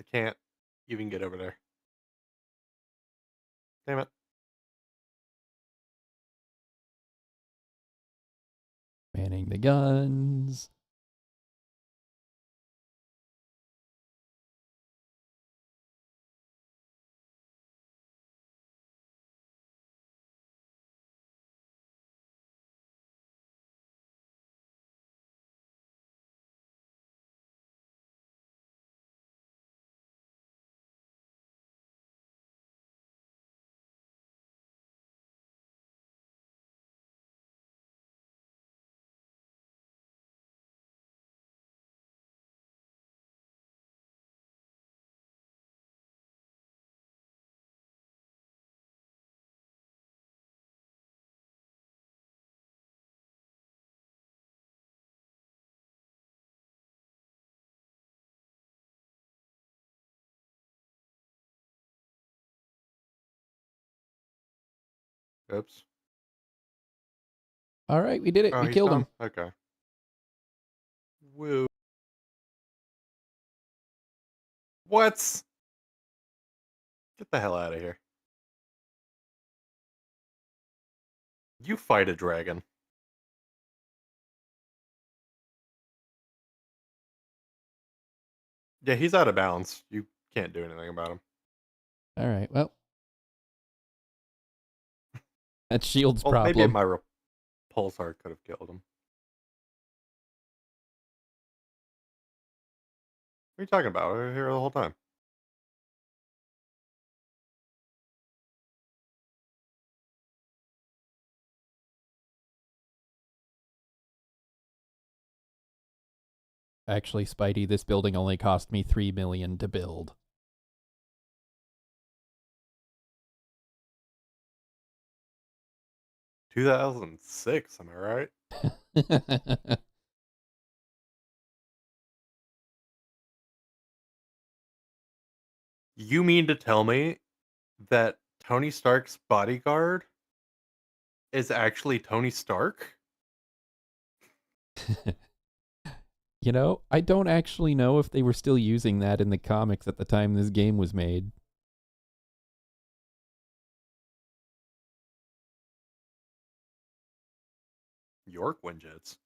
B: I can't even get over there. Damn it.
A: Manning the guns.
B: Oops.
A: All right, we did it.
B: Oh,
A: We
B: he's
A: killed him.
B: gone? Okay. Woo. What? Get the hell out of here. You fight a dragon. Yeah, he's out of bounds. You can't do anything about him.
A: All right, well, that's Shield's
B: Well, maybe
A: problem.
B: my repulsor could have killed him. What are you talking about? We were here the whole time.
A: Actually, Spidey, this building only cost me $3 million to build.
B: 2006, am I right? You mean to tell me that Tony Stark's bodyguard is actually Tony Stark?
A: You know, I don't actually know if they were still using that in the comics at the time this game was made.
B: York Winjets.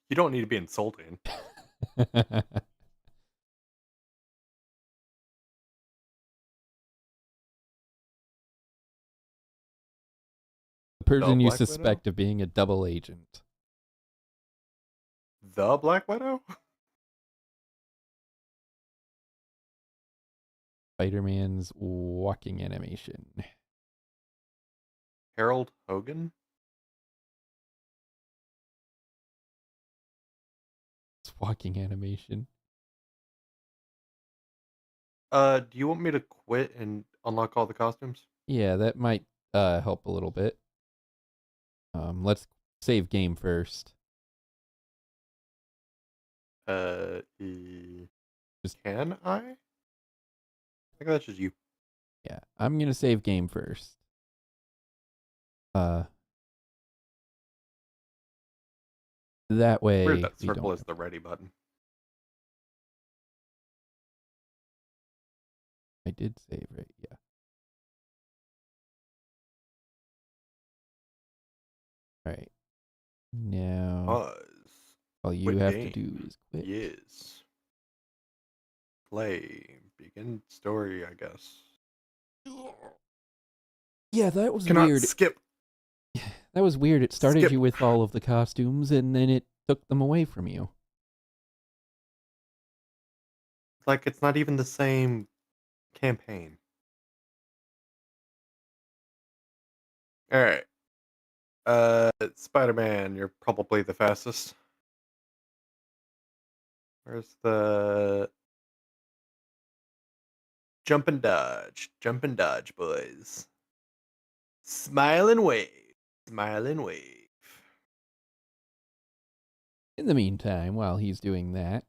B: You don't need to be insulting.
A: The
B: The
A: person you
B: Black Widow?
A: suspect of being a double agent.
B: The Black Widow?
A: Spider-Man's walking animation.
B: Harold Hogan?
A: It's walking animation.
B: Do you want me to quit and unlock all the costumes?
A: Yeah, that might help a little bit. Let's save game first. Just
B: Can I? I think that's just you.
A: yeah, I'm gonna save game first. That
B: Weird
A: way
B: that
A: we
B: circle
A: don't.
B: is the ready button.
A: I did save right. Yeah. All right. Now
B: Pause.
A: all you
B: Quit
A: have to
B: game.
A: do is quit.
B: Yes. Play. Begin story, I guess.
A: Yeah, that was
B: Cannot
A: weird.
B: skip.
A: That was weird. It started
B: Skip.
A: you with all of the costumes and then it took them away from you.
B: Like it's not even the same campaign. Alright. Spider-Man, you're probably the fastest. Where's the jump and dodge? Jump and dodge, boys. Smile and wave. Smile and wave.
A: In the meantime, while he's doing that,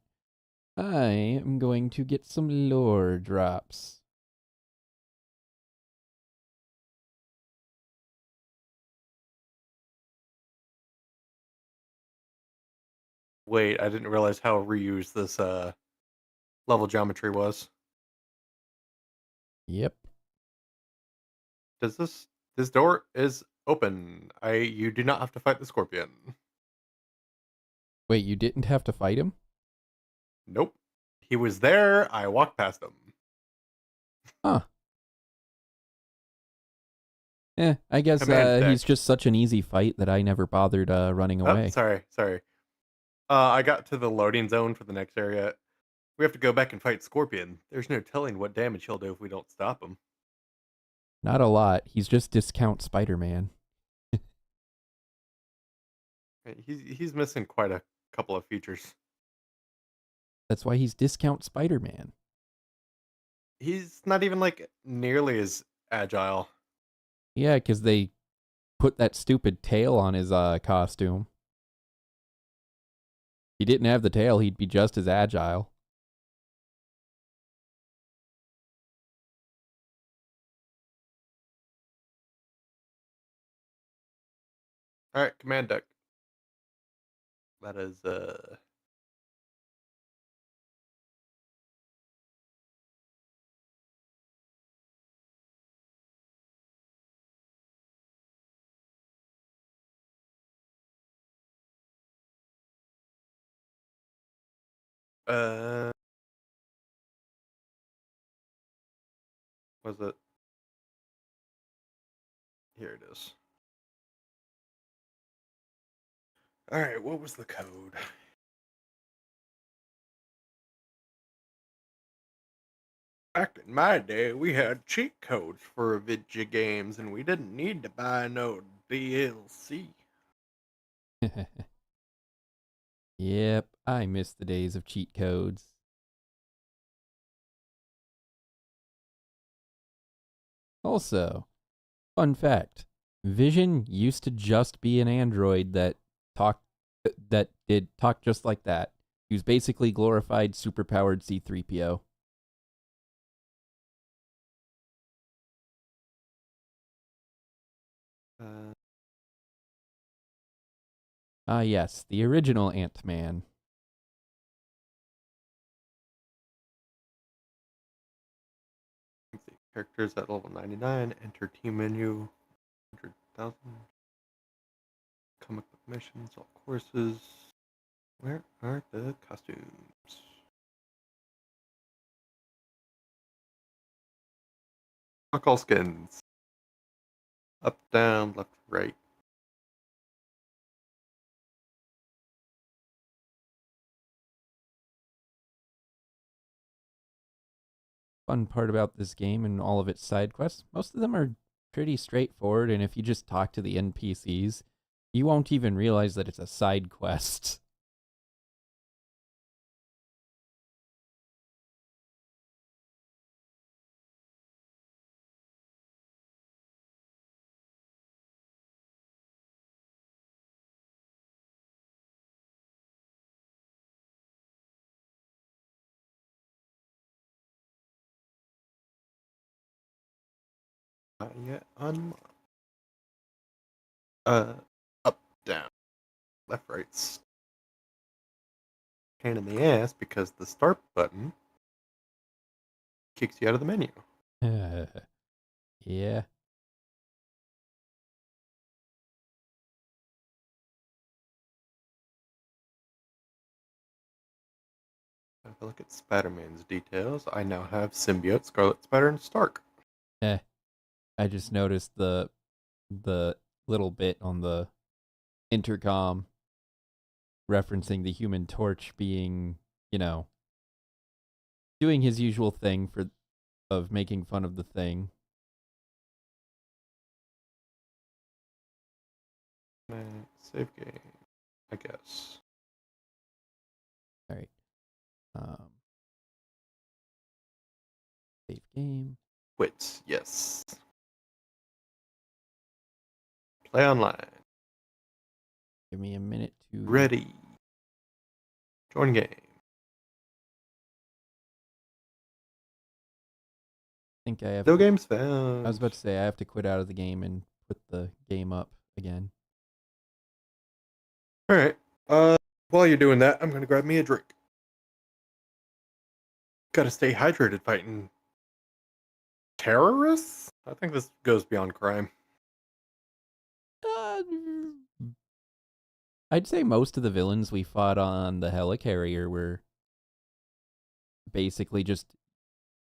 A: I am going to get some lore drops.
B: Wait, I didn't realize how reused this level geometry was.
A: Yep.
B: Does this door is open. You do not have to fight the scorpion.
A: Wait, you didn't have to fight him?
B: Nope. He was there, I walked past him.
A: Huh. I guess
B: Command
A: he's
B: deck.
A: just such an easy fight that I never bothered running
B: Oh,
A: away.
B: sorry. I got to the loading zone for the next area. We have to go back and fight Scorpion. There's no telling what damage he'll do if we don't stop him.
A: Not a lot. He's just discount Spider-Man.
B: He's missing quite a couple of features.
A: That's why he's discount Spider-Man.
B: He's not even like nearly as agile.
A: Yeah, because they put that stupid tail on his costume. If he didn't have the tail, he'd be just as agile.
B: All right, command deck. That is uh was it here it is. All right, what was the code? Back in my day, we had cheat codes for video games, and we didn't need to buy no DLC.
A: Yep, I miss the days of cheat codes. Also, fun fact, Vision used to just be an android talked that did talk just like that. He was basically glorified superpowered C3PO.
B: Uh,
A: Ah yes, the original Ant-Man.
B: let's see, characters at level 99. Enter team menu. 100,000. Comic book missions, all courses. Where are the costumes? Fuck all skins. Up, down, left, right.
A: Fun part about this game and all of its side quests, most of them are pretty straightforward, and if you just talk to the NPCs, you won't even realize that it's a side quest.
B: Not yet unlocked. Uh, up, down, left, right. Pain in the ass because the start button kicks you out of the menu.
A: Yeah.
B: If I look at Spider-Man's details, I now have Symbiote, Scarlet Spider, and Stark.
A: Eh. I just noticed the little bit on the intercom referencing the Human Torch being, you know, doing his usual thing of making fun of the Thing.
B: Save game, I guess.
A: All right. Save game.
B: Wits, yes. Play online.
A: Give me a minute to
B: Ready. Join game.
A: think I have
B: No
A: to,
B: games
A: I was
B: found.
A: about to say I have to quit out of the game and put the game up again.
B: All right. While you're doing that, I'm gonna grab me a drink. Gotta stay hydrated fighting terrorists? I think this goes beyond crime.
A: Uh, I'd say most of the villains we fought on the helicarrier were basically just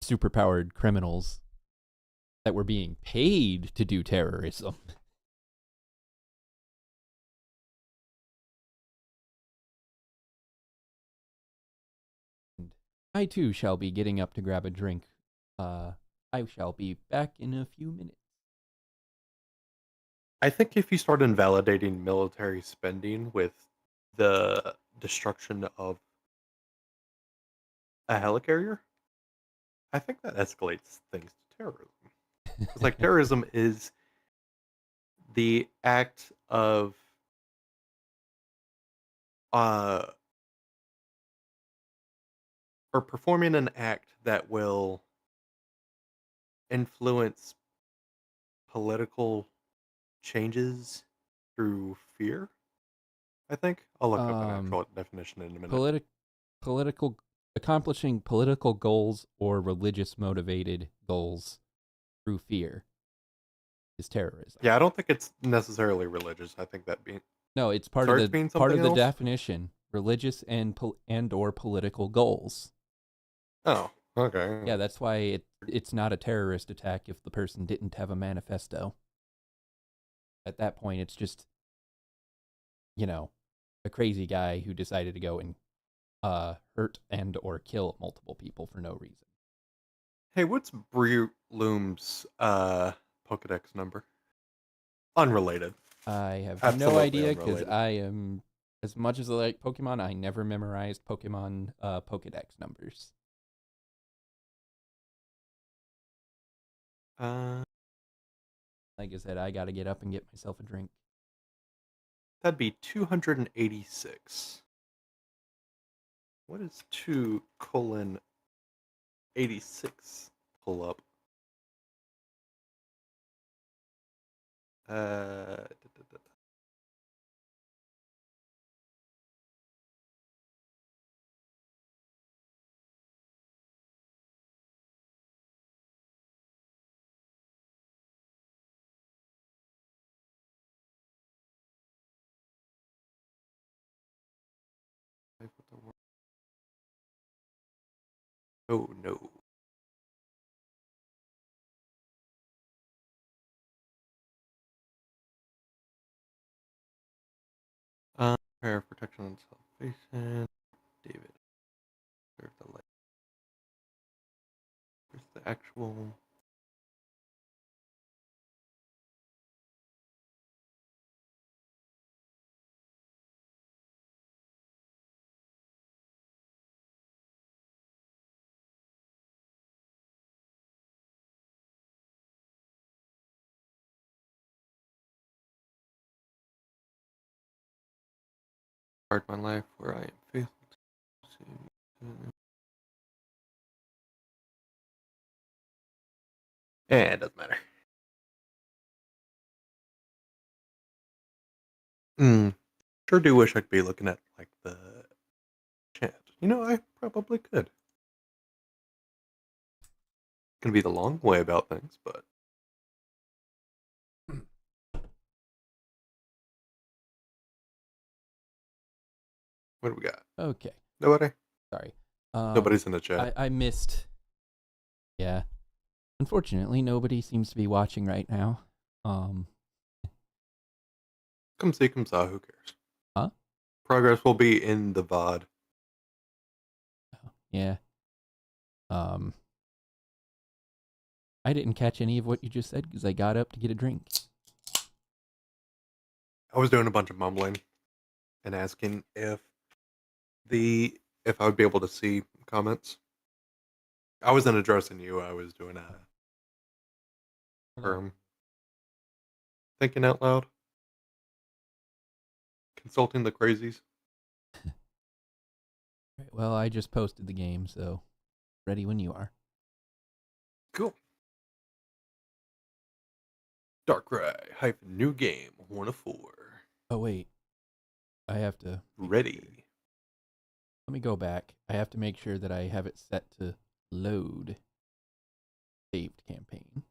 A: superpowered criminals that were being paid to do terrorism. And I too shall be getting up to grab a drink. I shall be back in a few minutes.
B: I think if you start invalidating military spending with the destruction of a helicarrier, I think that escalates things to terrorism. It's like terrorism is the act of uh or performing an act that will influence political changes through fear, I think. I'll look up an
A: Um,
B: actual definition in a minute.
A: political accomplishing political goals or religious motivated goals through fear is terrorism.
B: Yeah, I don't think it's necessarily religious. I think that
A: No, it's
B: starts being
A: part
B: something
A: of the
B: else.
A: definition. Religious and or political goals.
B: Oh, okay.
A: Yeah, that's why it's not a terrorist attack if the person didn't have a manifesto. At that point, it's just, you know, a crazy guy who decided to go and hurt and or kill multiple people for no reason.
B: Hey, what's Loom's Pokedex number? Unrelated.
A: I have no
B: Absolutely
A: idea because
B: unrelated.
A: I am, as much as I like Pokemon, I never memorized Pokemon Pokedex numbers.
B: Uh,
A: Like I said, I got to get up and get myself a drink.
B: that'd be 286. What is 2:86? Pull up. Da, da, da. Oh no. Prayer of protection and salvation. David. Serve the light. Where's the actual? Part my life where I am faithful to. Yeah, it doesn't matter. Sure do wish I could be looking at like the chat. I probably could. Gonna be the long way about things, but what do we got?
A: Okay,
B: Nobody?
A: sorry.
B: Nobody's in the chat.
A: I missed. Yeah, unfortunately, nobody seems to be watching right now. Um,
B: Come see, come saw, who cares?
A: huh?
B: Progress will be in the VOD.
A: Yeah. Um, I didn't catch any of what you just said because I got up to get a drink.
B: I was doing a bunch of mumbling and asking if I would be able to see comments. I wasn't addressing you, I was doing a term. Thinking out loud. Consulting the crazies.
A: Right, well, I just posted the game, so ready when you are.
B: Cool. Darkrai hyphen new game 1 of 4.
A: Oh wait, I have to
B: Ready.
A: Let me go back. I have to make sure that I have it set to load saved campaign.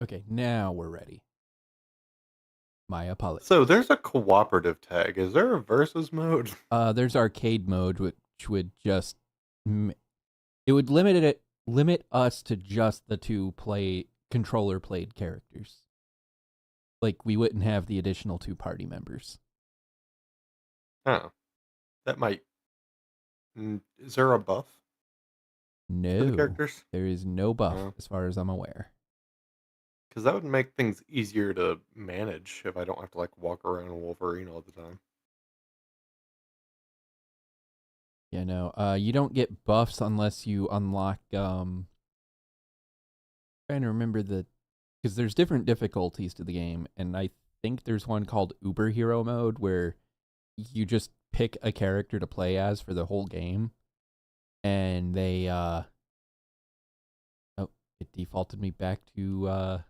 A: Okay, now we're ready. My apologies.
B: So there's a cooperative tag. Is there a versus mode?
A: There's arcade mode, which would just it would limit us to just the two controller played characters. Like we wouldn't have the additional 2 party members.
B: Oh, that might. Is there a buff for the
A: No,
B: characters?
A: there is no buff
B: Oh.
A: as far as I'm aware.
B: Because that would make things easier to manage if I don't have to like walk around Wolverine all the time.
A: Yeah, no. You don't get buffs unless you unlock trying to remember because there's different difficulties to the game, and I think there's one called Uber Hero mode where you just pick a character to play as for the whole game, and they It defaulted me back to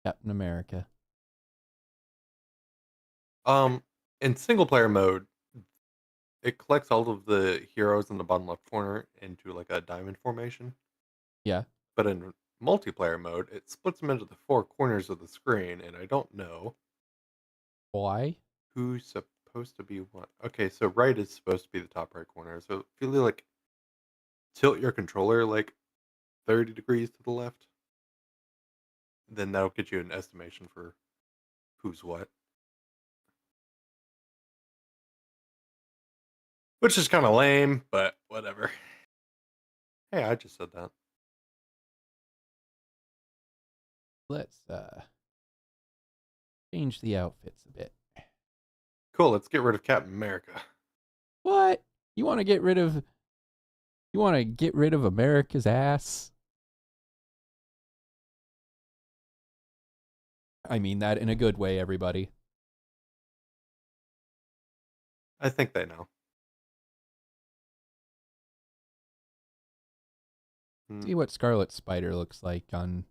A: Captain America.
B: In single player mode, it collects all of the heroes in the bottom left corner into like a diamond formation.
A: Yeah.
B: But in multiplayer mode, it splits them into the four corners of the screen, and I don't know
A: Why?
B: who's supposed to be what. Okay, so right is supposed to be the top right corner. So if you like tilt your controller like 30 degrees to the left, then that'll get you an estimation for who's what. Which is kind of lame, but whatever. Hey, I just said that.
A: Let's change the outfits a bit.
B: Cool, let's get rid of Captain America.
A: What? You want to get rid of America's ass? I mean that in a good way, everybody.
B: I think they know.
A: See what Scarlet Spider looks like on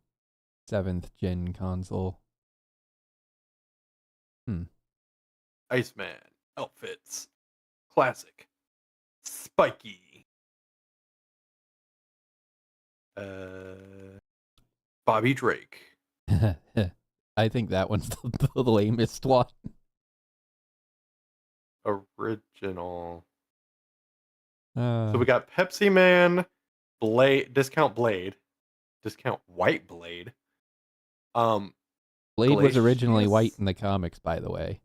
A: 7th gen console.
B: Iceman outfits. Classic. Spiky. Bobby Drake.
A: I think that one's the lamest one.
B: Original.
A: So
B: So we got Pepsi Man, Blade, Discount White Blade.
A: Blade was originally
B: Glacius?
A: white in the comics, by the way.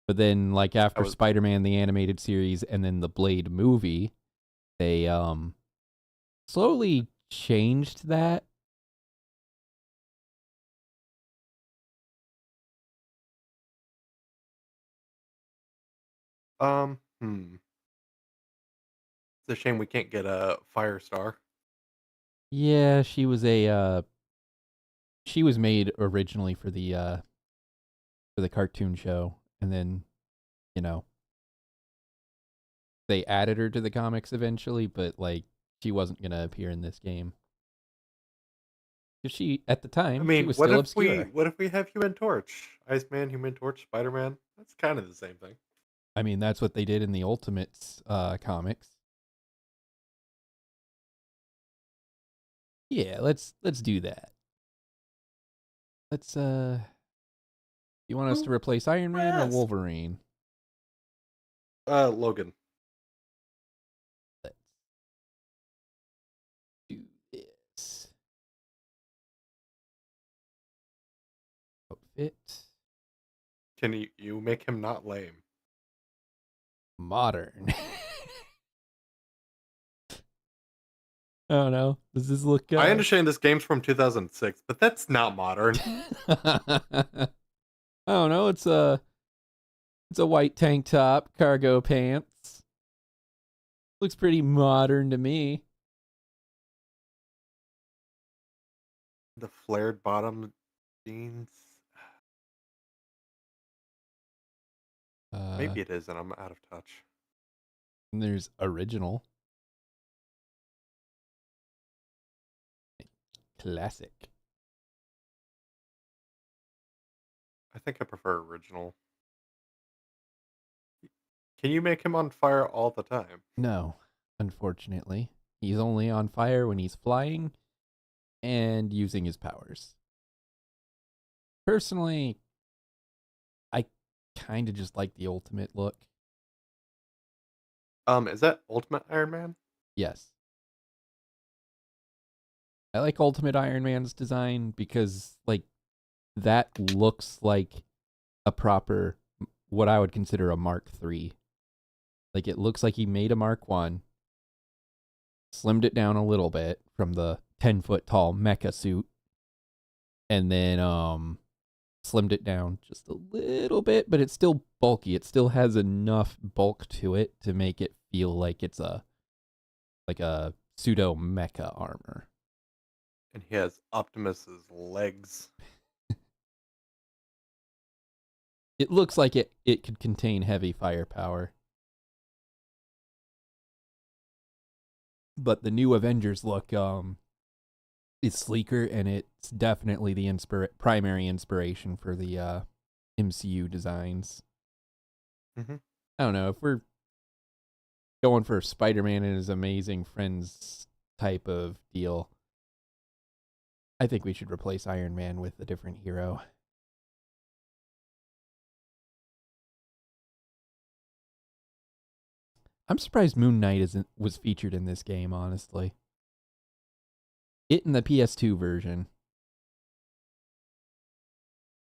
A: But then, like, after Spider-Man the animated series and then the Blade movie, they slowly changed that.
B: It's a shame we can't get a Firestar.
A: Yeah, she was made originally for the cartoon show, and then, you know, they added her to the comics eventually, but like she wasn't gonna appear in this game. Because she, at the time, she was still obscure.
B: What if we have Human Torch? Iceman, Human Torch, Spider-Man? That's kind of the same thing.
A: I mean, that's what they did in the Ultimates comics. Yeah, let's do that. Let's you want us to replace Iron Man or Wolverine?
B: Logan.
A: Let's do this. Outfit.
B: Can you make him not lame?
A: Modern. Oh no, does this look
B: I understand this game's from 2006, but that's not modern.
A: Oh no, it's a white tank top, cargo pants. Looks pretty modern to me.
B: The flared bottom jeans. Maybe it is, and I'm out of touch.
A: And there's original. Classic.
B: I think I prefer original. Can you make him on fire all the time?
A: No, unfortunately. He's only on fire when he's flying and using his powers. Personally, I kind of just like the ultimate look.
B: Is that Ultimate Iron Man?
A: Yes. I like Ultimate Iron Man's design because, like, that looks like a proper, what I would consider a Mark III. Like, it looks like he made a Mark I, slimmed it down a little bit from the 10-foot tall mecha suit, and then slimmed it down just a little bit, but it's still bulky. It still has enough bulk to it to make it feel like it's a pseudo mecha armor.
B: And he has Optimus's legs.
A: It looks like it could contain heavy firepower. but the new Avengers look is sleeker, and it's definitely the primary inspiration for the MCU designs.
B: Hmm.
A: I don't know if we're going for Spider-Man and his amazing friends type of deal. I think we should replace Iron Man with a different hero. I'm surprised Moon Knight was featured in this game, honestly. It in the PS2 version.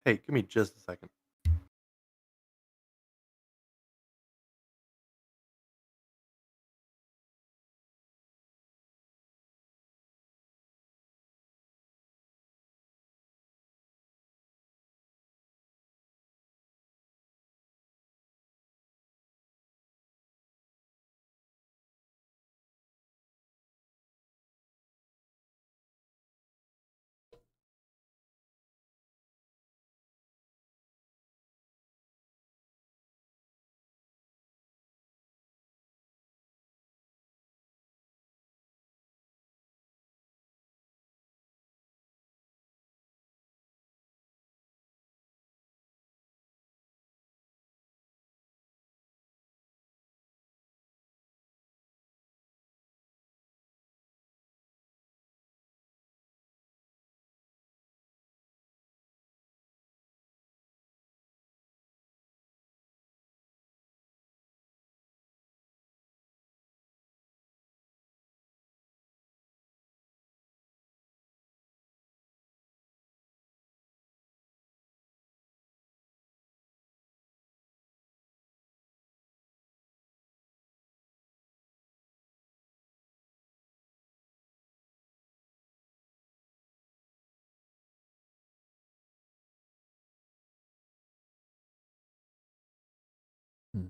B: Hey, give me just a second.
A: Hmm.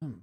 A: Hmm.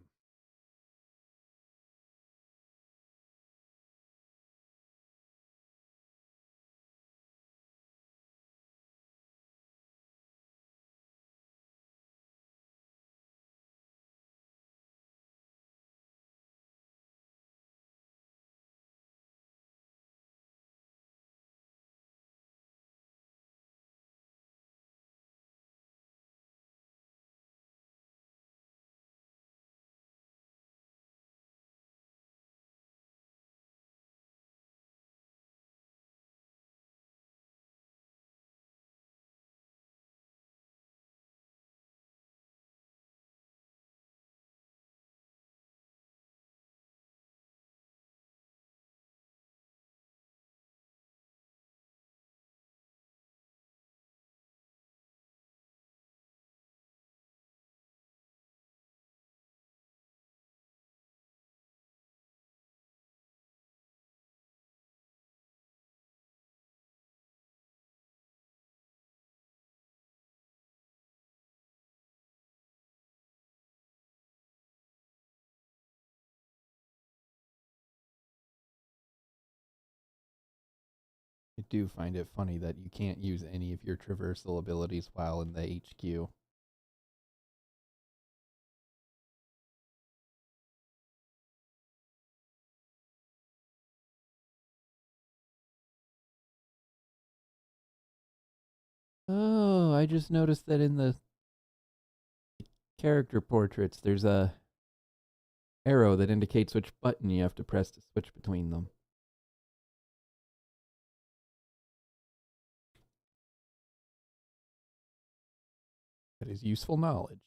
A: I do find it funny that you can't use any of your traversal abilities while in the HQ. Oh, I just noticed that in the character portraits, there's a arrow that indicates which button you have to press to switch between them. That is useful knowledge.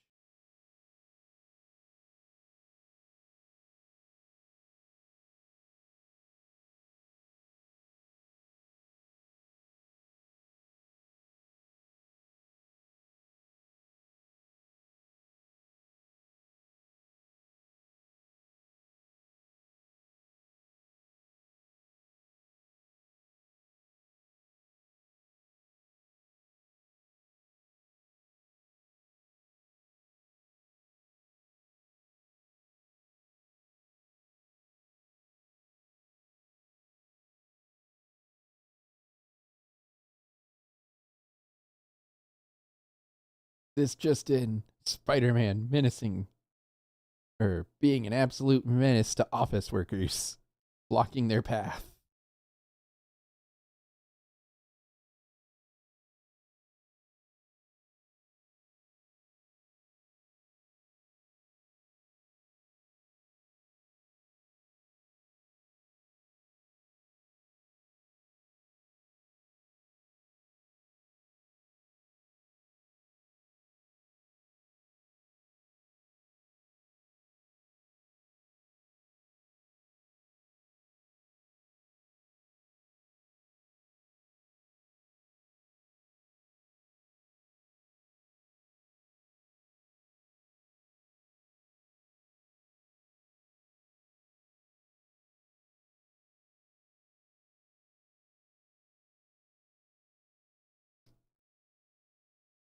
A: This just in: Spider-Man menacing or being an absolute menace to office workers, blocking their path.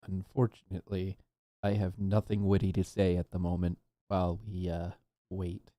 A: Unfortunately, I have nothing witty to say at the moment while we wait.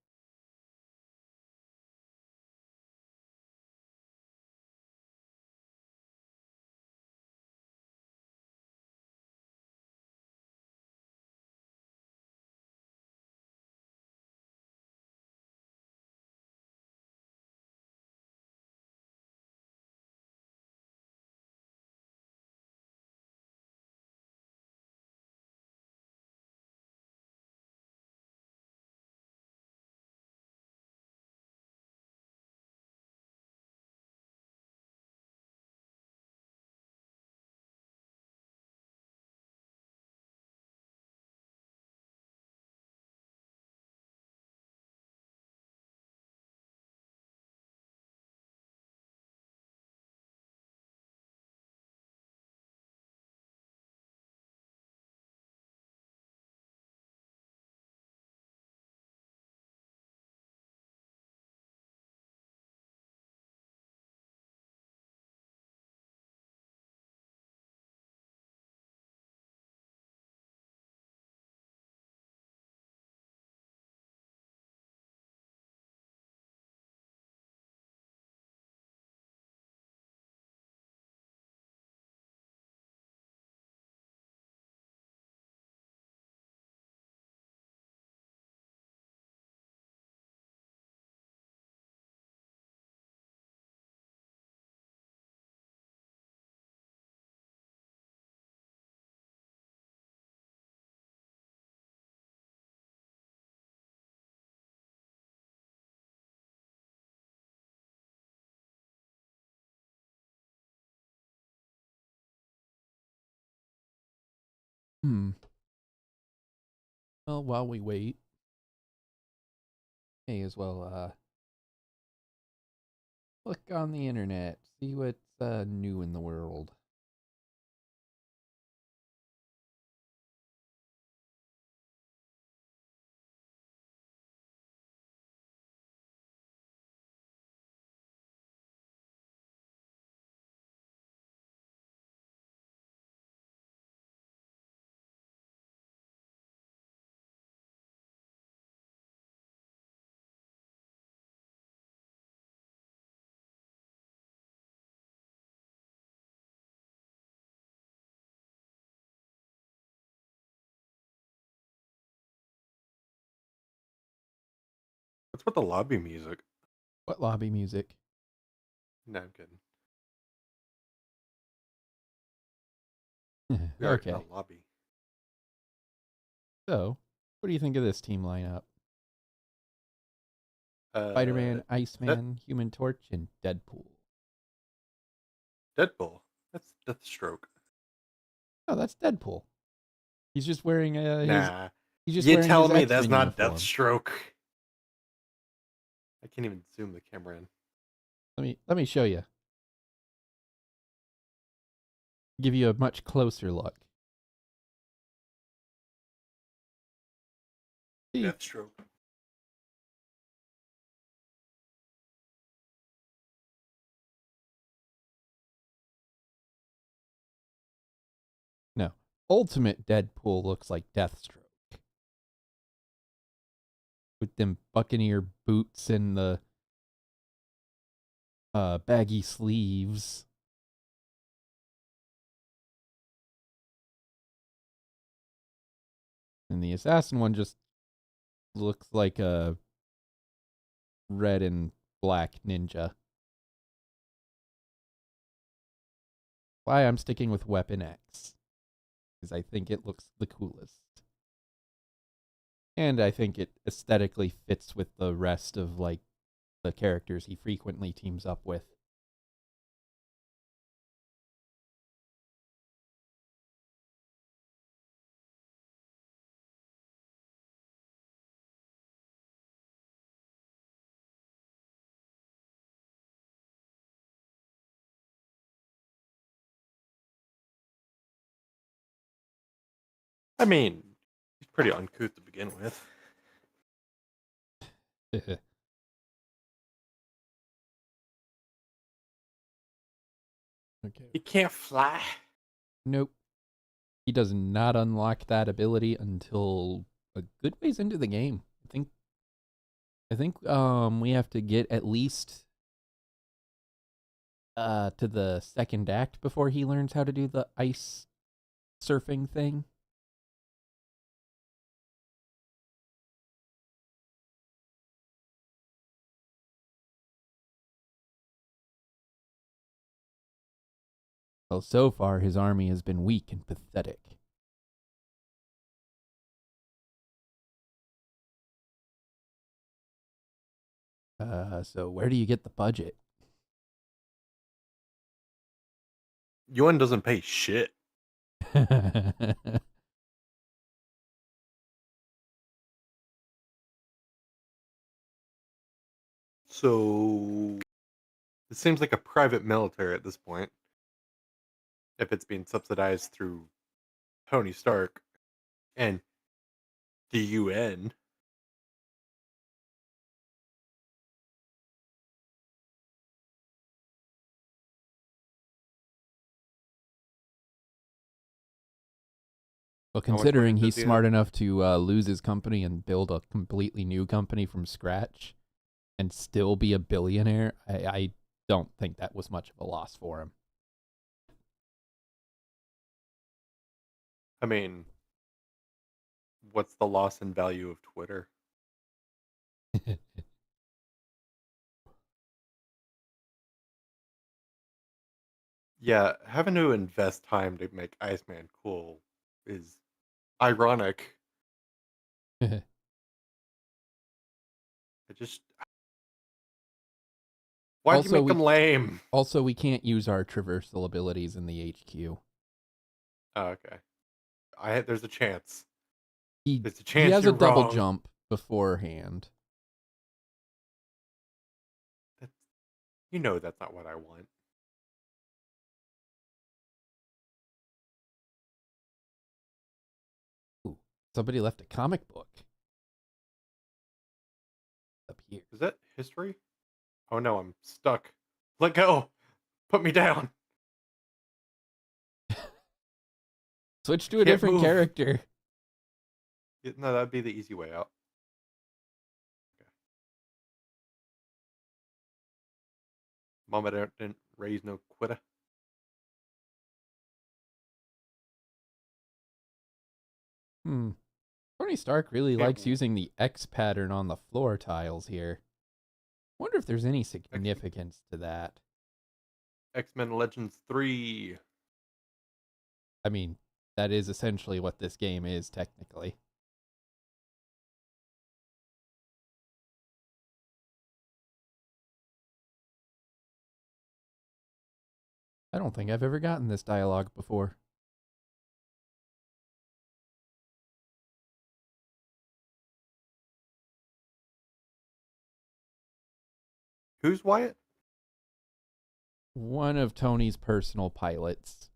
A: Hmm. Well, while we wait, may as well look on the internet, see what's new in the world.
B: What's with the lobby music?
A: What lobby music?
B: No, I'm kidding. We are in a
A: Okay.
B: lobby.
A: So, what do you think of this team lineup? Spider-Man,
B: That
A: Iceman, Human Torch, and Deadpool.
B: Deadpool. That's Deathstroke.
A: Oh, that's Deadpool. He's just wearing his
B: Nah.
A: he's just
B: You
A: wearing his
B: telling me that's
A: X-Men
B: not
A: uniform.
B: Deathstroke? I can't even zoom the camera in.
A: Let me show you. Give you a much closer look. See,
B: Deathstroke.
A: no. Ultimate Deadpool looks like Deathstroke. With them Buccaneer boots and the baggy sleeves. And the assassin one just looks like a red and black ninja. Why I'm sticking with Weapon X. Because I think it looks the coolest. And I think it aesthetically fits with the rest of like the characters he frequently teams up with.
B: I mean, he's pretty uncouth to begin with.
A: Okay.
B: He can't fly.
A: Nope. He does not unlock that ability until a good ways into the game. I think we have to get at least to the second act before he learns how to do the ice surfing thing. Well, so far his army has been weak and pathetic. So where do you get the budget?
B: UN doesn't pay shit. So it seems like a private military at this point. If it's being subsidized through Tony Stark and the UN.
A: Well,
B: How much money
A: considering he's
B: does he have?
A: smart enough to lose his company and build a completely new company from scratch and still be a billionaire, I don't think that was much of a loss for him.
B: I mean, what's the loss in value of Twitter? Yeah, having to invest time to make Iceman cool is ironic. I just why'd you
A: also,
B: make him lame?
A: we can't use our traversal abilities in the HQ.
B: Oh, okay. There's a chance.
A: He
B: There's a
A: he
B: chance
A: has a
B: you're
A: double
B: wrong.
A: jump beforehand.
B: That's, you know that's not what I want.
A: Ooh, somebody left a comic book up here.
B: Is that history? Oh no, I'm stuck. Let go. Put me down.
A: Switch
B: I
A: to a
B: can't
A: different
B: move.
A: character.
B: No, that'd be the easy way out. Okay. Mama didn't raise no quitter.
A: Hmm. Tony Stark really
B: Can't
A: likes using the X pattern on the floor tiles here. Wonder if there's any significance to that.
B: X-Men Legends 3.
A: I mean, that is essentially what this game is, technically. I don't think I've ever gotten this dialogue before.
B: Who's Wyatt?
A: One of Tony's personal pilots.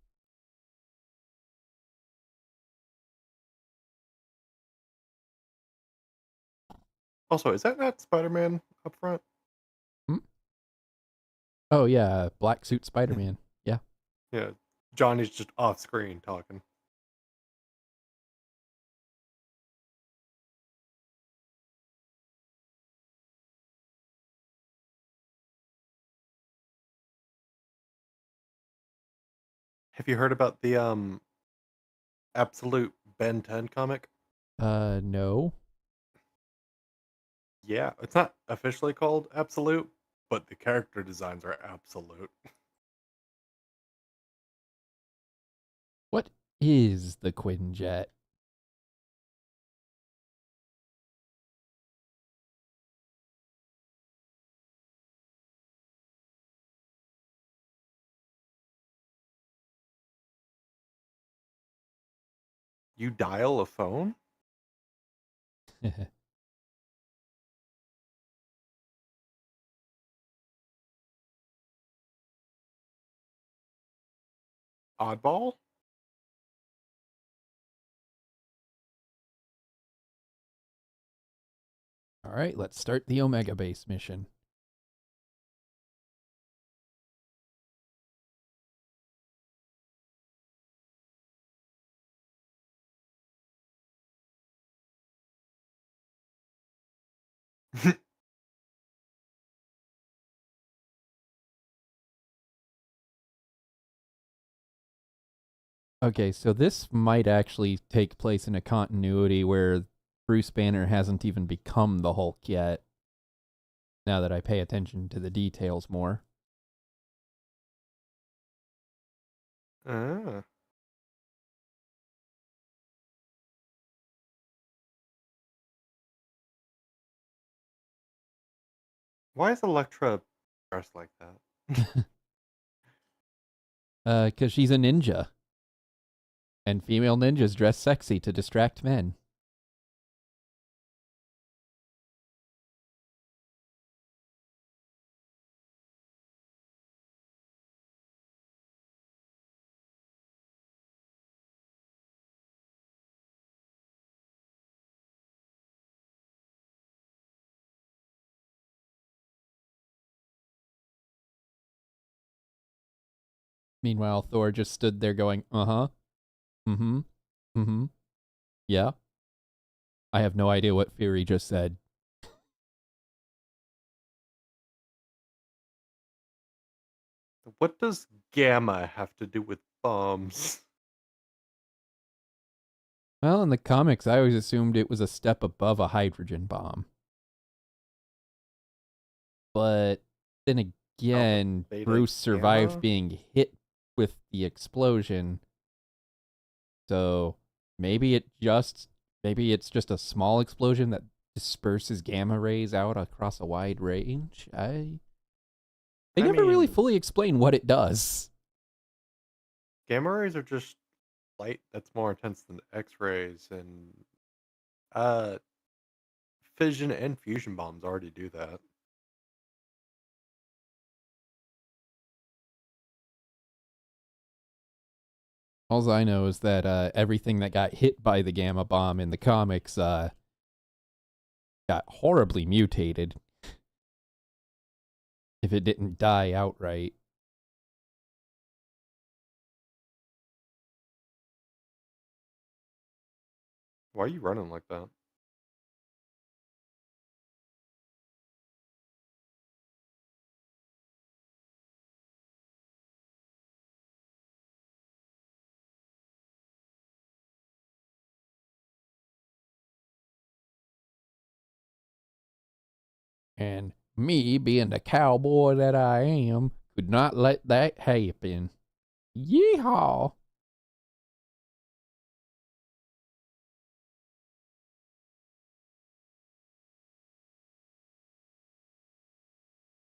B: Also, is that not Spider-Man up front?
A: Hmm? Oh, yeah, Black Suit Spider-Man. Yeah.
B: Yeah, Johnny's just off screen talking. Have you heard about the Absolute Ben 10 comic?
A: No.
B: Yeah, it's not officially called Absolute, but the character designs are absolute.
A: What is the Quinjet?
B: You dial a phone? Oddball?
A: All right, let's start the Omega Base mission. Okay, so this might actually take place in a continuity where Bruce Banner hasn't even become the Hulk yet, now that I pay attention to the details more.
B: Ah. Why is Elektra dressed like that?
A: Because she's a ninja, and female ninjas dress sexy to distract men. Meanwhile, Thor just stood there going, uh-huh, mm-hmm, mm-hmm, yeah. I have no idea what Fury just said.
B: What does gamma have to do with bombs?
A: Well, in the comics, I always assumed it was a step above a hydrogen bomb. But then
B: Alpha,
A: again,
B: beta,
A: Bruce survived
B: gamma?
A: being hit with the explosion. So maybe it's just a small explosion that disperses gamma rays out across a wide range. They
B: I
A: never really
B: mean,
A: fully explain what it does.
B: gamma rays are just light that's more intense than X-rays, and uh, fission and fusion bombs already do that.
A: All I know is that everything that got hit by the gamma bomb in the comics got horribly mutated if it didn't die outright.
B: Why are you running like that?
A: And me, being the cowboy that I am, could not let that happen. Yeehaw!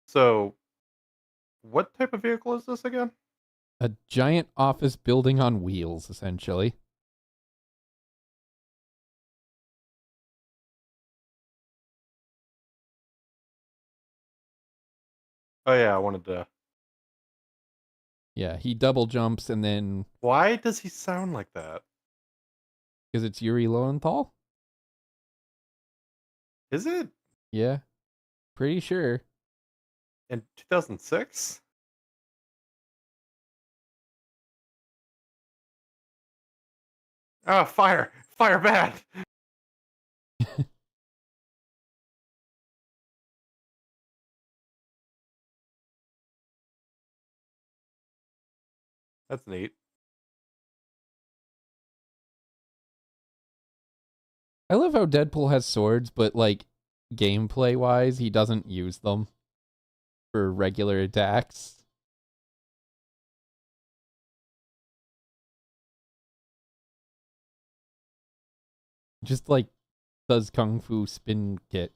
B: So, what type of vehicle is this again?
A: A giant office building on wheels, essentially.
B: Oh yeah, I wanted to.
A: Yeah, he double jumps and then
B: Why does he sound like that?
A: because it's Yuri Lowenthal.
B: Is it
A: Yeah, pretty sure.
B: in 2006? Oh, fire! Fire bad! That's neat.
A: I love how Deadpool has swords, but like gameplay wise, he doesn't use them for regular attacks. Just like does kung fu spin kicks.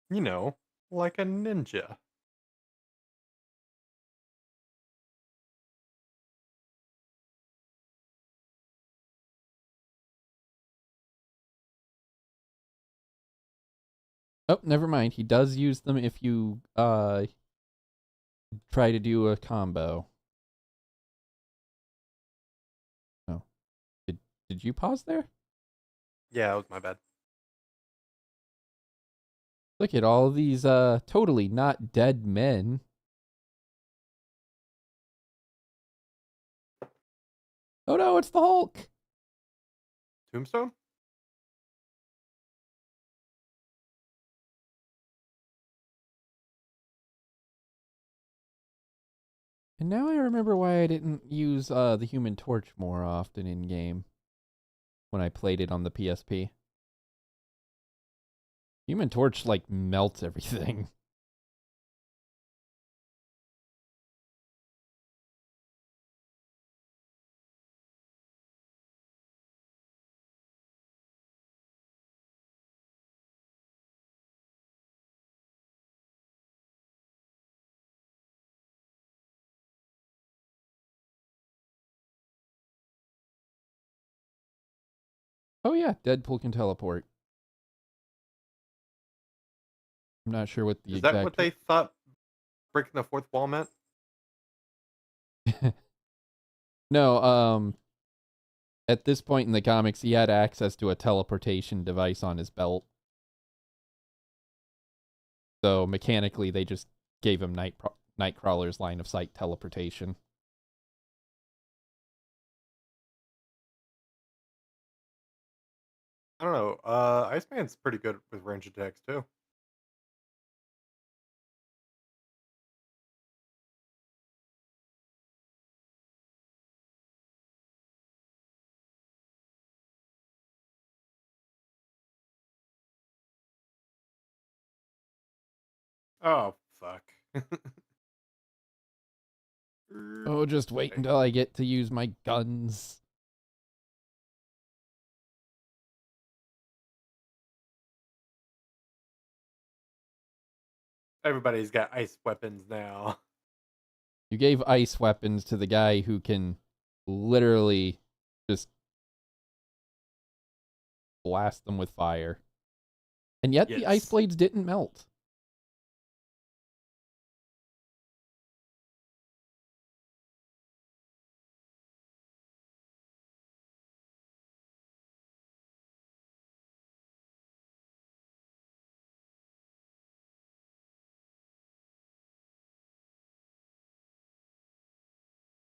B: You know, like a ninja.
A: Oh, never mind. He does use them if you try to do a combo. Oh, did you pause there?
B: Yeah, that was my bad.
A: Look at all of these totally not dead men. Oh no, it's the Hulk.
B: Tombstone?
A: And now I remember why I didn't use the Human Torch more often in game when I played it on the PSP. Human Torch like melts everything. Oh yeah, Deadpool can teleport. I'm not sure what the
B: Is that what
A: exact.
B: they thought breaking the fourth wall meant?
A: No, at this point in the comics, he had access to a teleportation device on his belt. So mechanically, they just gave him Nightcrawler's line of sight teleportation.
B: I don't know. Iceman's pretty good with range attacks too. Oh fuck.
A: Oh, just wait
B: Okay.
A: until I get to use my guns.
B: Everybody's got ice weapons now.
A: You gave ice weapons to the guy who can literally just blast them with fire. And yet the ice
B: Yes.
A: blades didn't melt.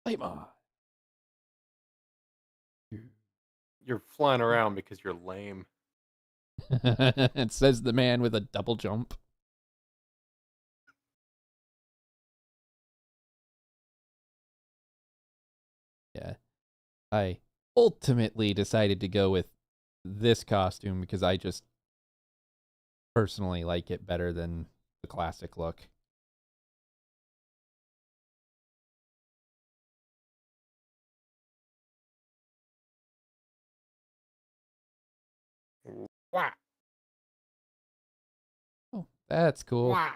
A: Claymore.
B: You're flying around because you're lame.
A: It says the man with a double jump. Yeah. I ultimately decided to go with this costume because I just personally like it better than the classic look.
B: Wah,
A: Oh, that's cool.
B: wah.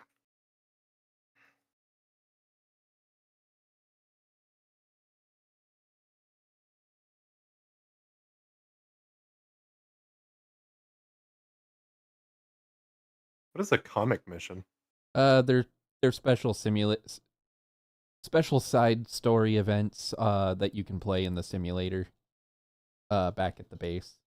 B: What is a comic mission?
A: They're special side story events that you can play in the simulator back at the base.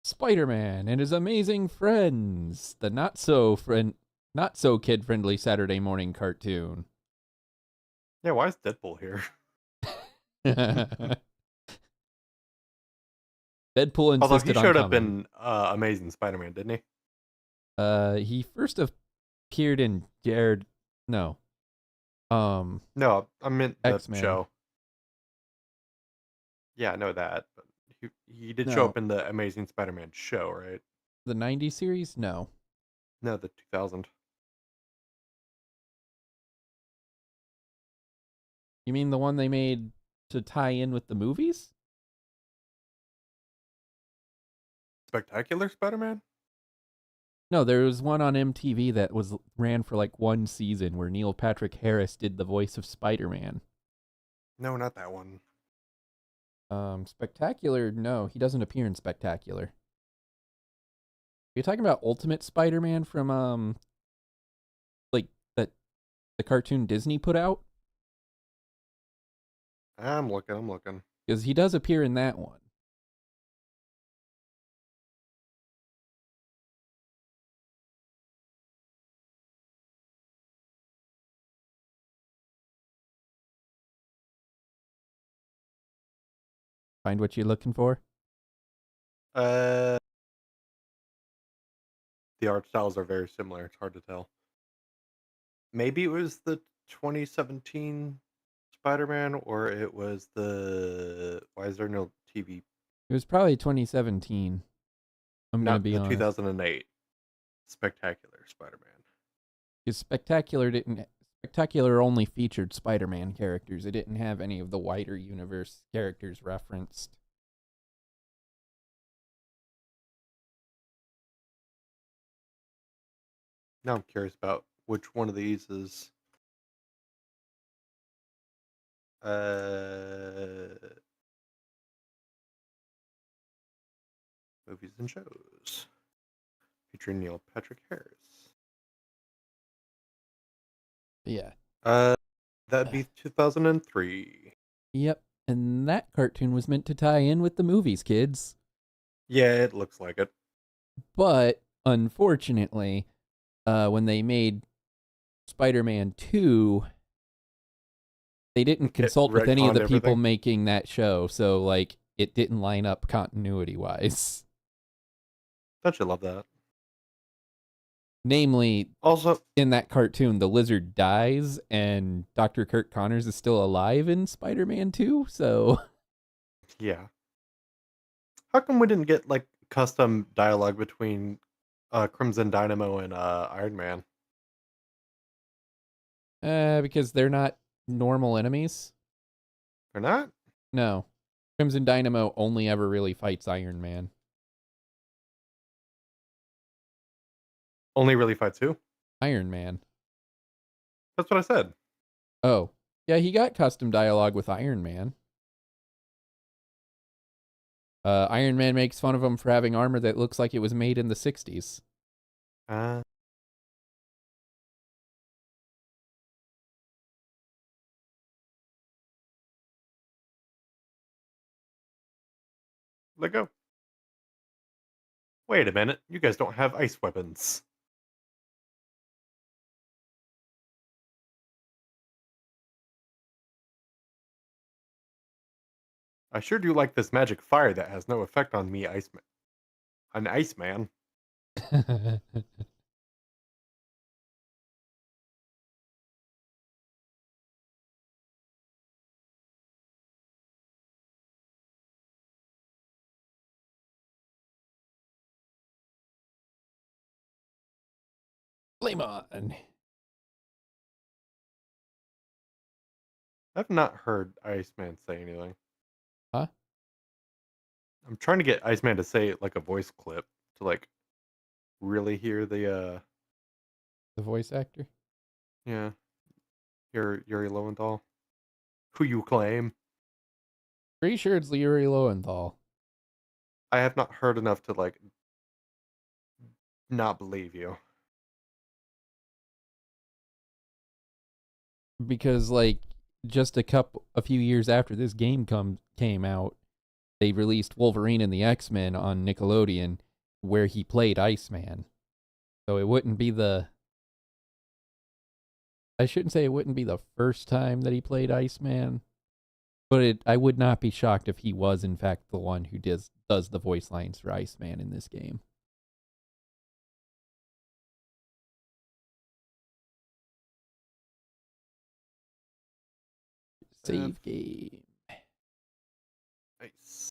A: Spider-Man and his amazing friends, the not so kid friendly Saturday morning cartoon.
B: Yeah, why is Deadpool here?
A: Deadpool
B: Although he
A: insisted on
B: showed up
A: coming.
B: in Amazing Spider-Man, didn't he?
A: He first appeared in Jared. No.
B: No, I meant the
A: X-Men.
B: show. Yeah, I know that, but he did show
A: No.
B: up in the Amazing Spider-Man show, right?
A: The '90s series? No.
B: No, the 2000.
A: You mean the one they made to tie in with the movies?
B: Spectacular Spider-Man?
A: No, there was one on MTV that ran for like one season where Neil Patrick Harris did the voice of Spider-Man.
B: No, not that one.
A: Spectacular, no, he doesn't appear in Spectacular. You're talking about Ultimate Spider-Man from like that the cartoon Disney put out?
B: I'm looking.
A: Because he does appear in that one. Find what you're looking for?
B: Uh, the art styles are very similar. It's hard to tell. Maybe it was the 2017 Spider-Man, or it was the. Why is there no TV?
A: It was probably 2017. I'm gonna
B: Not
A: be
B: the
A: honest.
B: 2008 Spectacular Spider-Man.
A: Because Spectacular only featured Spider-Man characters. It didn't have any of the wider universe characters referenced.
B: Now I'm curious about which one of these is. Uh, Movies and shows featuring Neil Patrick Harris.
A: Yeah.
B: Uh, that'd be 2003.
A: Yep. And that cartoon was meant to tie in with the movies, kids.
B: Yeah, it looks like it.
A: But unfortunately, when they made Spider-Man 2, they didn't
B: It
A: consult with any of
B: retconned
A: the people
B: everything.
A: making that show, so like it didn't line up continuity wise.
B: Don't you love that?
A: Namely,
B: Also,
A: in that cartoon, the lizard dies and Dr. Kurt Connors is still alive in Spider-Man 2, so
B: yeah. How come we didn't get like custom dialogue between Crimson Dynamo and Iron Man?
A: because they're not normal enemies.
B: They're not?
A: No. Crimson Dynamo only ever really fights Iron Man.
B: Only really fights who?
A: Iron Man.
B: That's what I said.
A: Oh. Yeah, he got custom dialogue with Iron Man. Iron Man makes fun of him for having armor that looks like it was made in the 60s.
B: Uh, Let go. Wait a minute. You guys don't have ice weapons. I sure do like this magic fire that has no effect on me, Iceman. An Iceman.
A: Flame on.
B: I've not heard Iceman say anything.
A: Huh?
B: I'm trying to get Iceman to say like a voice clip to like really hear the
A: The voice actor?
B: yeah, Yuri Lowenthal. Who you claim?
A: Pretty sure it's Yuri Lowenthal.
B: I have not heard enough to like not believe you.
A: Because like just a few years after this game came out, they released Wolverine and the X-Men on Nickelodeon, where he played Iceman. So it wouldn't be the I shouldn't say it wouldn't be the first time that he played Iceman, but I would not be shocked if he was in fact the one who does the voice lines for Iceman in this game.
B: F
A: Save game.
B: nice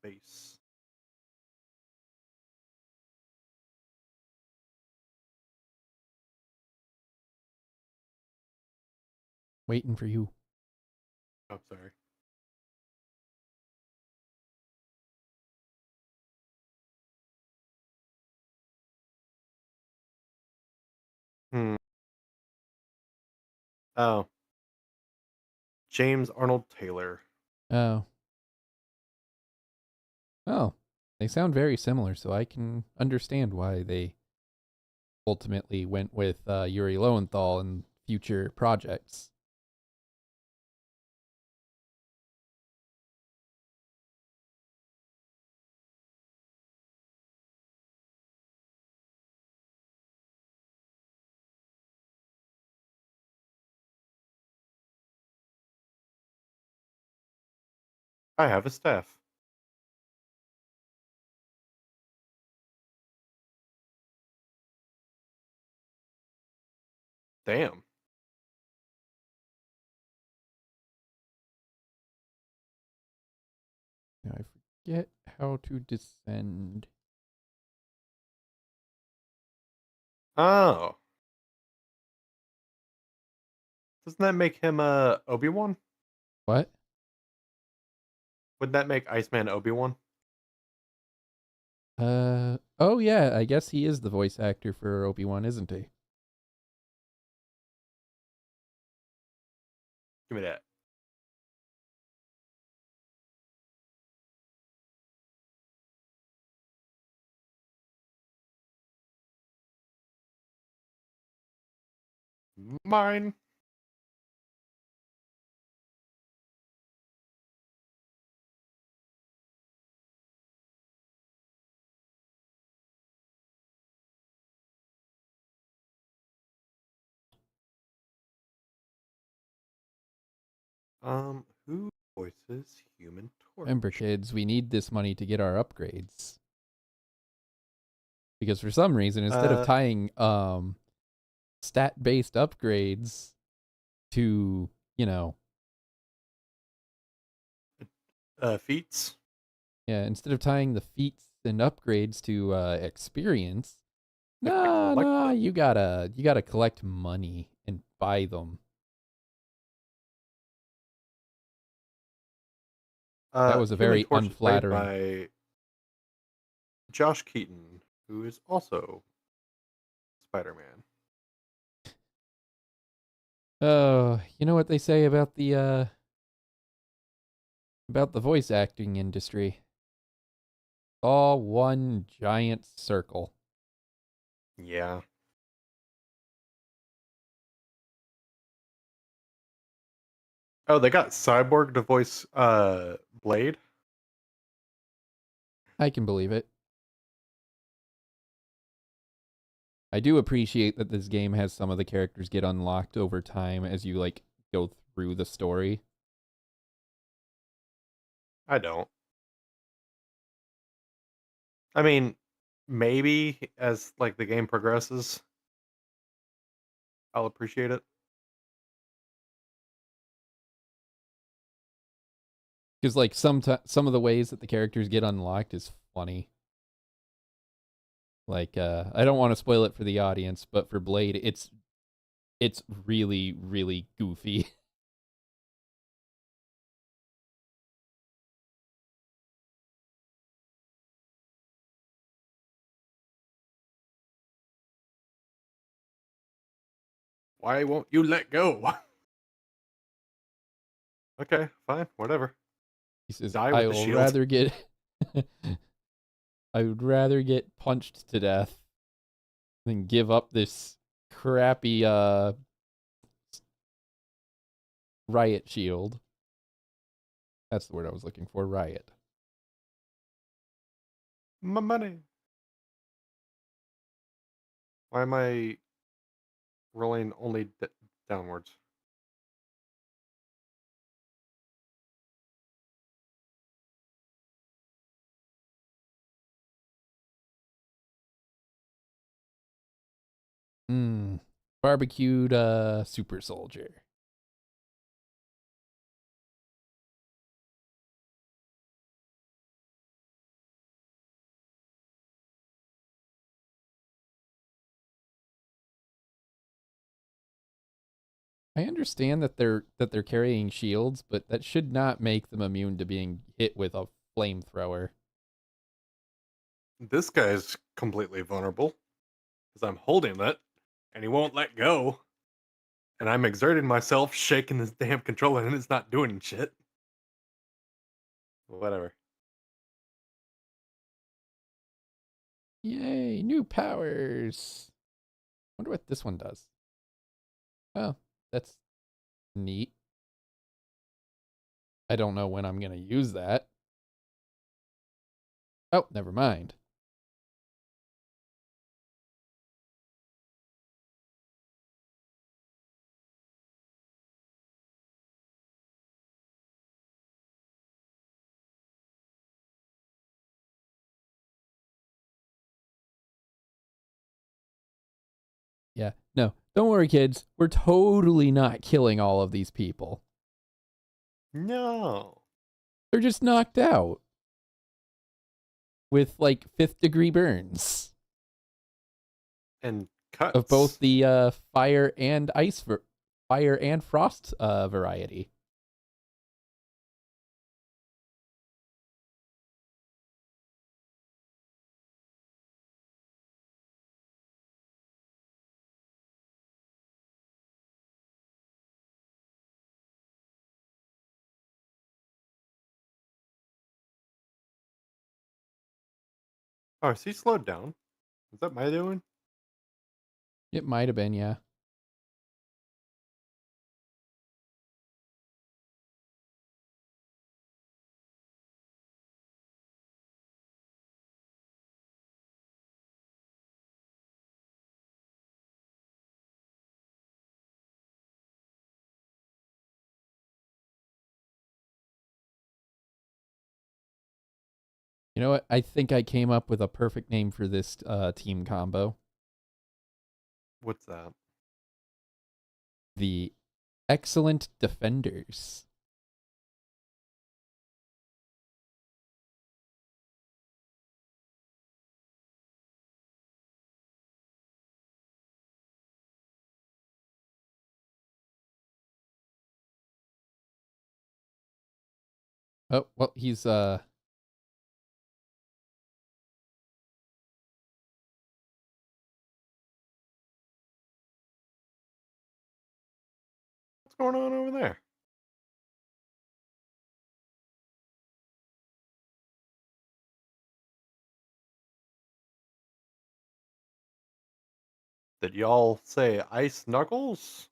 B: base.
A: Waiting for you.
B: Oh, sorry. Hmm. Oh, James Arnold Taylor.
A: Oh. Oh. They sound very similar, so I can understand why they ultimately went with Yuri Lowenthal in future projects.
B: I have a staff. Damn.
A: Now I forget how to descend.
B: Oh, doesn't that make him Obi-Wan?
A: What?
B: Would that make Iceman Obi-Wan?
A: Oh yeah, I guess he is the voice actor for Obi-Wan, isn't he?
B: Give me that. Mine. Who voices Human
A: Remember,
B: Torch?
A: kids, we need this money to get our upgrades. Because for some reason, instead of
B: Uh,
A: tying stat-based upgrades to, you know,
B: Feats.
A: yeah, instead of tying the feats and upgrades to experience,
B: I gotta collect
A: nah,
B: them.
A: you gotta collect money and buy them. That was a
B: Human
A: very
B: Torch is played
A: unflattering.
B: by Josh Keaton, who is also Spider-Man.
A: Oh, you know what they say about the voice acting industry? All one giant circle.
B: Yeah. Oh, they got Cyborg to voice Blade.
A: I can believe it. I do appreciate that this game has some of the characters get unlocked over time as you like go through the story.
B: I don't. I mean, maybe as like the game progresses, I'll appreciate it.
A: Because like some of the ways that the characters get unlocked is funny. Like I don't want to spoil it for the audience, but for Blade, it's really really goofy.
B: Why won't you let go? Okay, fine, whatever.
A: He says,
B: Die with
A: I
B: the
A: will
B: shield.
A: rather get I would rather get punched to death than give up this crappy riot shield. That's the word I was looking for, riot.
B: My money. Why am I rolling only downwards?
A: Barbecued super soldier. I understand that they're carrying shields, but that should not make them immune to being hit with a flamethrower.
B: This guy's completely vulnerable because I'm holding it and he won't let go. And I'm exerting myself, shaking this damn controller, and it's not doing shit. Whatever.
A: Yay, new powers. Wonder what this one does. Oh, that's neat. I don't know when I'm going to use that. Oh, never mind. Yeah, no, don't worry, kids. We're totally not killing all of these people.
B: No.
A: They're just knocked out with like 5th degree burns
B: And
A: of both
B: cuts.
A: the fire and fire and frost variety.
B: Oh, is he slowed down? Is that my doing?
A: It might have been, yeah. You know what? I think I came up with a perfect name for this team combo.
B: What's that?
A: The Excellent Defenders. Oh, well, he's
B: What's going on over there? Did y'all say ice knuckles?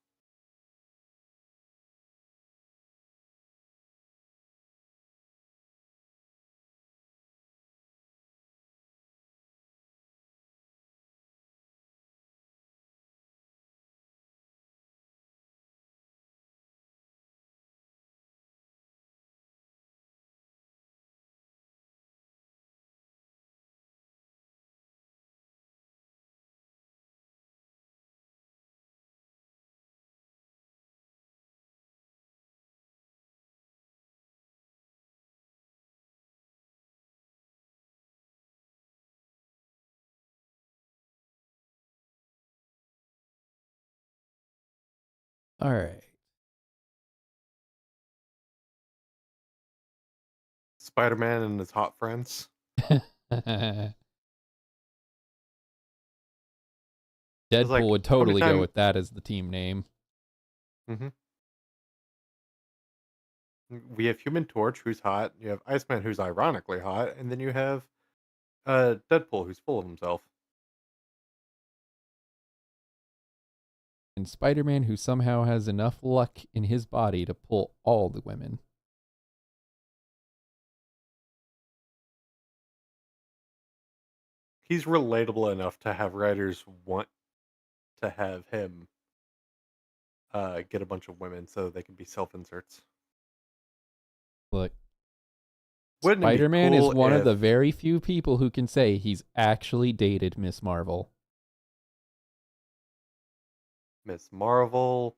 A: all right.
B: Spider-Man and his hot friends. It's
A: Deadpool
B: like
A: would
B: how many
A: totally go
B: times?
A: with that as the team name.
B: Mhm. We have Human Torch, who's hot. You have Iceman, who's ironically hot, and then you have Deadpool, who's full of himself.
A: And Spider-Man, who somehow has enough luck in his body to pull all the women.
B: He's relatable enough to have writers want to have him get a bunch of women so they can be self-inserts.
A: Look,
B: Wouldn't it be
A: Spider-Man is
B: cool
A: one of
B: if
A: the very few people who can say he's actually dated Miss Marvel.
B: Miss Marvel,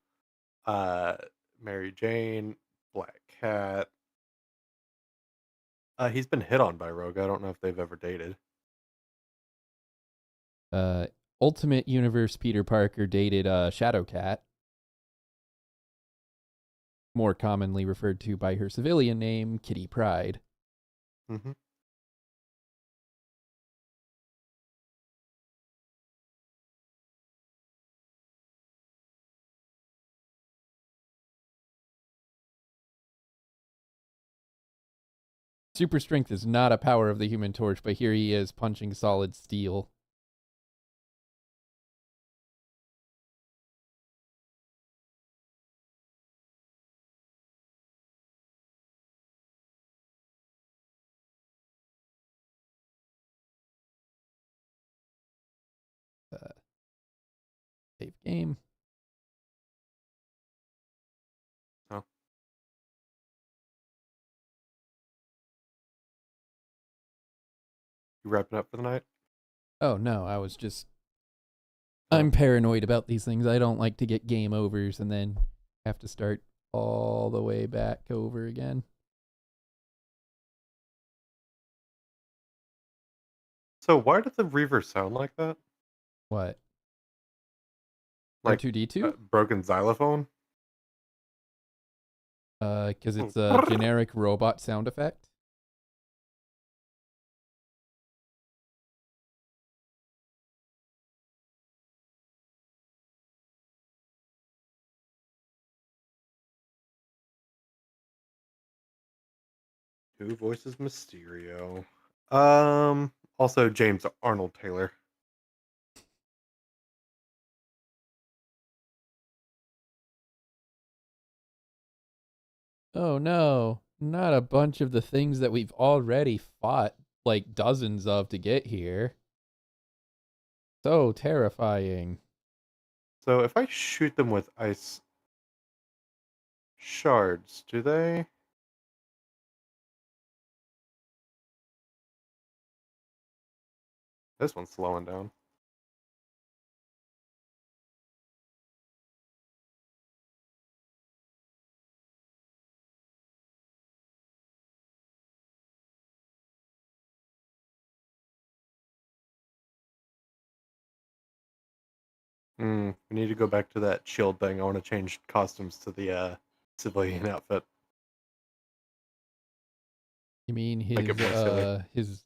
B: uh, Mary Jane, Black Cat. He's been hit on by Rogue. I don't know if they've ever dated.
A: Uh, Ultimate Universe Peter Parker dated Shadowcat, more commonly referred to by her civilian name, Kitty Pryde.
B: Mm-hmm.
A: Super strength is not a power of the Human Torch, but here he is punching solid steel. Save game.
B: Oh, you wrapping up for the night?
A: Oh no, I was just...
B: Oh.
A: I'm paranoid about these things. I don't like to get game overs and then have to start all the way back over again.
B: So why did the Reaver sound like that?
A: What?
B: Like
A: R2D2?
B: broken xylophone?
A: Because it's a generic robot sound effect.
B: Who voices Mysterio? Also James Arnold Taylor.
A: Oh no, not a bunch of the things that we've already fought like dozens of to get here. So terrifying.
B: So if I shoot them with ice shards, do they? This one's slowing down. We need to go back to that shield thing. I want to change costumes to the civilian outfit.
A: You mean
B: Make it more silly.
A: his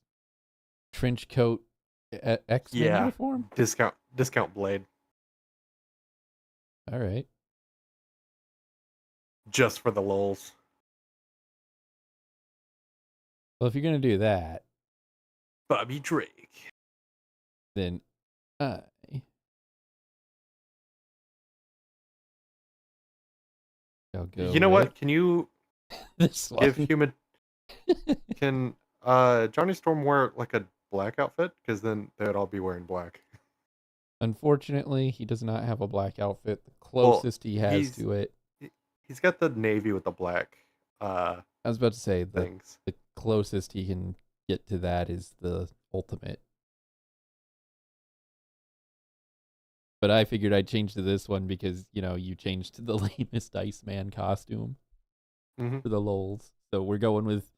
A: trench coat X-Men
B: Yeah.
A: uniform?
B: Discount Blade.
A: All right.
B: Just for the lulz.
A: Well, if you're gonna do that,
B: Bobby Drake.
A: then I shall go
B: You know
A: with
B: what? Can you
A: this
B: give
A: one.
B: human can Johnny Storm wear like a black outfit? Because then they would all be wearing black.
A: Unfortunately, he does not have a black outfit. The
B: Well,
A: closest he has to it,
B: he's got the navy with the black
A: I was about to say
B: things.
A: the closest he can get to that is the ultimate. But I figured I'd change to this one because, you know, you changed to the lamest Iceman costume
B: Mm-hmm.
A: for the lulz. So we're going with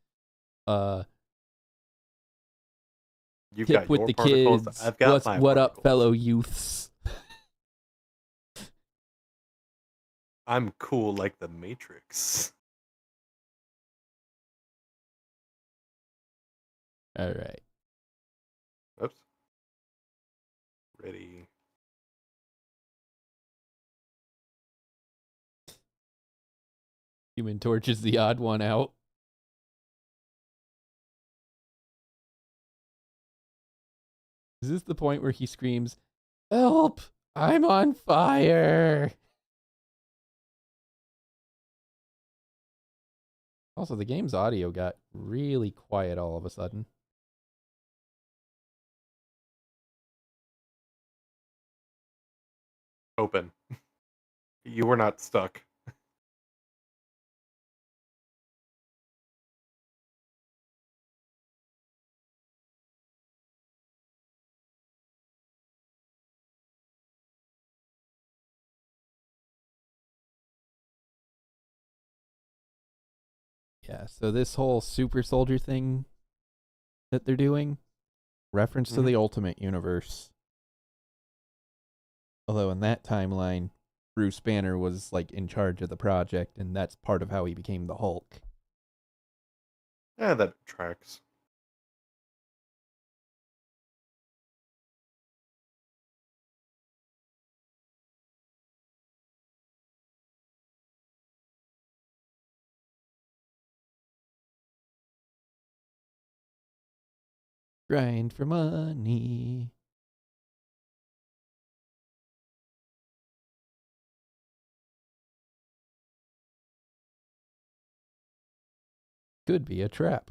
B: You've
A: tip
B: got
A: with
B: your
A: the
B: particles.
A: kids.
B: I've got my
A: What up,
B: particles.
A: fellow youths?
B: I'm cool like the Matrix.
A: All right.
B: Oops. Ready.
A: Human Torch is the odd one out. Is this the point where he screams, "Help! I'm on fire!" Also, the game's audio got really quiet all of a sudden.
B: Open. You were not stuck.
A: Yeah, so this whole super soldier thing that they're doing, reference to
B: Mhm.
A: the Ultimate Universe. Although in that timeline, Bruce Banner was like in charge of the project, and that's part of how he became the Hulk.
B: Yeah, that tracks.
A: Grind for money. Could be a trap.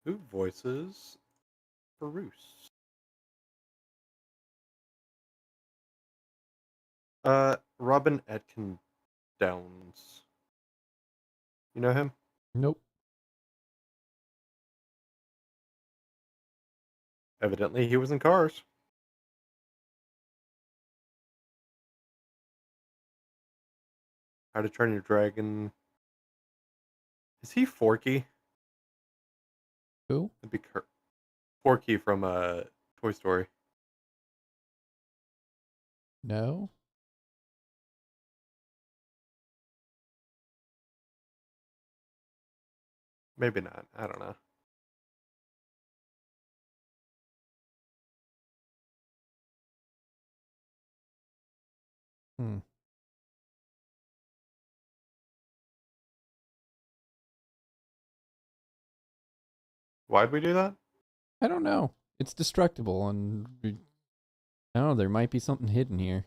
B: Who voices Bruce? Robin Atkin Downs. You know him?
A: Nope.
B: Evidently, he was in Cars. How to Train Your Dragon. Is he Forky?
A: Who?
B: That'd be Forky from Toy Story.
A: No.
B: Maybe not. I don't know.
A: Hmm.
B: Why'd we do that?
A: I don't know. It's destructible, and I don't know. There might be something hidden here.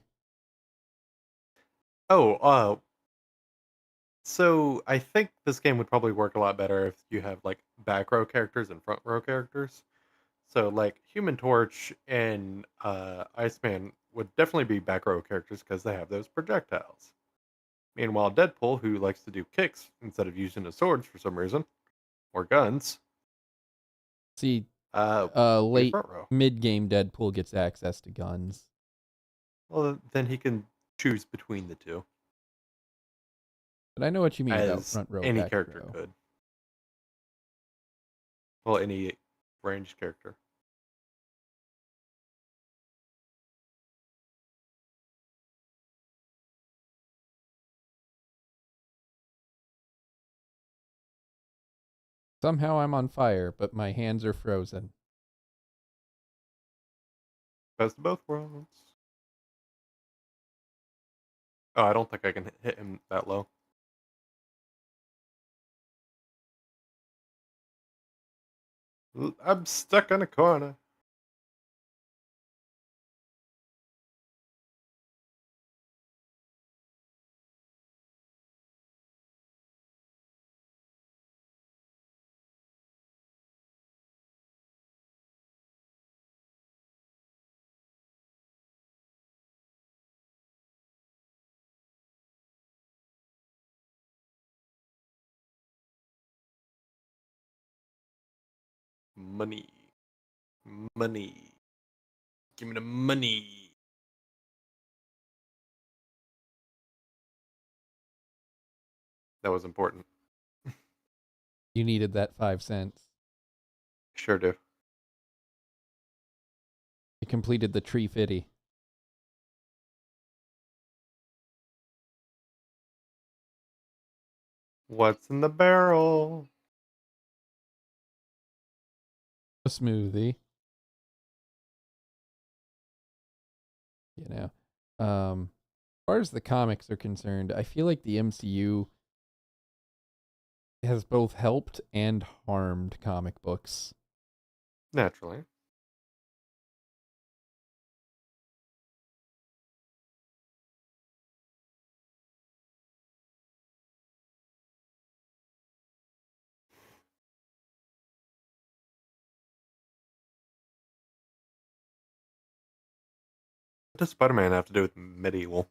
B: Oh, so I think this game would probably work a lot better if you have like back row characters and front row characters. So like Human Torch and Iceman would definitely be back row characters because they have those projectiles. Meanwhile, Deadpool, who likes to do kicks instead of using his swords for some reason or guns,
A: See,
B: would be
A: late
B: front row.
A: mid-game Deadpool gets access to guns.
B: Well, then he can choose between the two,
A: But I know what you mean about
B: as
A: front row,
B: any
A: back
B: character
A: row.
B: could. Well, any ranged character.
A: Somehow I'm on fire, but my hands are frozen.
B: Best of both worlds. Oh, I don't think I can hit him that low. I'm stuck in a corner. Money. Money. Give me the money. That was important.
A: You needed that 5 cents.
B: Sure do.
A: You completed the tree fitty.
B: What's in the barrel?
A: A smoothie. You know. As far as the comics are concerned, I feel like the MCU has both helped and harmed comic books.
B: Naturally. What does Spider-Man have to do with medieval?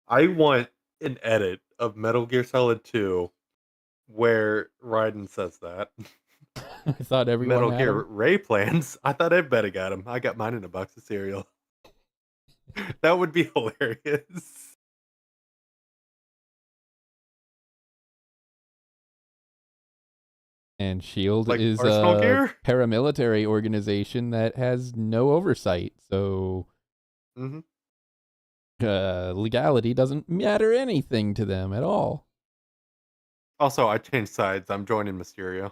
B: I want an edit of Metal Gear Solid 2 where Raiden says that.
A: I thought everyone
B: Metal
A: had
B: Gear
A: them.
B: Ray plans. I thought everybody got them. I got mine in a box of cereal. That would be hilarious.
A: And SHIELD
B: Like
A: is
B: Arsenal
A: a
B: gear?
A: paramilitary organization that has no oversight. So
B: Hmm.
A: legality doesn't matter anything to them at all.
B: Also, I changed sides. I'm joining Mysterio.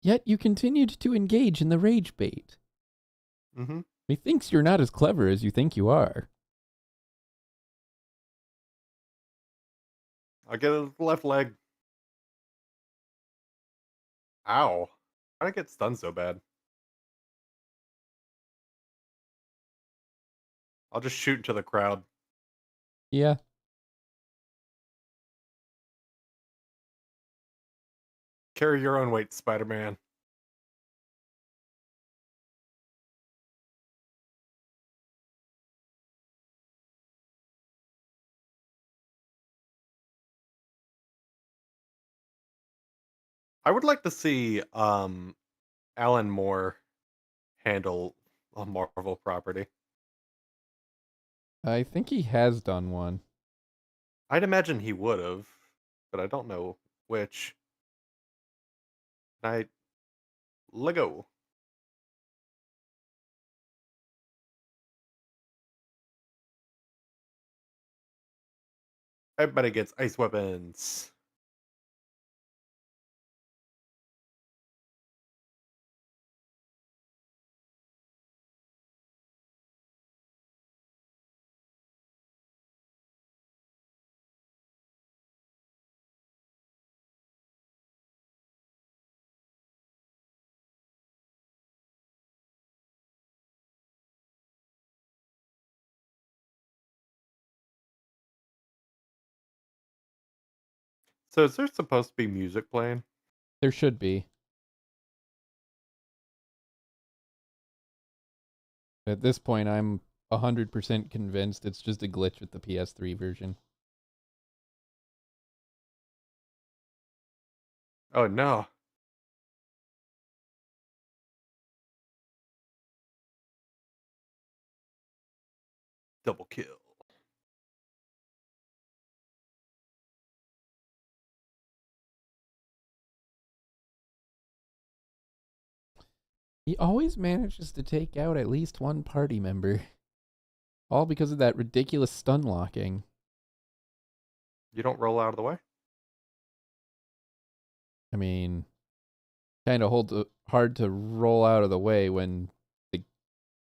A: Yet you continued to engage in the rage bait.
B: Hmm.
A: Methinks you're not as clever as you think you are.
B: I'll get a left leg. Ow. How'd I get stunned so bad? I'll just shoot into the crowd.
A: Yeah.
B: Carry your own weight, Spider-Man. I would like to see Alan Moore handle a Marvel property.
A: I think he has done one.
B: I'd imagine he would have, but I don't know which. I Lego. Everybody gets ice weapons. So is there supposed to be music playing?
A: There should be. At this point, I'm 100% convinced it's just a glitch with the PS3 version.
B: Oh no. Double kill.
A: He always manages to take out at least one party member. All because of that ridiculous stun locking.
B: You don't roll out of the way?
A: I mean, kind of hard to roll out of the way when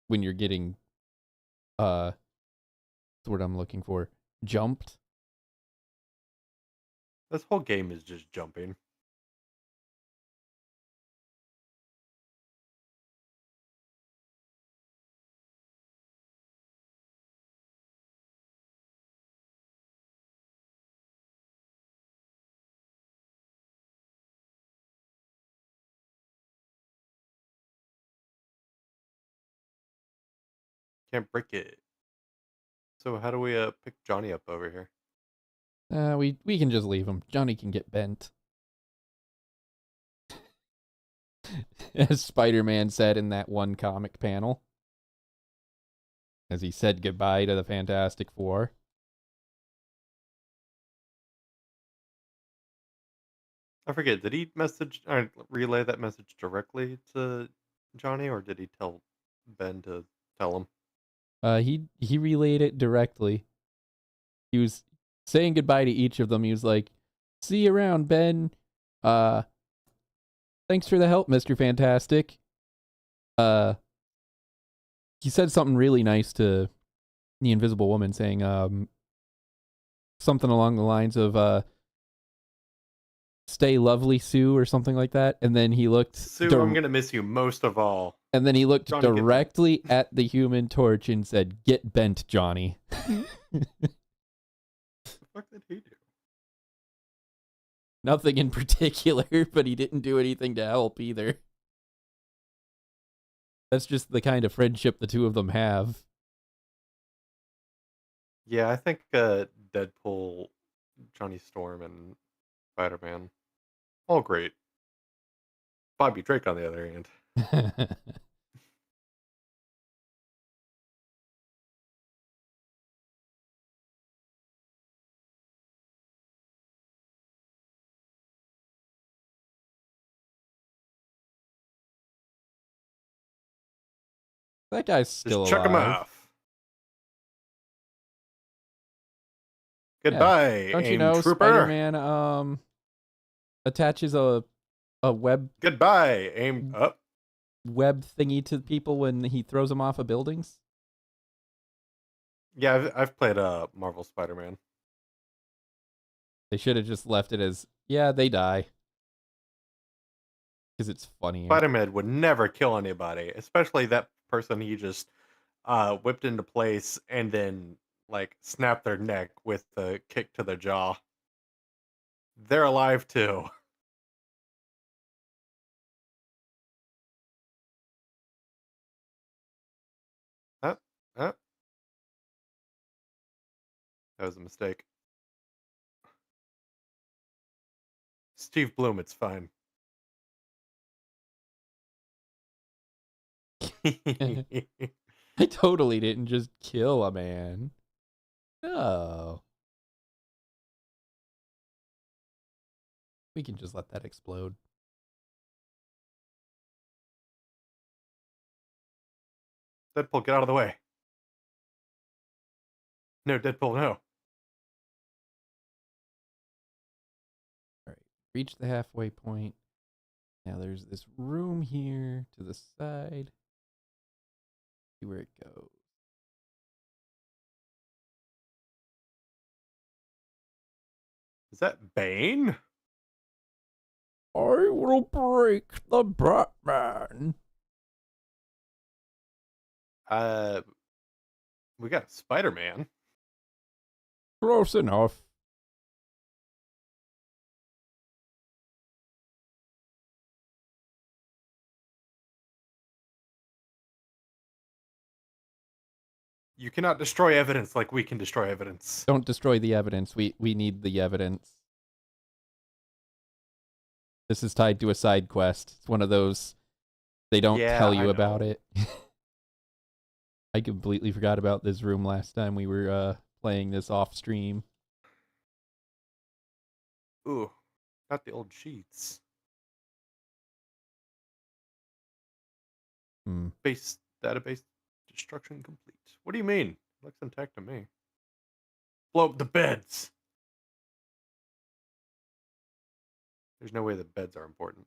A: you're getting what's the word I'm looking for? Jumped.
B: This whole game is just jumping. Can't break it. So how do we pick Johnny up over here?
A: We can just leave him. Johnny can get bent. As Spider-Man said in that one comic panel. As he said goodbye to the Fantastic Four.
B: I forget, did he message or relay that message directly to Johnny, or did he tell Ben to tell him?
A: He relayed it directly. He was saying goodbye to each of them. He was like, "See you around, Ben. Thanks for the help, Mr. Fantastic." He said something really nice to the Invisible Woman, saying something along the lines of "Stay lovely, Sue," or something like that. And then he looked
B: Sue, I'm gonna miss you most of all.
A: And then he looked
B: Johnny,
A: directly at the Human Torch and said, "Get bent, Johnny."
B: What the fuck did he do?
A: Nothing in particular, but he didn't do anything to help either. That's just the kind of friendship the two of them have.
B: Yeah, I think Deadpool, Johnny Storm, and Spider-Man, all great. Bobby Drake, on the other hand.
A: That guy's still
B: Just chuck him
A: alive.
B: off. Goodbye,
A: Yeah. Don't you
B: AIM
A: know
B: Trooper.
A: Spider-Man attaches a web
B: Goodbye, AIM up.
A: web thingy to people when he throws them off of buildings?
B: Yeah, I've played Marvel Spider-Man.
A: They should have just left it as, yeah, they die. Because it's funnier.
B: Spider-Man would never kill anybody, especially that person he just whipped into place and then like snapped their neck with a kick to the jaw. They're alive too. Huh? Huh? That was a mistake. Steve Bloom, it's fine.
A: I totally didn't just kill a man. No. We can just let that explode.
B: Deadpool, get out of the way. No, Deadpool, no.
A: All right. Reach the halfway point. Now there's this room here to the side. See where it goes.
B: Is that Bane?
A: I will break the Batman.
B: We got Spider-Man.
A: Close enough.
B: You cannot destroy evidence like we can destroy evidence.
A: Don't destroy the evidence. We need the evidence. This is tied to a side quest. It's one of those, they don't tell you about it. I completely forgot about this room last time we were playing this off stream.
B: Ooh, not the old sheets. Base database destruction complete. What do you mean? Looks intact to me. Blow up the beds. There's no way the beds are important.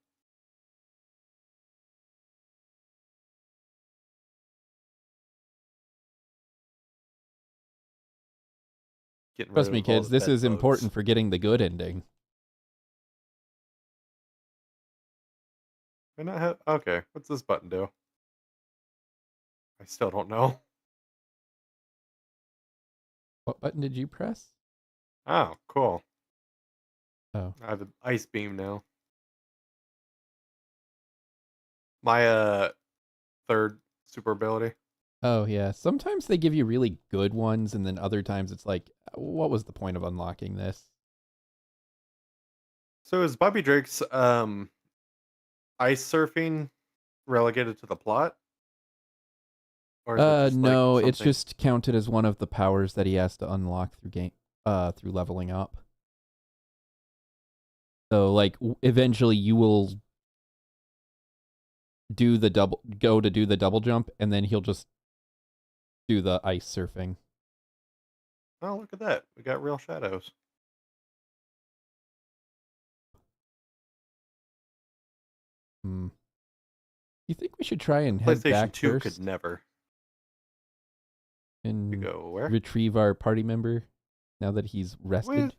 A: Trust me, kids, this is important for getting the good ending.
B: Okay, what's this button do? I still don't know.
A: What button did you press?
B: Oh, cool.
A: Oh.
B: I have an ice beam now. My third super ability.
A: Oh, yeah. Sometimes they give you really good ones, and then other times it's like, what was the point of unlocking this?
B: So is Bobby Drake's ice surfing relegated to the plot, or is it just like
A: No, it's
B: something?
A: just counted as one of the powers that he has to unlock through leveling up. So like eventually you will go to do the double jump, and then he'll just do the ice surfing.
B: Oh, look at that! We got real shadows.
A: Hmm. You think we should try
B: The
A: and head
B: PlayStation
A: back
B: 2 could
A: first
B: never. To
A: and
B: go where?
A: retrieve our party member now that he's rested?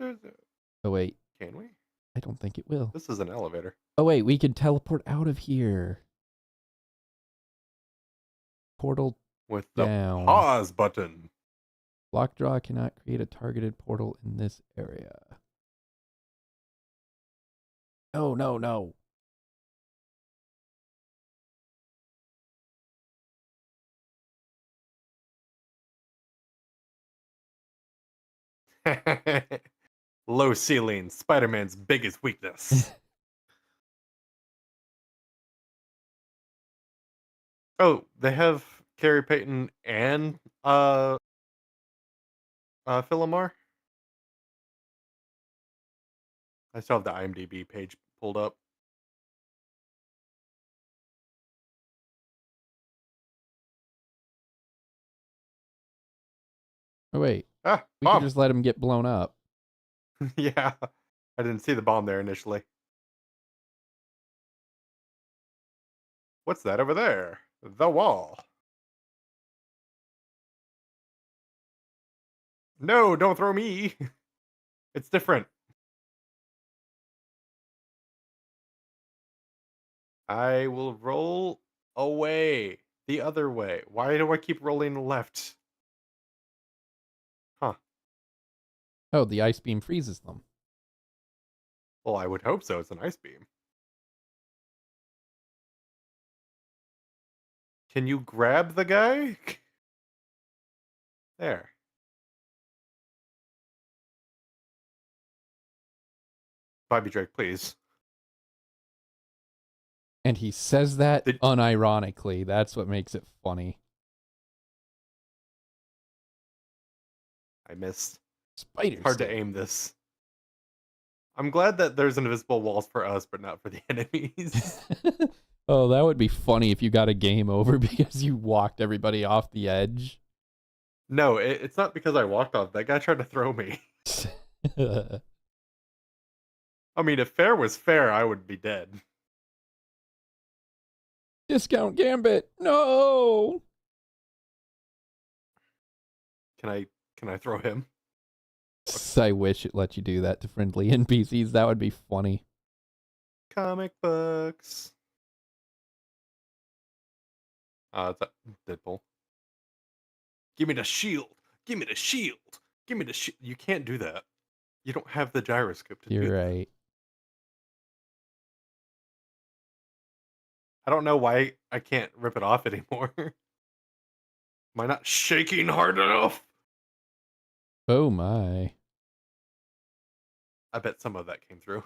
A: Oh wait,
B: Can we?
A: I don't think it will.
B: This is an elevator.
A: Oh wait, we can teleport out of here. Portal
B: With the
A: down.
B: pause button.
A: Lockjaw cannot create a targeted portal in this area. Oh, no, no.
B: Low ceiling, Spider-Man's biggest weakness. Oh, they have Carrie Payton and Philomar. I still have the IMDb page pulled up.
A: Oh, wait.
B: Ah,
A: We could
B: bomb.
A: just let him get blown up.
B: Yeah, I didn't see the bomb there initially. What's that over there? The wall. No, don't throw me. It's different. I will roll away the other way. Why do I keep rolling left? Huh.
A: Oh, the ice beam freezes them.
B: Well, I would hope so. It's an ice beam. Can you grab the guy? There. Bobby Drake, please.
A: And he says that
B: Did
A: unironically. That's what makes it funny.
B: I missed?
A: Spider
B: Hard to
A: sting.
B: aim this. I'm glad that there's invisible walls for us, but not for the enemies.
A: Oh, that would be funny if you got a game over because you walked everybody off the edge.
B: No, it's not because I walked off. That guy tried to throw me. I mean, if fair was fair, I would be dead.
A: Discount Gambit. No.
B: Can I throw him?
A: I wish it let you do that to friendly NPCs. That would be funny.
B: Comic books. It's a Deadpool. Give me the shield. Give me the shield. Give me the shield. You can't do that. You don't have the gyroscope to do
A: You're
B: that.
A: right.
B: I don't know why I can't rip it off anymore. Am I not shaking hard enough?
A: Oh my.
B: I bet some of that came through.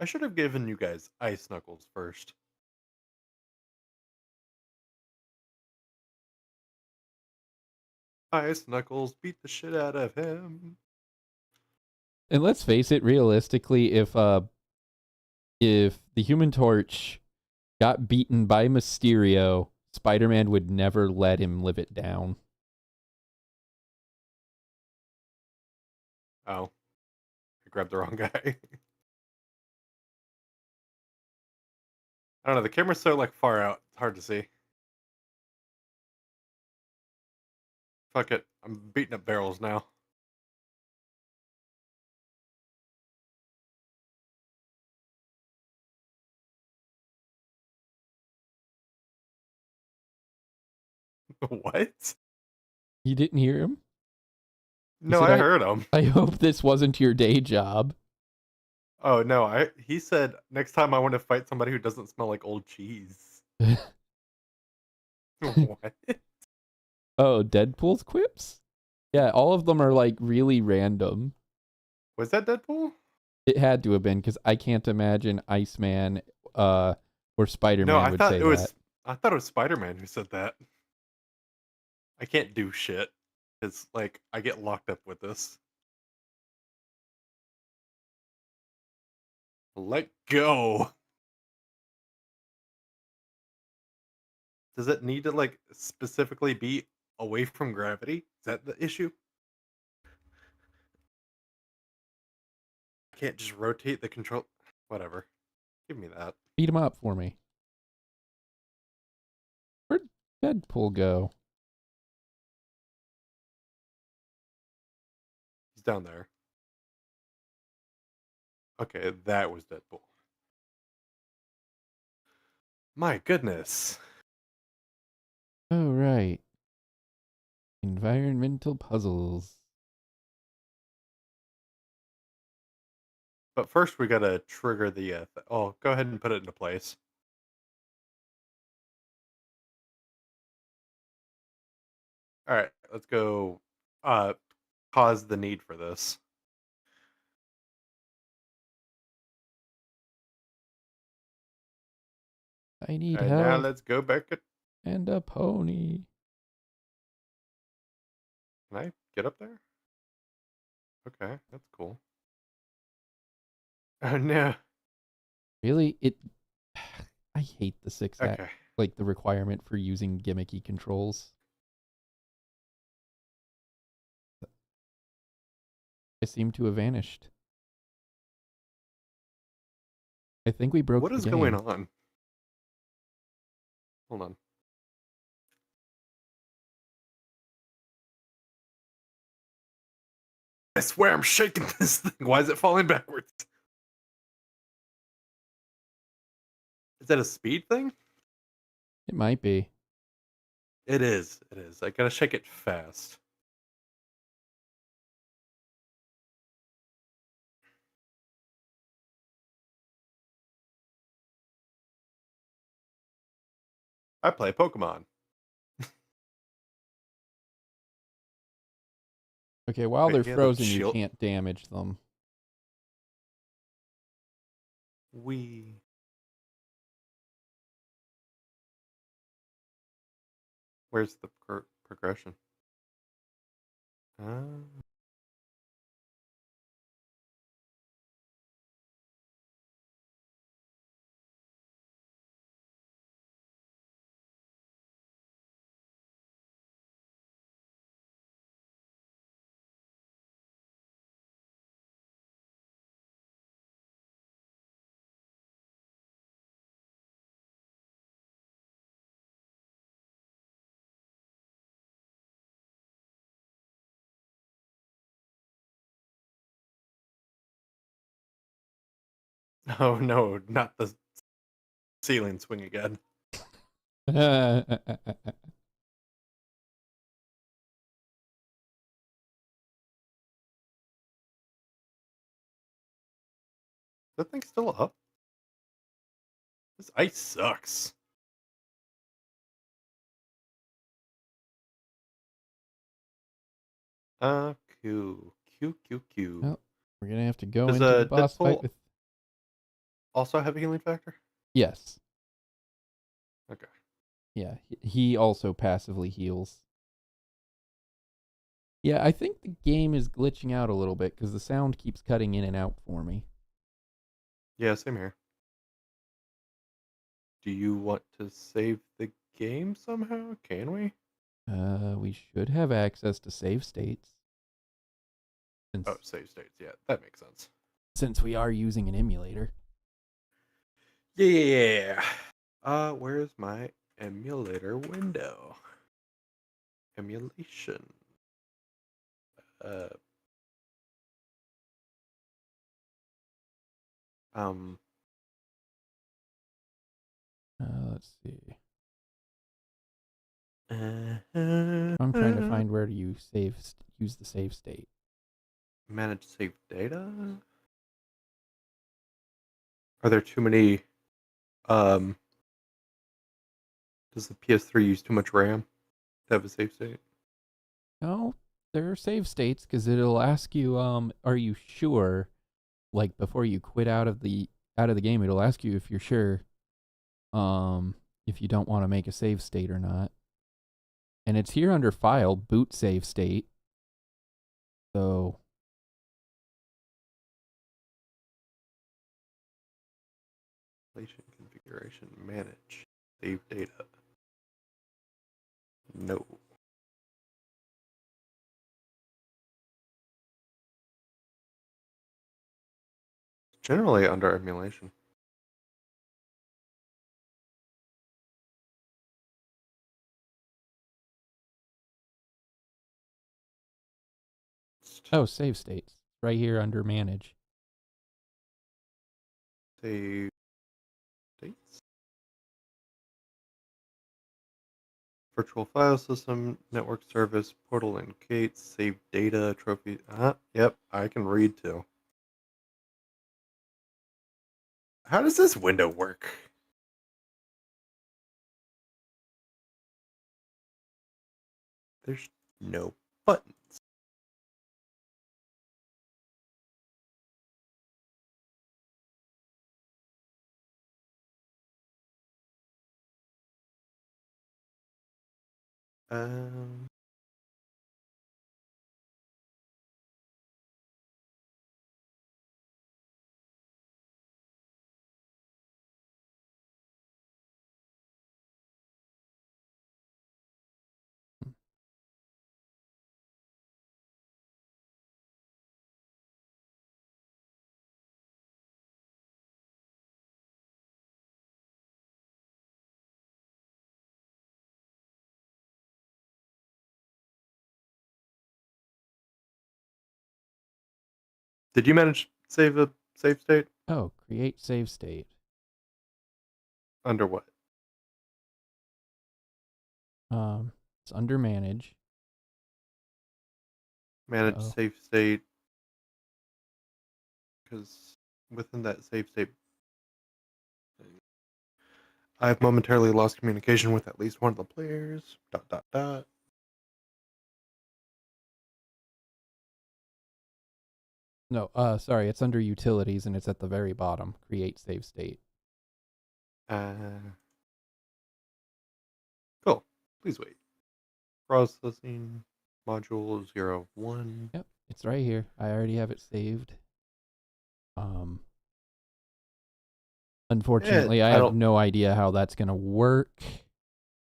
B: I should have given you guys Ice Knuckles first. Ice Knuckles beat the shit out of him.
A: And let's face it, realistically, if the Human Torch got beaten by Mysterio, Spider-Man would never let him live it down.
B: Oh, I grabbed the wrong guy. I don't know. The camera's so like far out. It's hard to see. Fuck it. I'm beating up barrels now. What?
A: You didn't hear him? He
B: No,
A: said,
B: I heard him.
A: I hope this wasn't your day job.
B: Oh no, he said next time I want to fight somebody who doesn't smell like old cheese. What?
A: Oh, Deadpool's quips? Yeah, all of them are like really random.
B: Was that Deadpool?
A: It had to have been because I can't imagine Iceman or
B: No,
A: Spider-Man would say that.
B: I thought it was Spider-Man who said that. I can't do shit because like I get locked up with this. Let go. Does it need to like specifically be away from gravity? Is that the issue? I can't just rotate the control. Whatever. Give me that.
A: Beat him up for me. Where'd Deadpool go?
B: He's down there. Okay, that was Deadpool. My goodness.
A: Oh, right. Environmental puzzles.
B: But first we gotta trigger the. Oh, go ahead and put it into place. All right, let's go. Cause the need for this.
A: I need
B: All right, now
A: health
B: let's go back.
A: and a pony.
B: Can I get up there? Okay, that's cool. Oh no.
A: Really? I hate the 6 act,
B: Okay.
A: like the requirement for using gimmicky controls. I seem to have vanished. I think we broke
B: What
A: the
B: is going
A: game.
B: on? Hold on. I swear I'm shaking this thing. Why is it falling backwards? Is that a speed thing?
A: It might be.
B: It is. It is. I gotta shake it fast. I play Pokemon.
A: Okay, while
B: Wait,
A: they're
B: he had the
A: frozen, you
B: shield.
A: can't damage them.
B: We. Where's the progression? Uh, oh no, not the ceiling swing again. That thing's still up. This ice sucks. Uh, Q, Q, Q, Q.
A: Well, we're gonna have to go
B: Does
A: into the boss fight
B: Deadpool
A: with.
B: also have a healing factor?
A: Yes.
B: Okay.
A: Yeah, he also passively heals. Yeah, I think the game is glitching out a little bit because the sound keeps cutting in and out for me.
B: Yeah, same here. Do you want to save the game somehow? Can we?
A: We should have access to save states
B: Oh,
A: since
B: save states. Yeah, that makes sense.
A: since we are using an emulator.
B: Yeah. Where's my emulator window? Emulation. Uh, um,
A: Let's see.
B: uh,
A: I'm trying to find where to use the save state.
B: manage save data. Are there too many? Um, does the PS3 use too much RAM to have a save state?
A: No, There are save states because it'll ask you, are you sure? Like before you quit out of the game, it'll ask you if you're sure, if you don't want to make a save state or not. And it's here under File, Boot Save State. So
B: Configuration, manage, save data. No. Generally under emulation.
A: oh, save states right here under Manage.
B: Save dates. Virtual file system, network service, portal and gates, save data, trophy. Yep, I can read too. How does this window work? There's no buttons. Um, did you manage to save a save state?
A: Oh, create save state.
B: Under what?
A: It's under Manage.
B: Manage
A: Uh-oh.
B: save state. Because within that save state, I've momentarily lost communication with at least one of the players. ...
A: No, sorry, it's under Utilities and it's at the very bottom. Create save state.
B: Uh, cool. Please wait. Processing module 01.
A: Yep, it's right here. I already have it saved. Um, Unfortunately, I
B: I
A: have
B: don't.
A: no idea how that's gonna work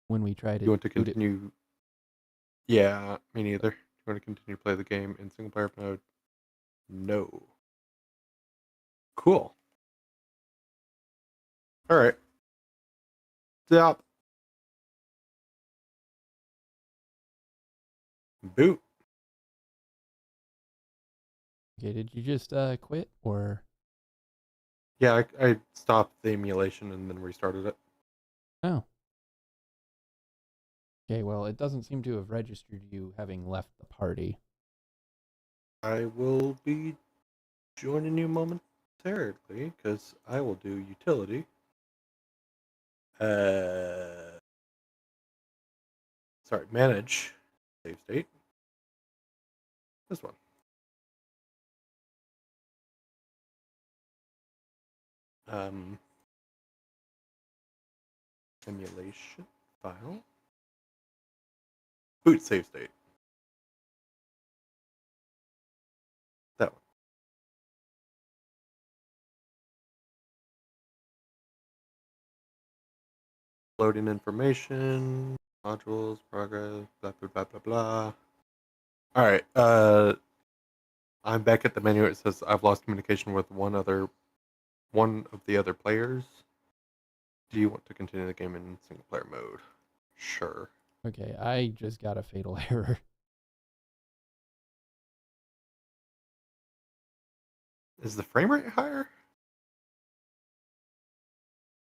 A: when we try to
B: You want to
A: boot it.
B: continue? Yeah, me neither. You want to continue to play the game in single player mode? No. Cool. All right. Stop. Boot.
A: Okay, did you just quit or?
B: Yeah, I stopped the emulation and then restarted it.
A: Oh. Okay, well, it doesn't seem to have registered you having left the party.
B: I will be joining you momentarily because I will do utility. Sorry, manage save state. This one. Um, emulation file. Boot save state. That one. Loading information, modules, progress, blah blah blah blah blah. All right. I'm back at the menu. It says I've lost communication with one of the other players. Do you want to continue the game in single player mode? Sure.
A: Okay, I just got a fatal error.
B: Is the frame rate higher?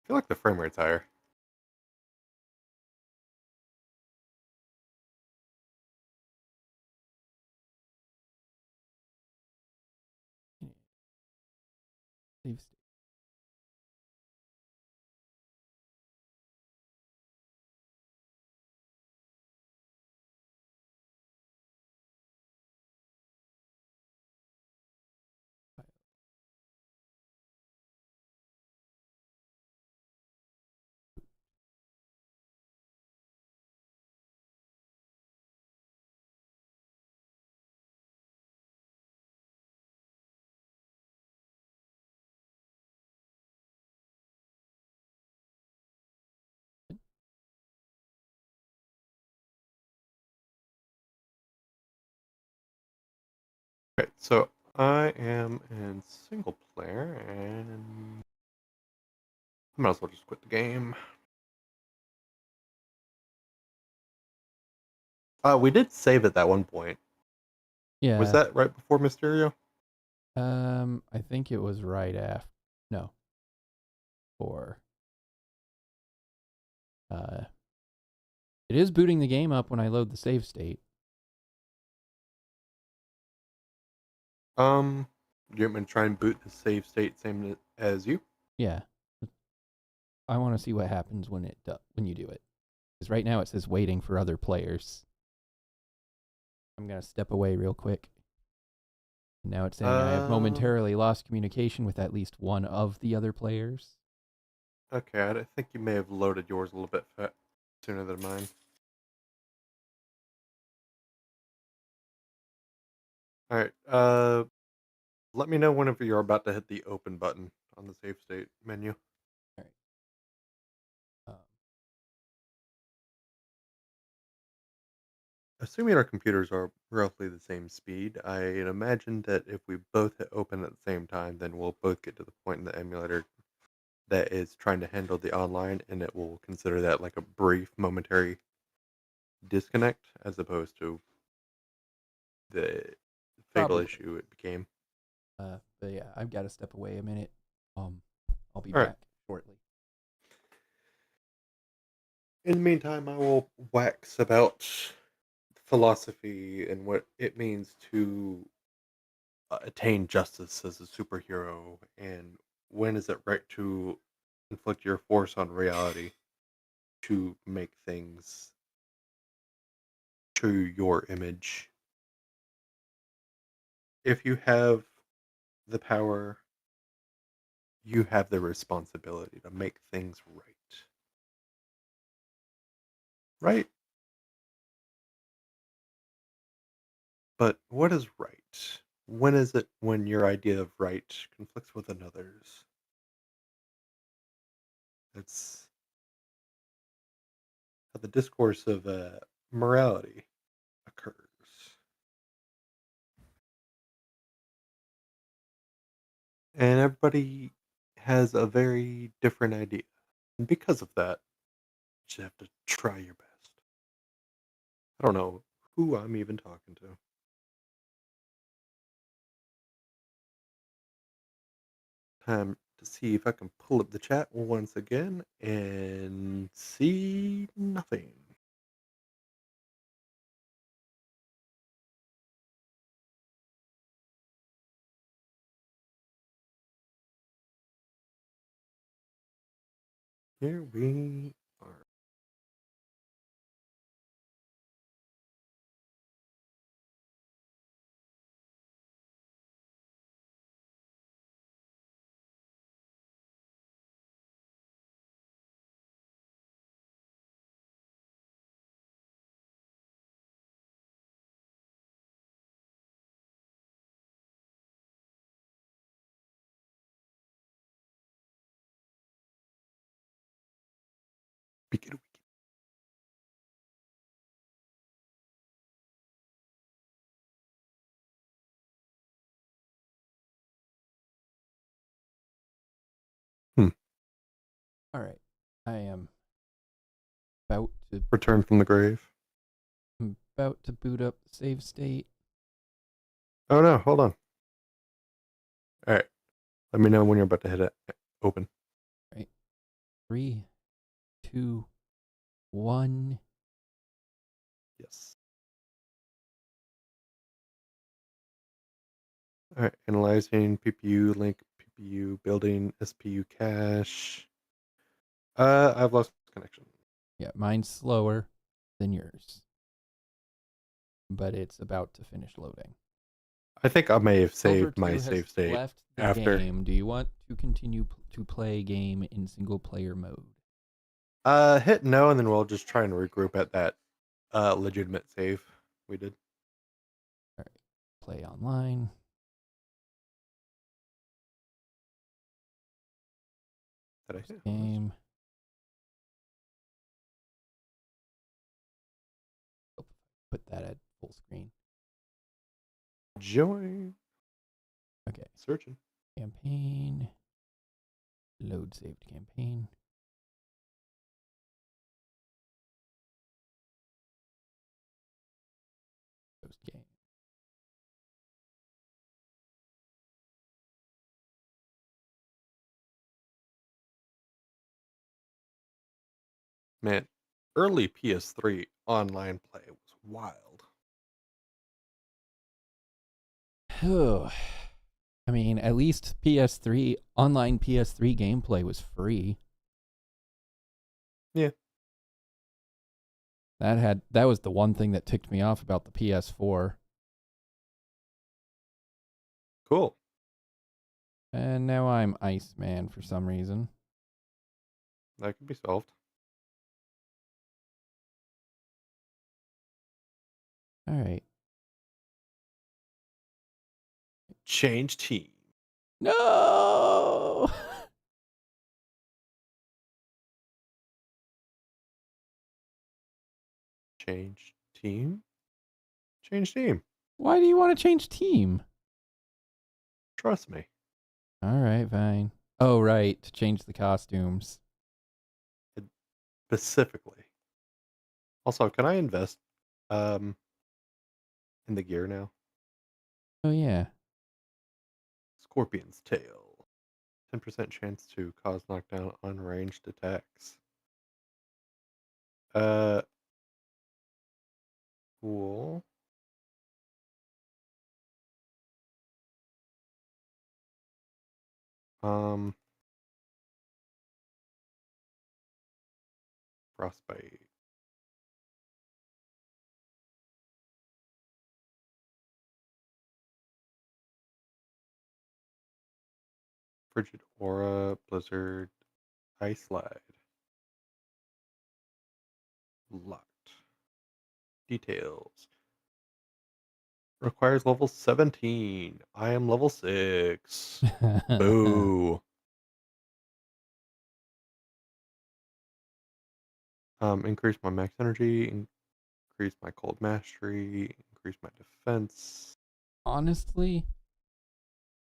B: I feel like the frame rate's higher.
A: Save state.
B: Okay, so I am in single player, and I might as well just quit the game. We did save at that one point. Was
A: Yeah.
B: that right before Mysterio?
A: I think it was right after. No. Or uh, it is booting the game up when I load the save state.
B: Do you want me to try and boot the save state same as you?
A: Yeah. I want to see what happens when when you do it. Because right now it says waiting for other players. I'm gonna step away real quick. Now it's saying I have
B: Um,
A: momentarily lost communication with at least one of the other players.
B: okay, I think you may have loaded yours a little bit sooner than mine. All right, let me know whenever you're about to hit the open button on the save state menu.
A: All right.
B: Assuming our computers are roughly the same speed, I imagine that if we both hit open at the same time, then we'll both get to the point in the emulator that is trying to handle the online, and it will consider that like a brief, momentary disconnect as opposed to the fatal
A: Probably.
B: issue it became.
A: But yeah, I've got to step away a minute. I'll be
B: All right.
A: back shortly.
B: In the meantime, I will wax about philosophy and what it means to attain justice as a superhero, and when is it right to inflict your force on reality to make things to your image. If you have the power, you have the responsibility to make things right. Right? But what is right? When is it when your idea of right conflicts with another's? It's how the discourse of morality occurs. And everybody has a very different idea. And because of that, you just have to try your best. I don't know who I'm even talking to. Time to see if I can pull up the chat once again and see nothing. Here we are. Begin. Hmm.
A: All right. I am about to
B: Return from the grave.
A: I'm about to boot up the save state.
B: Oh no, hold on. All right. Let me know when you're about to hit it. Open.
A: Right. 3, 2, 1.
B: Yes. All right. Analyzing PPU, link PPU, building SPU cache. I've lost connection.
A: Yeah, mine's slower than yours, but it's about to finish loading.
B: I think I may have
A: Silver
B: saved my
A: 2 has
B: save state
A: left the
B: after.
A: game. Do you want to continue to play game in single player mode?
B: Hit no, and then we'll just try and regroup at that legitimate save we did.
A: All right. Play online.
B: Did I
A: First
B: hit host?
A: game. Put that at full screen.
B: Join.
A: Okay.
B: Searching.
A: Campaign. Load saved campaign. Post game.
B: Man, early PS3 online play was wild.
A: I mean, at least PS3 online PS3 gameplay was free.
B: Yeah.
A: That was the one thing that ticked me off about the PS4.
B: Cool.
A: And now I'm Iceman for some reason.
B: That could be solved.
A: All right.
B: Change team.
A: No.
B: Change team. Change team.
A: Why do you want to change team?
B: Trust me.
A: All right, fine. Oh, right, to change the costumes.
B: Specifically. Also, can I invest in the gear now?
A: Oh yeah.
B: Scorpion's tail. 10% chance to cause knockdown on ranged attacks. Cool. Frostbite. Frigid Aura, Blizzard, Ice Slide. Locked. Details. Requires level 17. I am level 6. Boo. Increase my max energy, increase my cold mastery, increase my defense.
A: Honestly,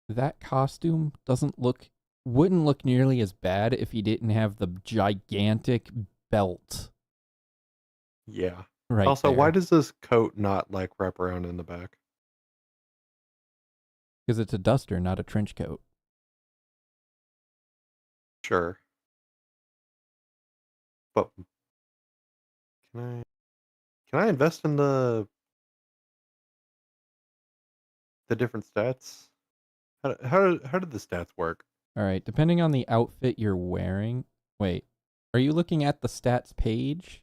A: that costume wouldn't look nearly as bad if he didn't have the gigantic belt
B: Yeah.
A: right
B: Also, why
A: there.
B: does this coat not like wrap around in the back?
A: Because it's a duster, not a trench coat.
B: Sure. But can I invest in the different stats? How did the stats work?
A: All right, depending on the outfit you're wearing. Wait, are you looking at the stats page?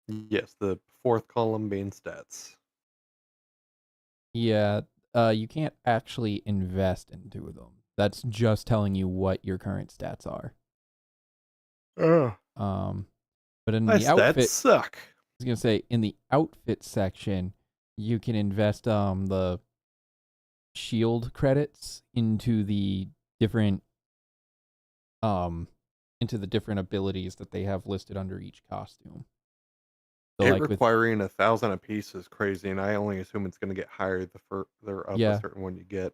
B: Yes, the fourth column being stats.
A: Yeah, you can't actually invest into them. That's just telling you what your current stats are.
B: Oh,
A: Um, but in
B: my
A: the
B: stats
A: outfit,
B: suck.
A: I was gonna say in the outfit section, you can invest the shield credits different um into the different abilities that they have listed under each costume. So
B: It
A: like with
B: requiring 1,000 apiece is crazy, and I only assume it's going to get higher the further up a
A: yeah,
B: certain one you get.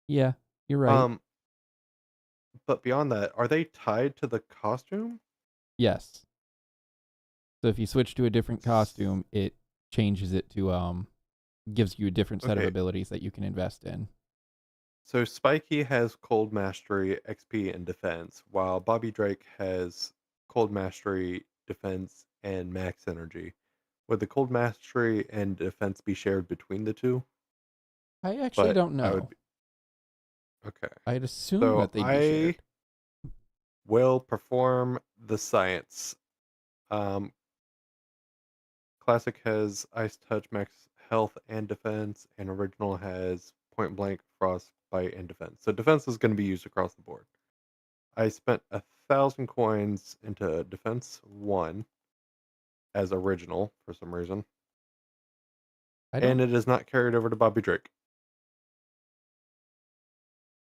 A: yeah, you're right.
B: Um, but beyond that, are they tied to the costume?
A: Yes. So if you switch to a different costume, it changes it to gives you a different set of
B: Okay,
A: abilities that you can invest in.
B: so Spikey has Cold Mastery, XP, and Defense, while Bobby Drake has Cold Mastery, Defense, and Max Energy. Would the Cold Mastery and Defense be shared between the two?
A: I actually
B: But
A: don't
B: I would
A: know.
B: be okay.
A: I'd assume
B: So
A: that they'd be
B: I
A: shared.
B: will perform the science. Um, Classic has Ice Touch, Max Health, and Defense, and Original has Point Blank, Frostbite, and Defense. So defense is going to be used across the board. I spent 1,000 coins into Defense 1 as Original for some reason,
A: I
B: and
A: don't.
B: it is not carried over to Bobby Drake,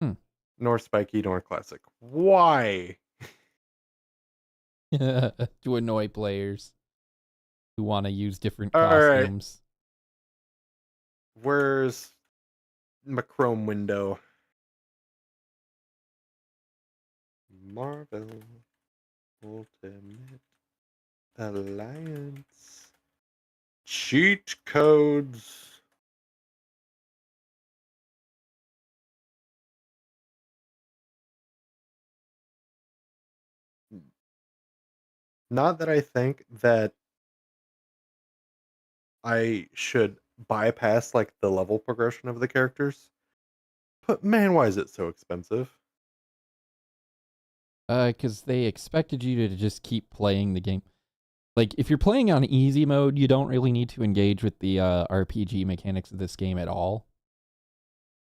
A: Hmm.
B: nor Spiky, nor Classic. Why?
A: To annoy players who want to use different
B: All right,
A: costumes.
B: where's my Chrome window. Marvel Ultimate Alliance. Cheat codes. Not that I think that I should bypass like the level progression of the characters, but man, why is it so expensive?
A: Because they expected you to just keep playing the game. Like, if you're playing on easy mode, you don't really need to engage with the RPG mechanics of this game at all.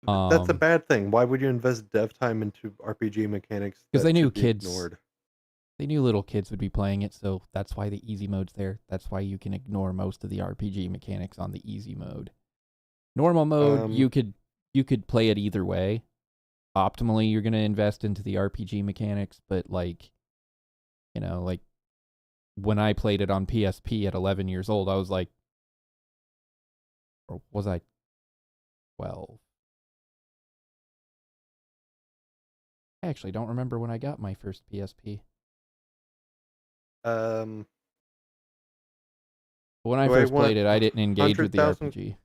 B: That's a
A: Um,
B: bad thing. Why would you invest dev time into RPG mechanics
A: because
B: that
A: they knew
B: should be
A: kids,
B: ignored?
A: they knew little kids would be playing it, so that's why the easy mode's there. That's why you can ignore most of the RPG mechanics on the easy mode. Normal mode,
B: Um,
A: you could play it either way. Optimally, you're gonna invest into the RPG mechanics, but like, like when I played it on PSP at 11 years old, I was like, or was I 12? I actually don't remember when I got my first PSP.
B: um,
A: But when I
B: do I
A: first
B: want
A: played it, I didn't engage with the
B: 100,000?
A: RPG.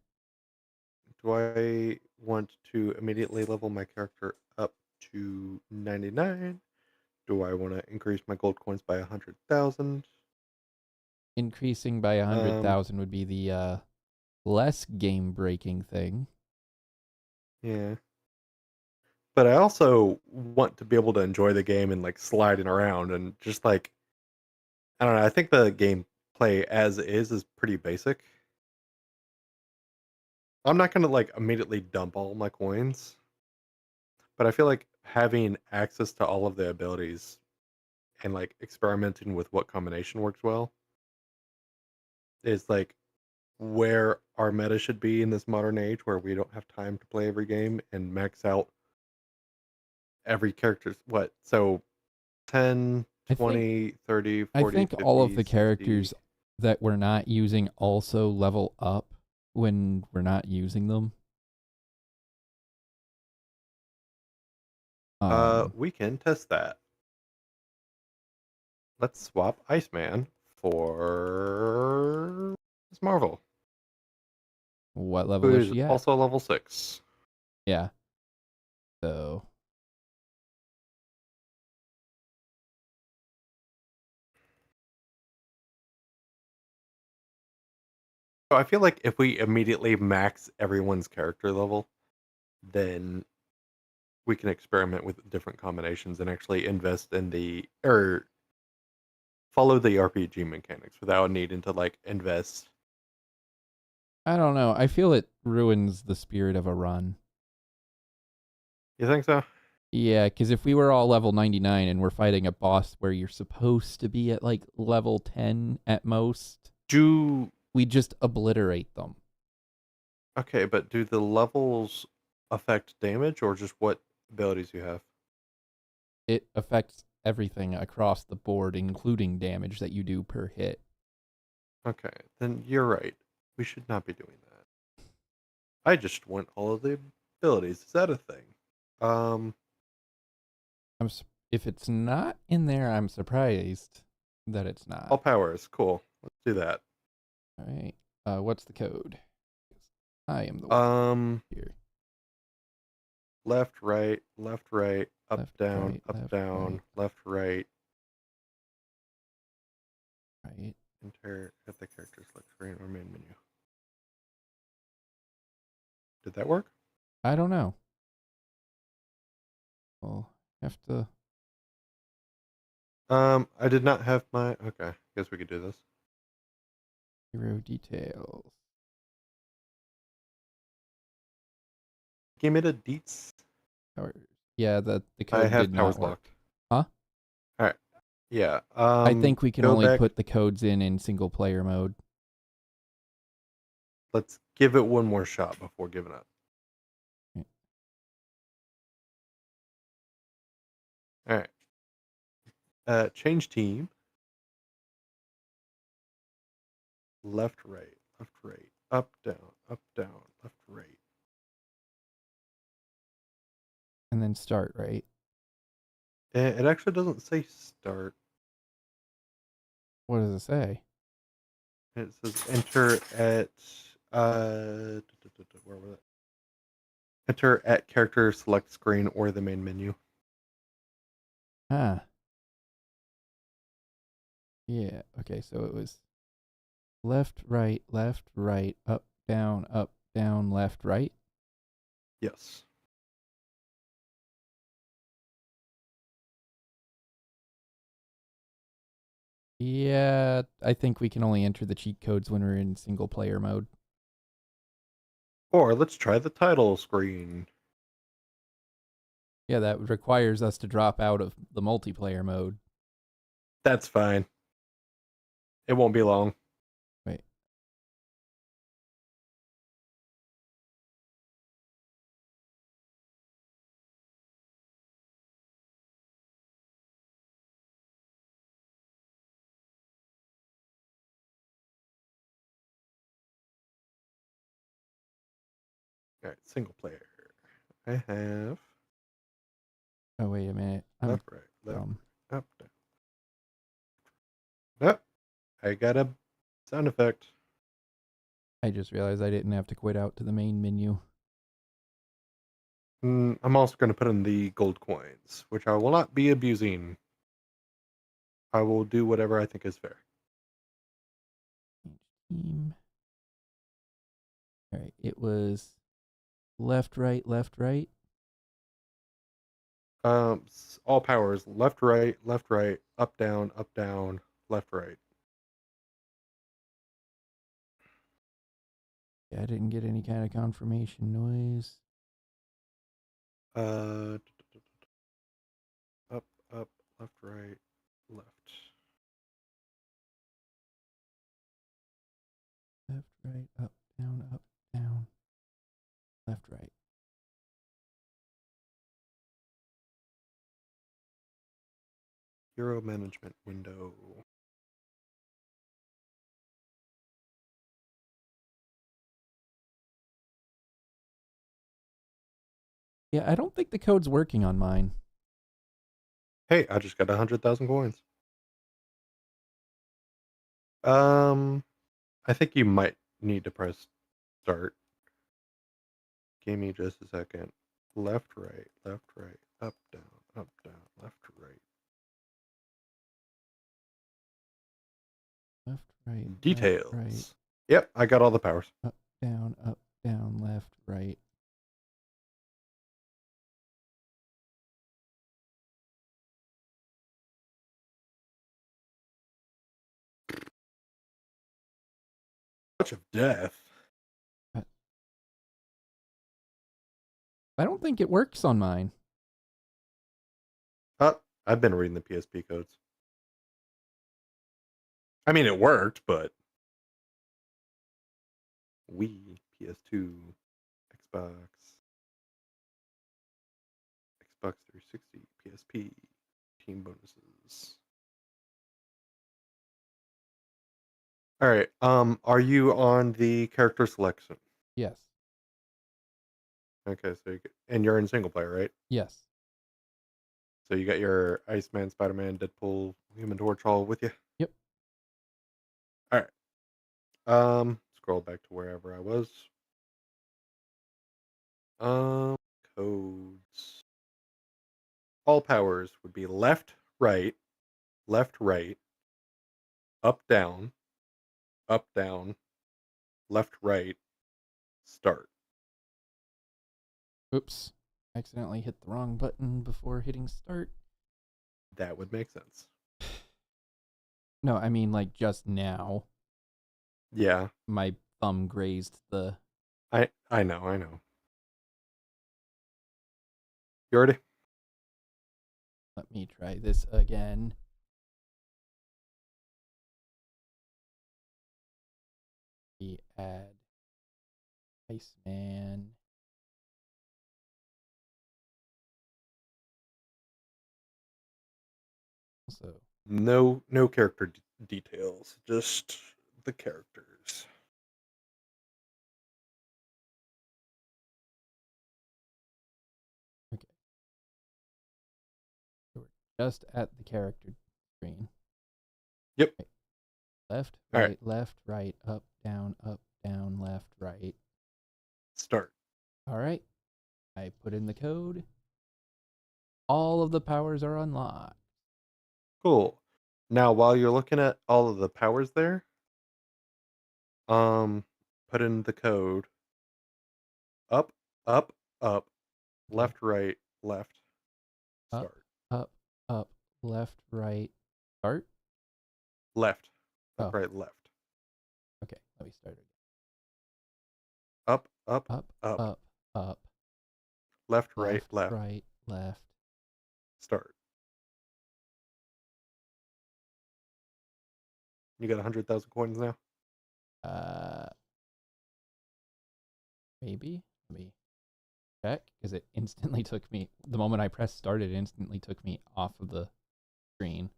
B: Do I want to immediately level my character up to 99? Do I want to increase my gold coins by 100,000?
A: Increasing by a hundred
B: Um,
A: thousand would be the less game breaking thing.
B: yeah. But I also want to be able to enjoy the game and like sliding around and just like I don't know. I think the gameplay as is pretty basic. I'm not gonna like immediately dump all my coins, but I feel like having access to all of the abilities and like experimenting with what combination works well is like where our meta should be in this modern age where we don't have time to play every game and max out every character's what so 10,
A: I think
B: 20, 30,
A: I
B: 40,
A: think all of
B: 50,
A: the
B: 60.
A: characters that we're not using also level up when we're not using them.
B: We can test that. Let's swap Iceman for Miss Marvel,
A: What level
B: who
A: is
B: is
A: she at?
B: also level 6.
A: Yeah. So
B: So I feel like if we immediately max everyone's character level, then we can experiment with different combinations and actually invest in the or follow the RPG mechanics without needing to like invest.
A: I don't know. I feel it ruins the spirit of a run.
B: You think so?
A: Yeah, because if we were all level 99 and we're fighting a boss where you're supposed to be at like level 10 at most,
B: Do
A: we just obliterate them.
B: okay, but do the levels affect damage or just what abilities you have?
A: It affects everything across the board, including damage that you do per hit.
B: Okay, then you're right. We should not be doing that. I just want all of the abilities. Is that a thing? Um,
A: If it's not in there, I'm surprised that it's
B: all
A: not.
B: powers. Cool. Let's do that.
A: All right. What's the code? I am the one
B: Um,
A: here.
B: left, right, up,
A: Left, right,
B: left, right.
A: right.
B: Enter at the character select screen or main menu. Did that work?
A: I don't know. We'll have to.
B: I did not have my. Okay, guess we could do this.
A: Hero details.
B: Give me the deets.
A: Powers. Yeah, the
B: I
A: code
B: have
A: did not
B: powers
A: work.
B: locked.
A: Huh?
B: All right. Yeah.
A: I think we can
B: Go
A: only
B: back.
A: put the codes in single player mode.
B: Let's give it one more shot before giving up. All right. Change team. Left, right, up, down, left, right.
A: And then start, right?
B: It actually doesn't say start.
A: What does it say?
B: It says enter at where was it? Enter at character select screen or the main menu.
A: Ah. Yeah. Okay, so it was left, right, up, down, left, right.
B: Yes.
A: Yeah, I think we can only enter the cheat codes when we're in single player mode.
B: Or let's try the title screen.
A: Yeah, that requires us to drop out of the multiplayer mode.
B: That's fine. It won't be long.
A: Wait.
B: All right, single player. I have
A: Oh, wait a minute. I'm
B: left, right,
A: dumb.
B: up, down. Nope. I got a sound effect.
A: I just realized I didn't have to quit out to the main menu.
B: I'm also going to put in the gold coins, which I will not be abusing. I will do whatever I think is fair.
A: Team. All right, it was left, right,
B: All powers left, right, up, down, left, right.
A: Yeah, I didn't get any kind of confirmation noise.
B: Uh, up, left, right, left.
A: Left, right, up, down, left, right.
B: Hero management window.
A: Yeah, I don't think the code's working on mine.
B: Hey, I just got 100,000 coins. I think you might need to press start. Give me just a second. Left, right, up, down, left, right.
A: Left, right,
B: Details. Yep, I got all the powers.
A: up, down, left, right.
B: Touch of death.
A: I don't think it works on mine.
B: I've been reading the PSP codes. I mean, it worked, but Wii, PS2, Xbox, Xbox 360, PSP, team bonuses. All right. Are you on the character selection?
A: Yes.
B: Okay, so and you're in single player, right?
A: Yes.
B: So you got your Iceman, Spider-Man, Deadpool, Human Torch all with you.
A: Yep.
B: All right. Scroll back to wherever I was. Um, Codes. All powers would be left, right, up, down, left, right, start.
A: Oops. Accidentally hit the wrong button before hitting start.
B: That would make sense.
A: No, I mean like just now.
B: Yeah,
A: My thumb grazed the.
B: I know. You ready?
A: Let me try this again. We add Iceman. Also,
B: No character details, just the characters.
A: okay. just at the character screen.
B: Yep.
A: Right. Left,
B: All
A: right,
B: right.
A: left, right, up, down, left, right.
B: Start.
A: All right. I put in the code. All of the powers are unlocked.
B: Cool. Now, while you're looking at all of the powers there, put in the code up, up, up,
A: Okay.
B: left, right, left,
A: Up,
B: start.
A: up, left, right, start.
B: Left, up,
A: Oh,
B: right, left.
A: okay. Let me start again.
B: Up, up,
A: Up,
B: up.
A: up,
B: Left, right,
A: left,
B: left,
A: right, left.
B: start. You got 100,000 coins now?
A: Uh, maybe. Let me check because it instantly took me. The moment I pressed start, it instantly took me off of the screen.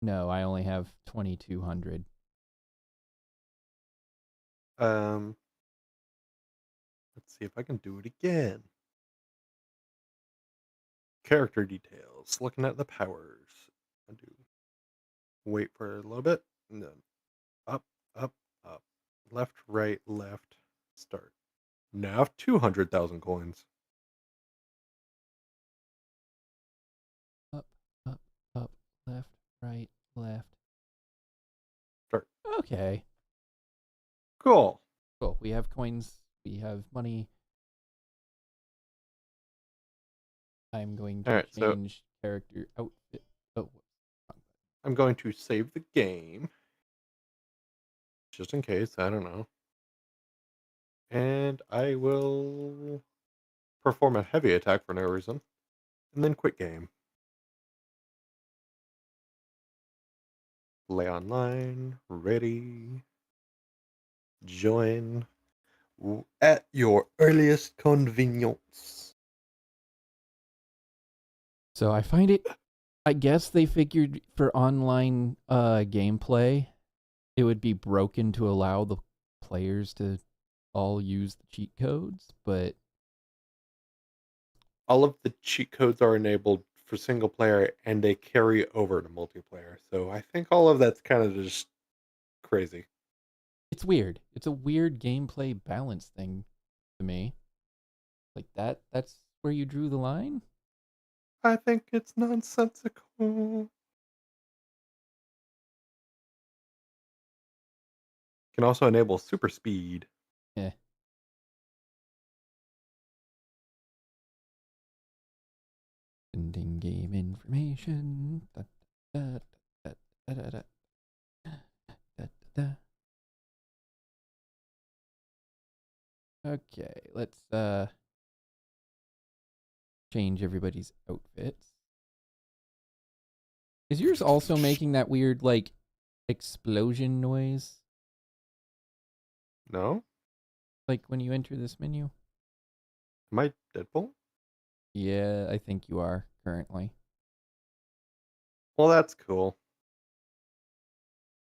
A: No, I only have 2,200.
B: Let's see if I can do it again. Character details. Looking at the powers. Undo. Wait for a little bit. And then up, up, up. Left, right, left. Start. Now I have 200,000 coins.
A: Up, left, right, left.
B: Start.
A: Okay.
B: Cool.
A: Cool. We have coins. We have money. I'm going
B: All
A: to
B: right, so
A: change character outfit. Oh, wrong.
B: I'm going to save the game. Just in case. I don't know. And I will perform a heavy attack for no reason. And then quit game. Play online. Ready. Join. At your earliest convenience.
A: So I find it. I guess they figured for online gameplay, it would be broken to allow the players to all use the cheat codes, but
B: All of the cheat codes are enabled for single player and they carry over to multiplayer. So I think all of that's kind of just crazy.
A: it's weird. It's a weird gameplay balance thing to me. Like that's where you drew the line?
B: I think it's nonsensical. Can also enable super speed.
A: Yeah. Ending game information. Da, da, da, da, da, da, da, da. Okay, let's change everybody's outfits. Is yours also making that weird like explosion noise?
B: No?
A: Like when you enter this menu?
B: Am I Deadpool?
A: Yeah, I think you are currently.
B: Well, that's cool.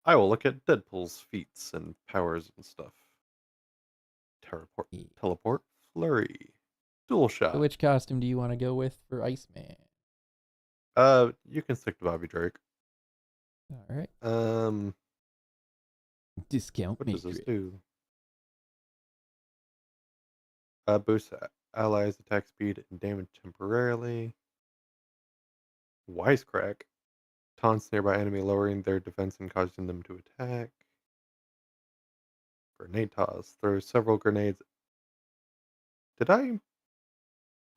B: I will look at Deadpool's feats and powers and stuff. Teleport,
A: Yeah.
B: teleport, flurry, dual
A: So
B: shot.
A: which costume do you want to go with for Iceman?
B: You can stick to Bobby Drake.
A: All right. Discount
B: What does this
A: matrix.
B: do? Boosts allies attack speed and damage temporarily. Wisecrack taunts nearby enemy, lowering their defense and causing them to attack. Grenade toss throws several grenades. Did I?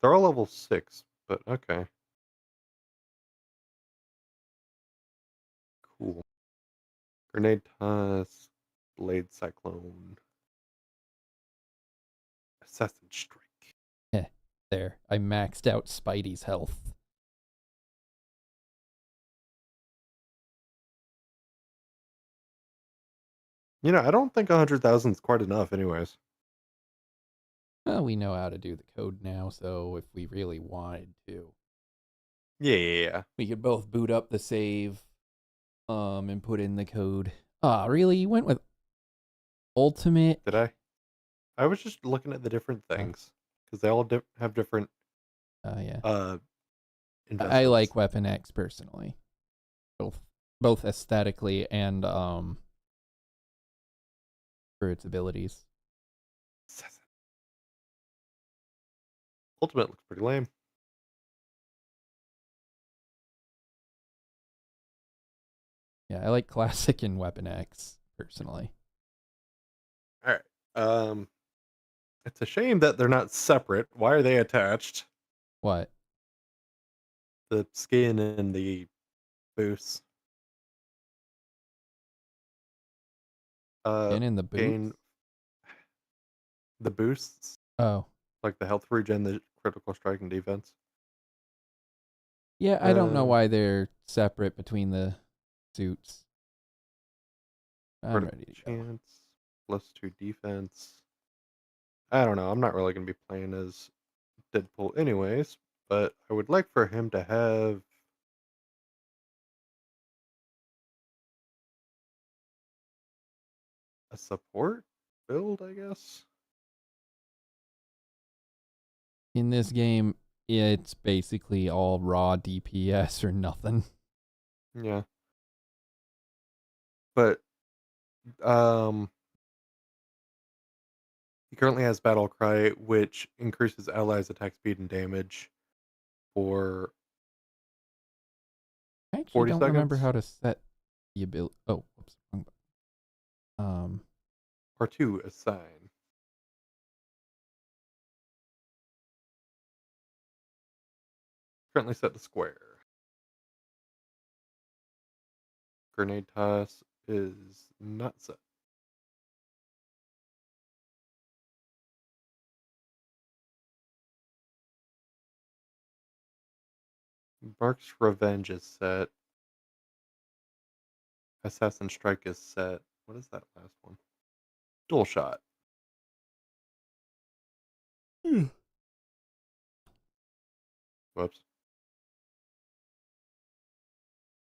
B: They're all level 6, but okay. Cool. Grenade toss, blade cyclone, assassin strike.
A: There. I maxed out Spidey's health.
B: I don't think 100,000 is quite enough, anyways.
A: Well, we know how to do the code now, so if we really wanted to,
B: Yeah.
A: we could both boot up the save, and put in the code. Ah, really? You went with ultimate?
B: Did I? I was just looking at the different things. because they all have different
A: Yeah.
B: uh
A: I
B: investments.
A: like Weapon X personally, both aesthetically and for its abilities.
B: Ultimate looks pretty lame.
A: Yeah, I like Classic and Weapon X personally.
B: All right. Um, it's a shame that they're not separate. Why are they attached?
A: What?
B: The skin and the boosts.
A: In the boots?
B: Gain the boosts,
A: Oh.
B: like the health regen, the critical strike and defense.
A: Yeah, I don't know
B: Um,
A: why they're separate between the suits. I'm
B: critical
A: ready to go.
B: chance, +2 defense. I don't know. I'm not really gonna be playing as Deadpool anyways, but I would like for him to have a support build, I guess.
A: In this game, it's basically all raw DPS or nothing.
B: Yeah. But um he currently has Battle Cry, which increases allies' attack speed and damage for
A: I actually
B: 40
A: don't remember
B: seconds.
A: how to set the ability. Oh, whoops. Wrong button.
B: Or 2 assign. Currently set to square. Grenade toss is not set. Bark's Revenge is set. Assassin Strike is set. What is that last one? Dual Shot.
A: Hmm.
B: Whoops.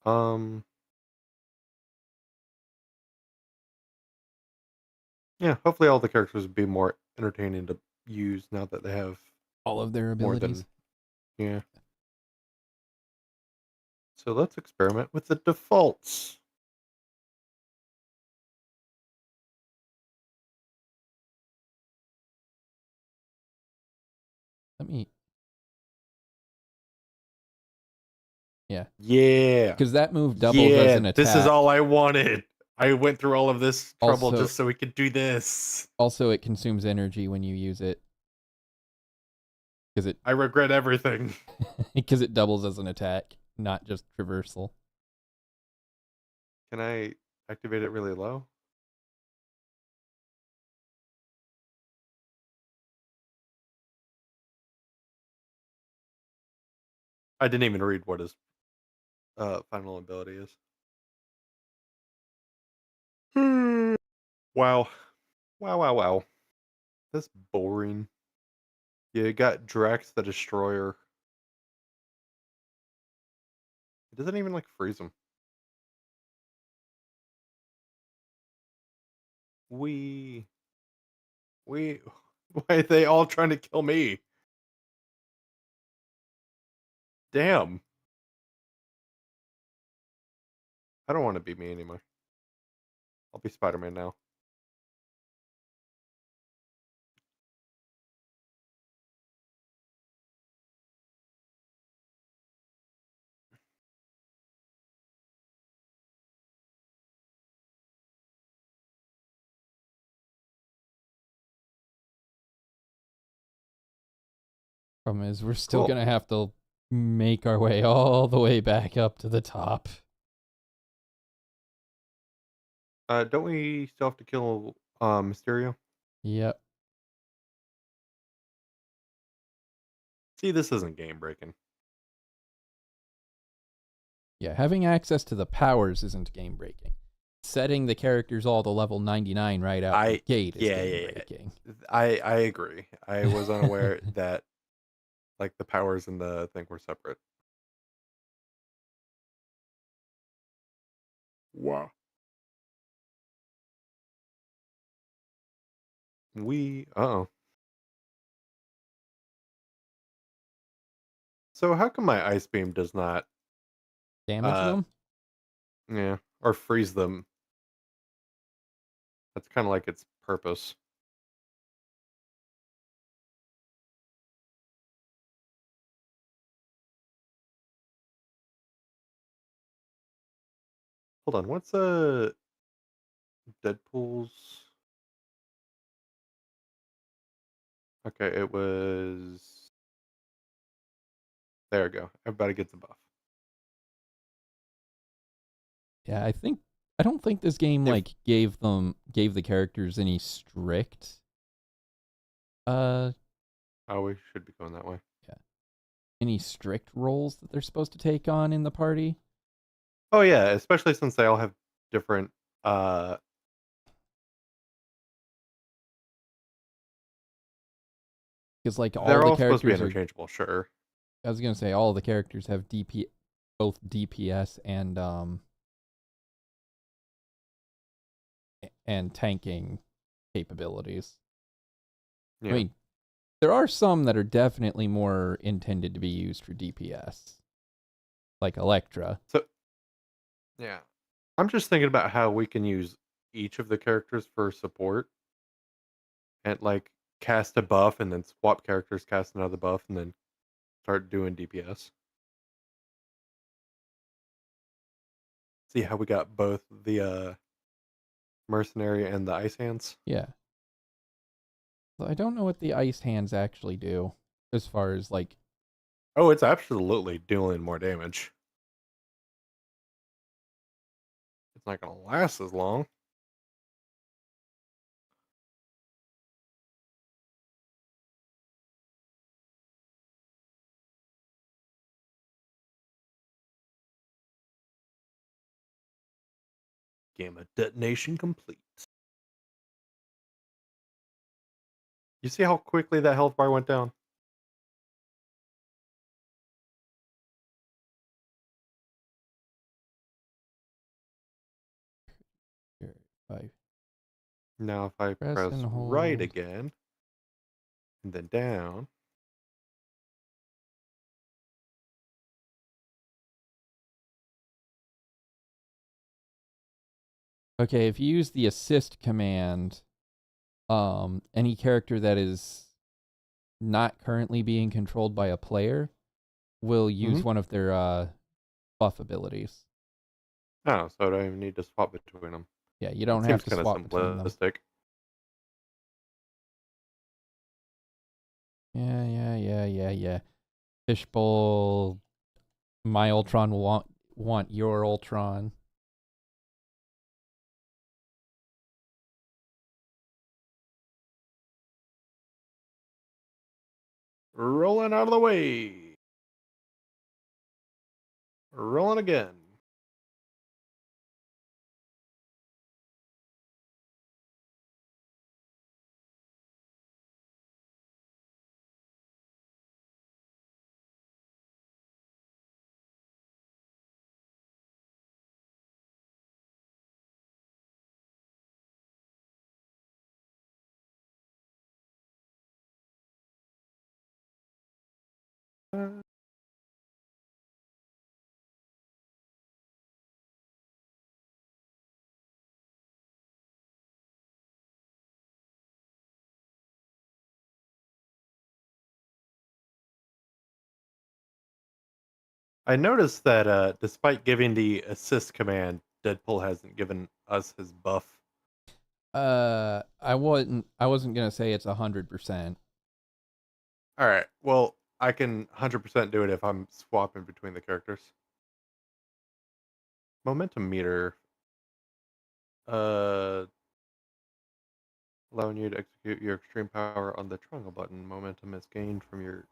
B: Um, yeah, hopefully all the characters would be more entertaining to use now that they have
A: All of their
B: more
A: abilities.
B: than, yeah. So let's experiment with the defaults.
A: Let me. Yeah.
B: Yeah.
A: Because that move doubles as
B: Yeah,
A: an
B: this is all
A: attack.
B: I wanted. I went through all of this trouble
A: Also,
B: just so we could do this.
A: it consumes energy when you use it. Because
B: I regret everything.
A: it doubles as an attack, not just traversal.
B: Can I activate it really low? I didn't even read what his final ability is. Wow. Wow, wow, wow. That's boring. You got Drax the Destroyer. It doesn't even like freeze him. We we why are they all trying to kill me? Damn. I don't want to be me anymore. I'll be Spider-Man now.
A: Problem is, we're still
B: Cool.
A: going to have to make our way all the way back up to the top.
B: Don't we still have to kill Mysterio?
A: Yep.
B: See, this isn't game breaking.
A: Yeah, having access to the powers isn't game breaking. Setting the characters all to level 99 right out the
B: I
A: gate is
B: yeah,
A: game
B: yeah,
A: breaking.
B: yeah. I agree. I was unaware that like the powers and the thing were separate. Wow. We oh So how come my ice beam does not,
A: Damage
B: uh,
A: them?
B: yeah, or freeze them? That's kind of like its purpose. Hold on, what's Deadpool's? Okay, it was. There we go. Everybody gets a buff.
A: Yeah, I don't think this game
B: If
A: like gave the characters any strict uh
B: oh, we should be going that way.
A: yeah, any strict roles that they're supposed to take on in the party.
B: Oh yeah, especially since they all have different. Uh,
A: Because like all
B: they're
A: the
B: all supposed to be
A: characters are
B: interchangeable, sure.
A: I was gonna say all the characters have both DPS and tanking capabilities. I
B: Yeah.
A: mean, there are some that are definitely more intended to be used for DPS, like Electra.
B: So yeah, I'm just thinking about how we can use each of the characters for support and like cast a buff and then swap characters, cast another buff, and then start doing DPS. See how we got both the mercenary and the ice hands.
A: Yeah. So I don't know what the ice hands actually do as far as like
B: Oh, it's absolutely dealing more damage. It's not gonna last as long. Gamma detonation complete. You see how quickly that health bar went down?
A: here, if I
B: Now if I
A: press and
B: press right
A: hold.
B: again and then down.
A: Okay, if you use the assist command, any character that is not currently being controlled by a player will use
B: Mm-hmm.
A: one of their buff abilities.
B: Oh, so I don't even need to swap between them.
A: Yeah, you
B: That
A: don't have
B: seems
A: to
B: kind of
A: swap between them.
B: simplistic.
A: Yeah. Fishbowl, my Ultron will want your Ultron.
B: Rolling out of the way. Rolling again. I noticed that despite giving the assist command, Deadpool hasn't given us his buff.
A: I wasn't gonna say it's 100%.
B: All right. Well, I can 100% do it if I'm swapping between the characters. Momentum meter. Uh, allowing you to execute your extreme power on the triangle button. Momentum is gained from your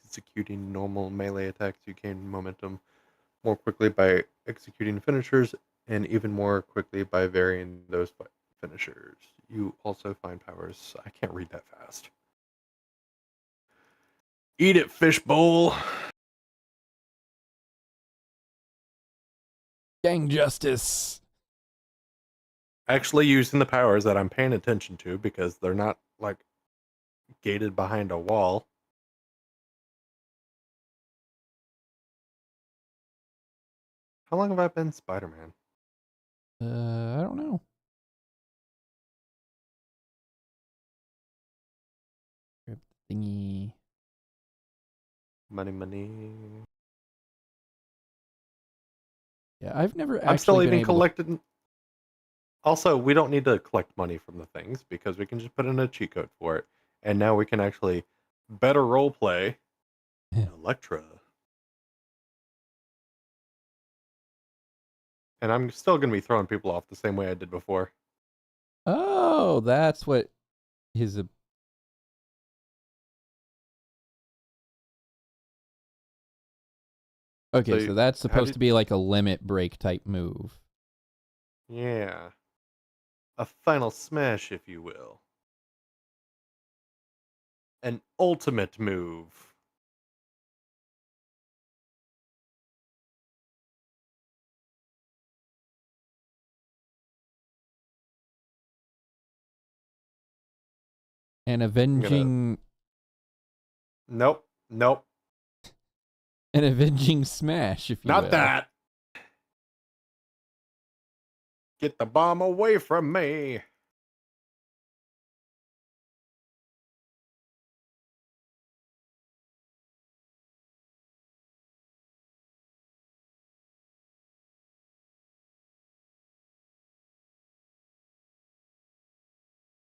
B: executing normal melee attacks. You gain momentum more quickly by executing finishers, and even more quickly by varying those finishers. You also find powers. I can't read that fast. Eat it, fishbowl.
A: Gang justice.
B: Actually, using the powers that I'm paying attention to because they're not like gated behind a wall. How long have I been Spider-Man?
A: I don't know. Grab the thingy.
B: Money, money.
A: Yeah, I've never
B: I'm still
A: actually been
B: even
A: able to.
B: collecting. Also, we don't need to collect money from the things because we can just put in a cheat code for it. And now we can actually better roleplay Electra. And I'm still going to be throwing people off the same way I did before.
A: Oh, that's what his. Okay,
B: So,
A: so that's
B: how
A: supposed
B: did.
A: to be like a limit break type move.
B: Yeah. A final smash, if you will. An ultimate move.
A: An
B: I'm going to.
A: avenging.
B: Nope. Nope.
A: An avenging smash, if you
B: Not
A: will.
B: that. Get the bomb away from me.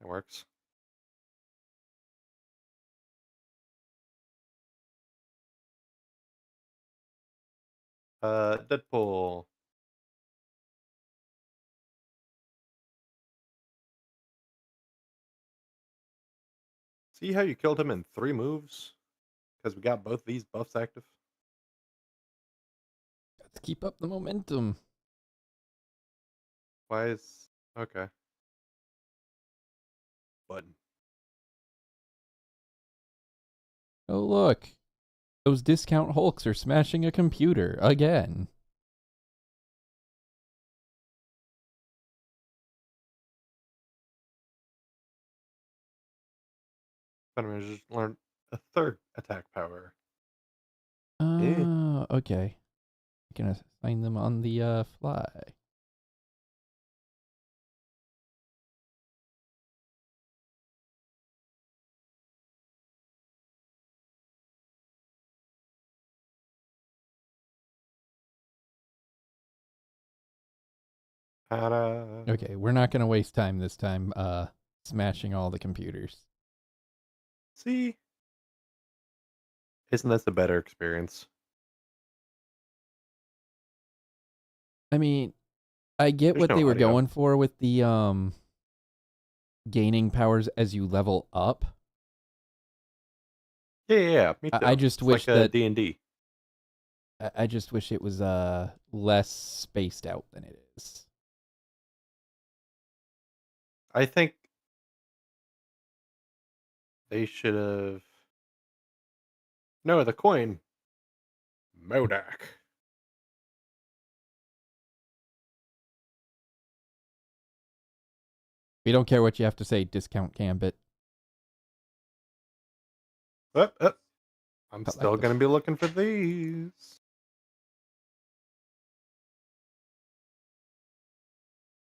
B: That works. Deadpool. See how you killed him in 3 moves? Because we got both these buffs active.
A: Let's keep up the momentum.
B: Why is... Okay. Button.
A: Oh, look. Those discount Hulks are smashing a computer again.
B: Spider-Man just learned a 3rd attack power. Eh.
A: Okay. I'm gonna assign them on the fly.
B: Ta-da.
A: Okay, we're not gonna waste time this time smashing all the computers.
B: See? Isn't this a better experience?
A: I mean, I get
B: There's
A: what
B: no
A: they were
B: audio.
A: going for with the gaining powers as you level up.
B: Yeah, me
A: I
B: too.
A: just
B: It's like
A: wish
B: a
A: that
B: D&D.
A: I just wish it was less spaced out than it is.
B: I think they should have... No, the coin. Modak.
A: We don't care what you have to say, discount Gambit.
B: I'm still
A: Collectible.
B: going to be looking for these.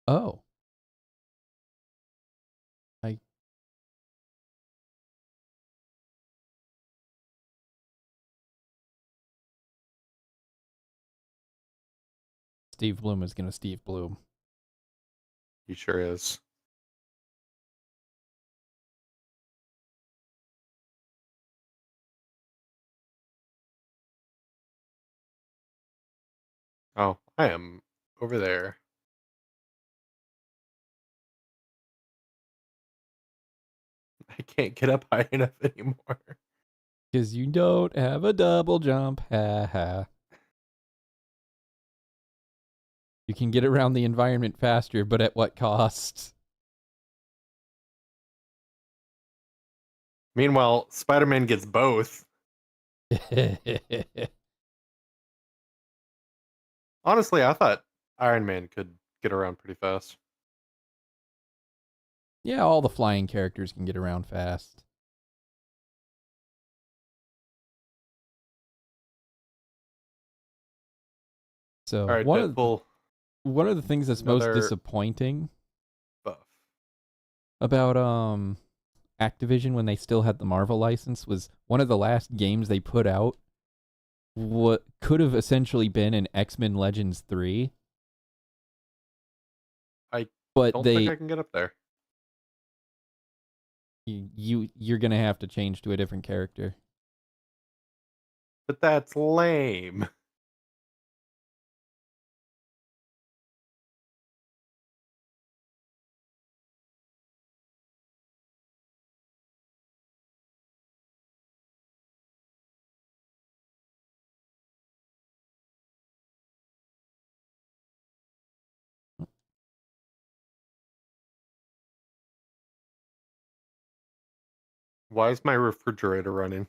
A: Oh. I Steve Bloom is gonna Steve Bloom.
B: He sure is. Oh, I am over there. I can't get up high enough anymore.
A: Because you don't have a double jump. Ha ha. You can get around the environment faster, but at what cost?
B: Meanwhile, Spider-Man gets both. Honestly, I thought Iron Man could get around pretty fast.
A: Yeah, all the flying characters can get around fast. So
B: All right, Deadpool,
A: one of the things that's most
B: another
A: disappointing
B: buff.
A: about Activision when they still had the Marvel license was one of the last games they put out what could have essentially been an X-Men Legends 3,
B: I
A: but
B: don't think I can get up there.
A: you're going to have to change to a different character.
B: But that's lame. Why is my refrigerator running?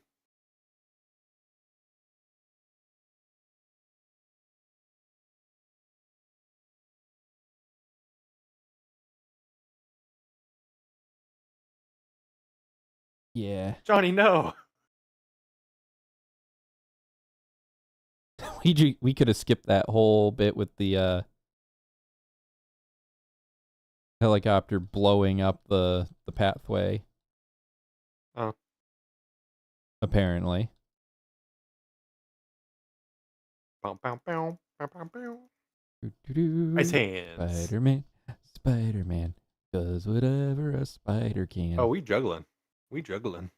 A: Yeah.
B: Johnny, no.
A: We could have skipped that whole bit with the helicopter blowing up the pathway.
B: Oh.
A: Apparently.
B: Bow, bow, bow, bow, bow, bow.
A: Doo-doo-doo.
B: Ice hands.
A: Spider-Man does whatever a spider can.
B: Oh, we juggling. We juggling.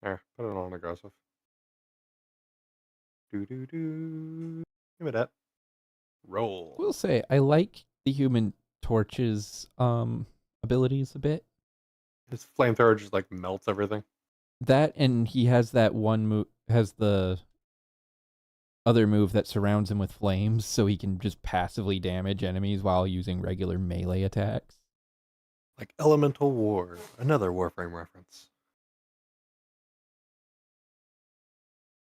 B: There, put it on aggressive. Do do do. Give me that. Roll.
A: Will say I like the Human Torch's abilities a bit.
B: His flamethrower just like melts everything.
A: That and he has that one move has the other move that surrounds him with flames so he can just passively damage enemies while using regular melee attacks.
B: Like Elemental War, another Warframe reference.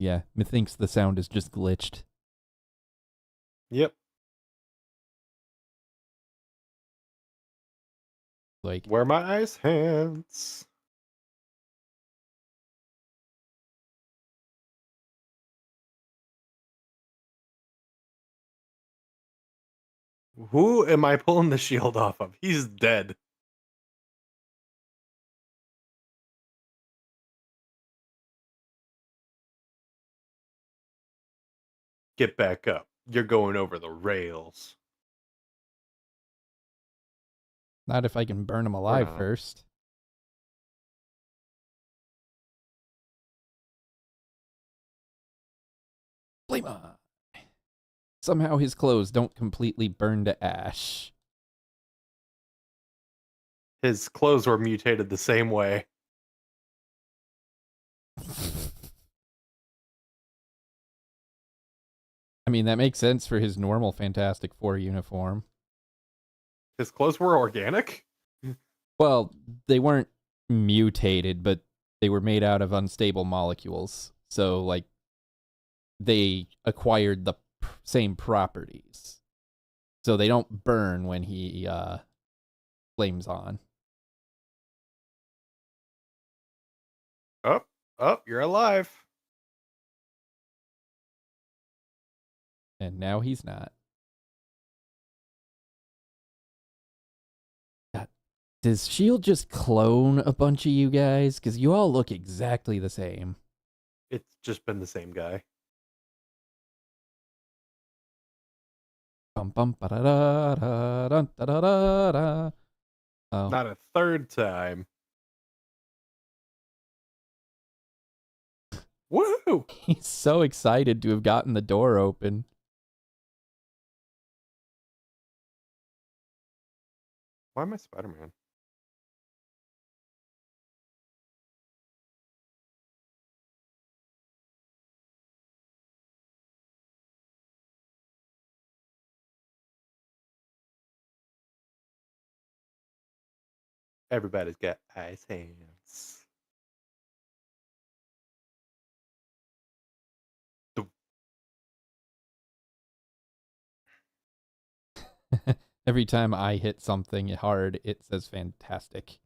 A: Yeah, methinks the sound is just glitched.
B: Yep.
A: Like,
B: Where my ice hands? Who am I pulling the shield off of? He's dead. Get back up. You're going over the rails.
A: not if I can burn him
B: Or
A: alive
B: not.
A: first. Flame on! Somehow his clothes don't completely burn to ash.
B: His clothes were mutated the same way.
A: I mean, that makes sense for his normal Fantastic Four uniform.
B: His clothes were organic?
A: Well, they weren't mutated, but they were made out of unstable molecules. So, like, they acquired the same properties. So they don't burn when he flames on.
B: Oh, you're alive.
A: And now he's not. God. Does S.H.I.E.L.D. just clone a bunch of you guys? Because you all look exactly the same.
B: It's just been the same guy.
A: Bum bum ba da da da da da da da. Oh,
B: Not a third time. Woo!
A: he's so excited to have gotten the door open.
B: Why am I Spider-Man? Everybody's got ice hands.
A: Every time I hit something hard, it says fantastic.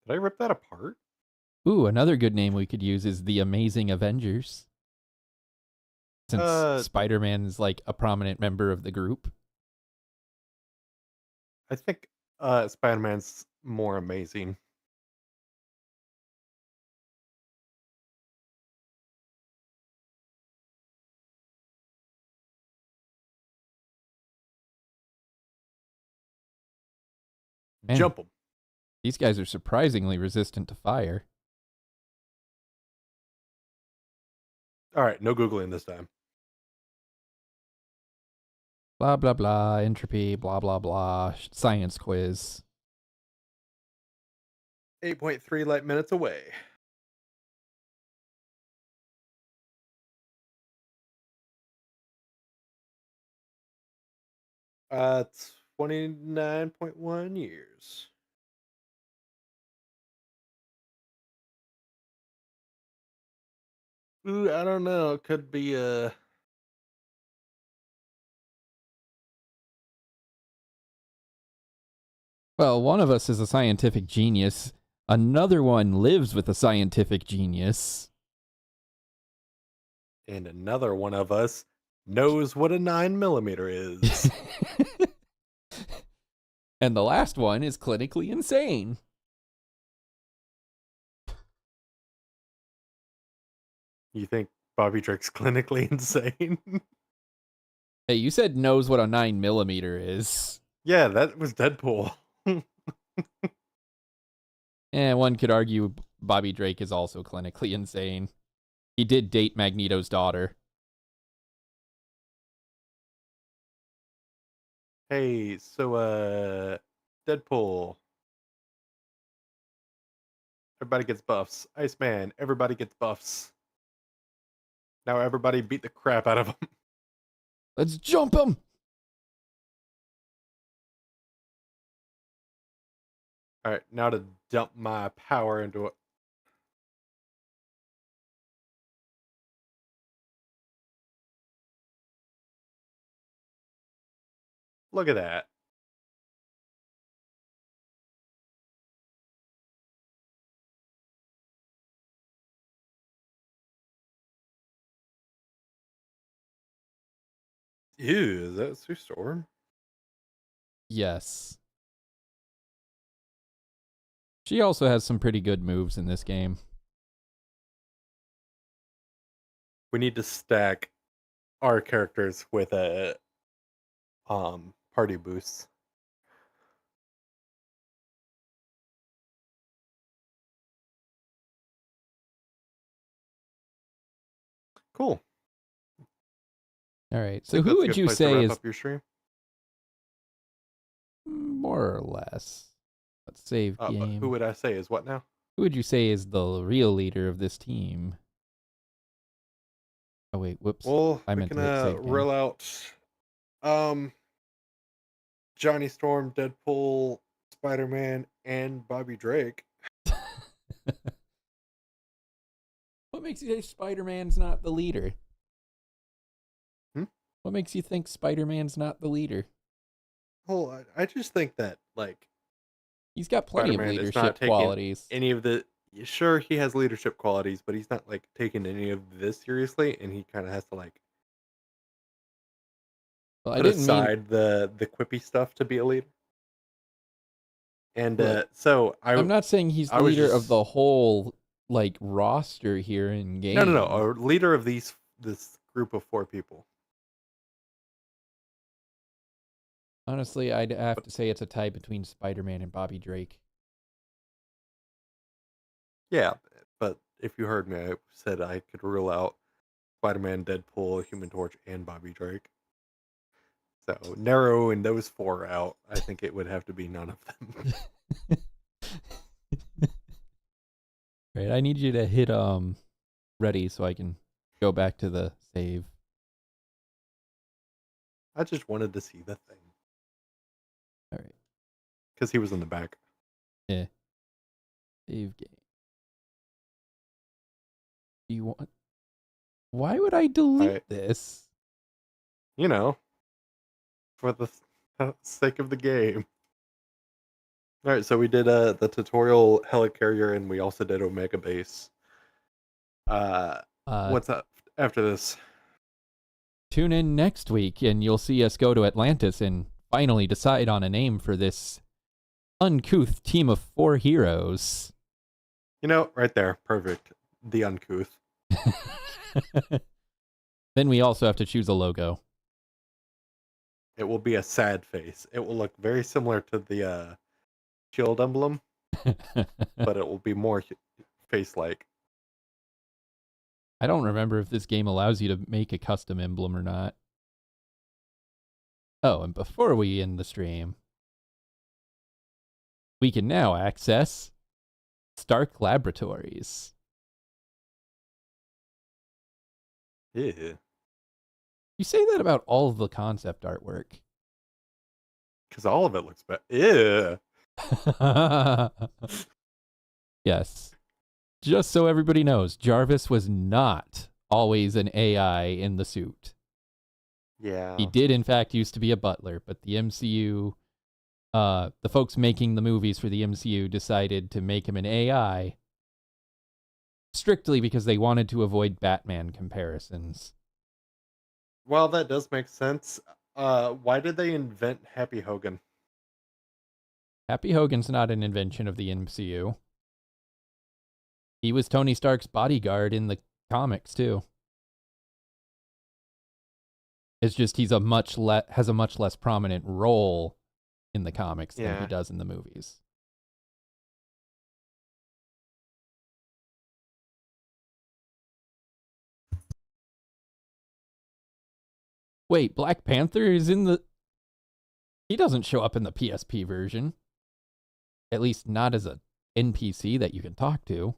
B: Did I rip that apart?
A: Ooh, another good name we could use is the Amazing Avengers. Since
B: Uh,
A: Spider-Man is like a prominent member of the group.
B: I think Spider-Man's more amazing.
A: Man,
B: Jump him.
A: these guys are surprisingly resistant to fire.
B: All right, no Googling this time.
A: Blah, blah, blah, entropy, blah, blah, blah, science quiz.
B: 8.3 light minutes away. It's 29.1 years. Ooh, I don't know. It could be
A: Well, one of us is a scientific genius. Another one lives with a scientific genius.
B: and another one of us knows what a 9mm is.
A: And the last one is clinically insane.
B: You think Bobby Drake's clinically insane?
A: Hey, you said knows what a 9mm is.
B: Yeah, that was Deadpool.
A: And one could argue Bobby Drake is also clinically insane. He did date Magneto's daughter.
B: Hey, so Deadpool. Everybody gets buffs. Iceman, everybody gets buffs. Now everybody beat the crap out of him.
A: Let's jump him!
B: All right, now to dump my power into it. Look at that. Ew, is that Sue Storm?
A: Yes. She also has some pretty good moves in this game.
B: We need to stack our characters with a party boosts. Cool.
A: All right,
B: I
A: so
B: think
A: who
B: that's a
A: would
B: good
A: you
B: place to
A: say
B: wrap
A: is
B: up your stream.
A: more or less? Let's save
B: But
A: game.
B: who would I say is what now?
A: Who would you say is the real leader of this team? Oh wait, whoops.
B: Well,
A: I
B: we
A: meant
B: can
A: to hit save game.
B: roll out Johnny Storm, Deadpool, Spider-Man, and Bobby Drake.
A: What makes you say Spider-Man's not the leader?
B: Hmm?
A: What makes you think Spider-Man's not the leader?
B: Well, I just think that like
A: He's got plenty of
B: Spider-Man is not
A: leadership
B: taking
A: qualities.
B: any of the. Sure, he has leadership qualities, but he's not like taking any of this seriously, and he kind of has to like
A: Well, I
B: put
A: didn't mean
B: aside the quippy stuff to be a leader. And
A: look.
B: so
A: I'm not saying he's
B: I was
A: leader of the
B: just
A: whole like roster here in
B: no,
A: game.
B: a leader of this group of 4 people.
A: Honestly, I'd have
B: But
A: to say it's a tie between Spider-Man and Bobby Drake.
B: yeah, but if you heard me, I said I could rule out Spider-Man, Deadpool, Human Torch, and Bobby Drake. So narrowing those 4 out, I think it would have to be none of them.
A: Right, I need you to hit ready so I can go back to the save.
B: I just wanted to see the thing.
A: All right.
B: Because he was in the back.
A: Yeah. Save game. Do you want? Why would I delete this?
B: You know, for the sake of the game. All right, so we did the tutorial helicarrier, and we also did Omega Base. What's up after this?
A: Tune in next week, and you'll see us go to Atlantis and finally decide on a name for this uncouth team of 4 heroes.
B: You know, right there, perfect. The uncouth.
A: Then we also have to choose a logo.
B: It will be a sad face. It will look very similar to the shield emblem, but it will be more face-like.
A: I don't remember if this game allows you to make a custom emblem or not. Oh, and before we end the stream, we can now access Stark Laboratories.
B: Yeah.
A: You say that about all of the concept artwork.
B: Because all of it looks bad. Yeah.
A: Yes. Just so everybody knows, Jarvis was not always an AI in the suit.
B: Yeah.
A: He did, in fact, used to be a butler, but the MCU, the folks making the movies for the MCU decided to make him an AI strictly because they wanted to avoid Batman comparisons.
B: Well, that does make sense. Why did they invent Happy Hogan?
A: Happy Hogan's not an invention of the MCU. He was Tony Stark's bodyguard in the comics too. It's just he's has a much less prominent role in the comics than he does in the movies. Wait, Black Panther is in the... He doesn't show up in the PSP version. At least not as a NPC that you can talk to.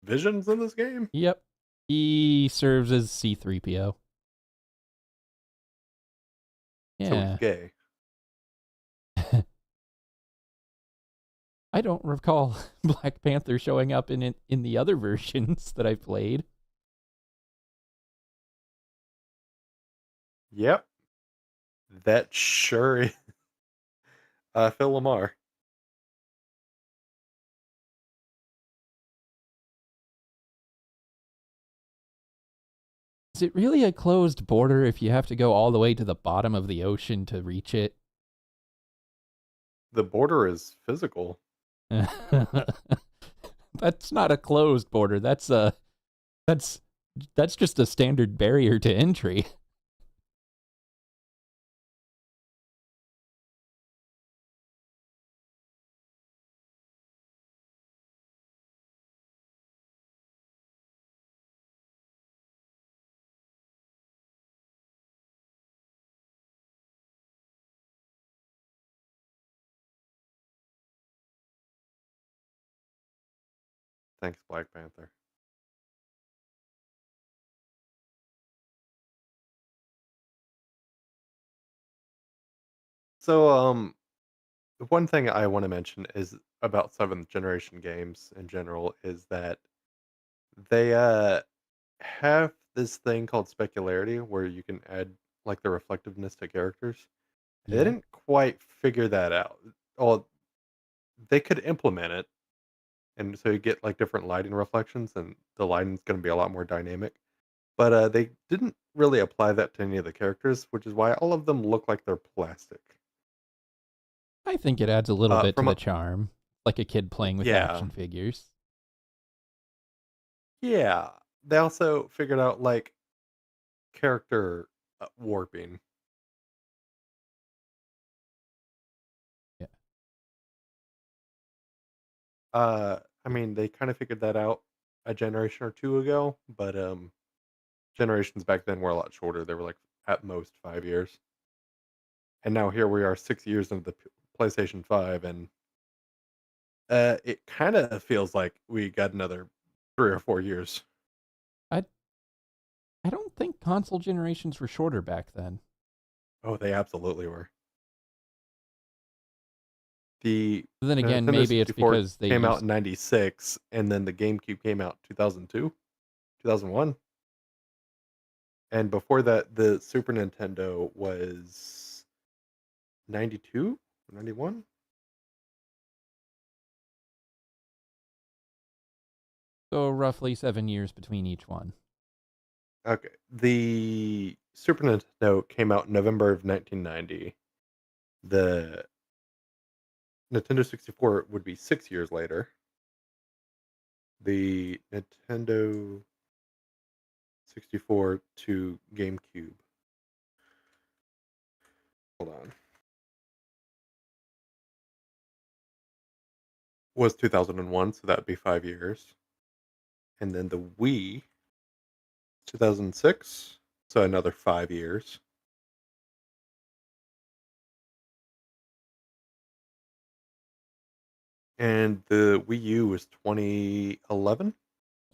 B: Vision's in this game?
A: Yep. He serves as C-3PO. Yeah.
B: So he's gay.
A: I don't recall Black Panther showing up in the other versions that I played.
B: Yep. That sure is. Phil Lamar.
A: Is it really a closed border if you have to go all the way to the bottom of the ocean to reach it?
B: The border is physical.
A: That's not a closed border. That's just a standard barrier to entry.
B: Thanks, Black Panther. So, the one thing I want to mention is about 7th generation games in general is that they have this thing called specularity where you can add like the reflectiveness to characters. They
A: Yeah.
B: didn't quite figure that out. Well, they could implement it, and so you get like different lighting reflections, and the lighting's going to be a lot more dynamic. But they didn't really apply that to any of the characters, which is why all of them look like they're plastic.
A: I think it adds a little bit to
B: From
A: the
B: a
A: charm, like a kid playing with
B: Yeah,
A: action figures.
B: Yeah. They also figured out like character warping.
A: Yeah.
B: I mean, they kind of figured that out a generation or two ago, but generations back then were a lot shorter. They were like at most 5 years, and now here we are 6 years into the PlayStation 5, and it kind of feels like we got another 3 or 4 years.
A: I I don't think console generations were shorter back then.
B: Oh, they absolutely were. The
A: But then again,
B: Nintendo
A: maybe it's
B: 64
A: because they
B: came out
A: used.
B: in '96, and then the GameCube came out 2002, 2001, and before that, the Super Nintendo was 92, 91.
A: So roughly 7 years between each one.
B: Okay. The Super Nintendo came out in November of 1990. The Nintendo 64 would be 6 years later. The Nintendo 64 to GameCube. Hold on. Was 2001, so that'd be 5 years. And then the Wii, 2006, so another 5 years. And the Wii U was 2011,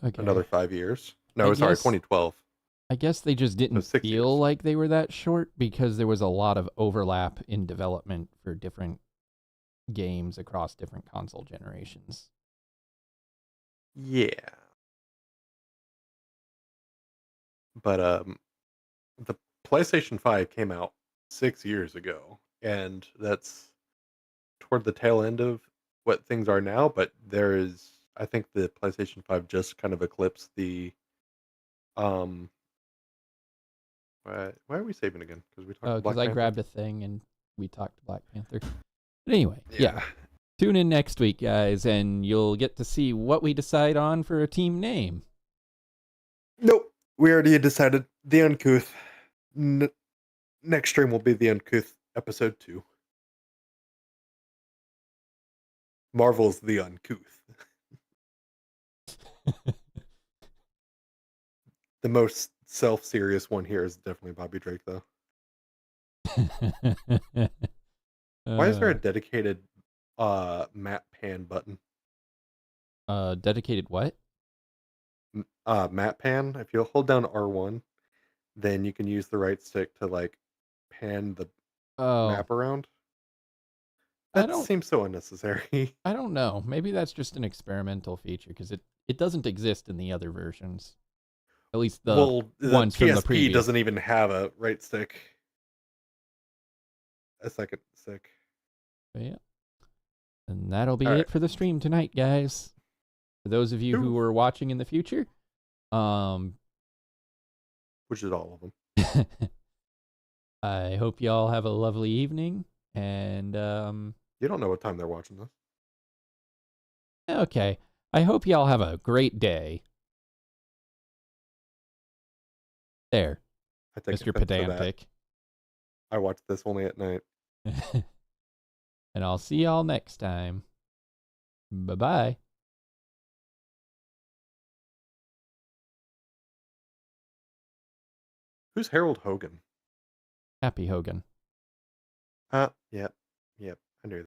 A: Okay.
B: another 5 years.
A: I
B: No, sorry,
A: guess
B: 2012.
A: I guess they just
B: So
A: didn't
B: six
A: feel
B: years.
A: like they were that short because there was a lot of overlap in development for different games across different console generations.
B: Yeah. But the PlayStation 5 came out 6 years ago, and that's toward the tail end of what things are now. But there is, I think, the PlayStation 5 just kind of eclipsed the um. Why are we saving again? Because we talked
A: Oh,
B: to
A: because
B: Black
A: I
B: Panther.
A: grabbed a thing and we talked to Black Panther. But anyway, yeah.
B: Yeah.
A: Tune in next week, guys, and you'll get to see what we decide on for a team name.
B: Nope. We already decided the uncouth. Next stream will be the uncouth episode 2. Marvel's the uncouth. The most self-serious one here is definitely Bobby Drake, though. Why is there a
A: uh,
B: dedicated map pan button?
A: dedicated what?
B: Map pan. If you hold down R1, then you can use the right stick to like pan the
A: Oh,
B: map around.
A: I
B: That
A: don't
B: seems so unnecessary.
A: I don't know. Maybe that's just an experimental feature because it doesn't exist in the other versions. At least the
B: Well, the
A: ones from the
B: PSP
A: previous.
B: doesn't even have a right stick, a second stick.
A: But yeah. And that'll
B: All
A: be
B: right,
A: it for the stream tonight, guys. For those of you who
B: Oof.
A: are watching in the future, um
B: Which is all of them.
A: I hope y'all have a lovely evening and
B: You don't know what time they're watching this.
A: okay. I hope y'all have a great day. There,
B: I take
A: Mr.
B: offense to that.
A: Pedantic.
B: I watch this only at night.
A: And I'll see y'all next time. Bye-bye.
B: Who's Harold Hogan?
A: Happy Hogan.
B: Yep, yep.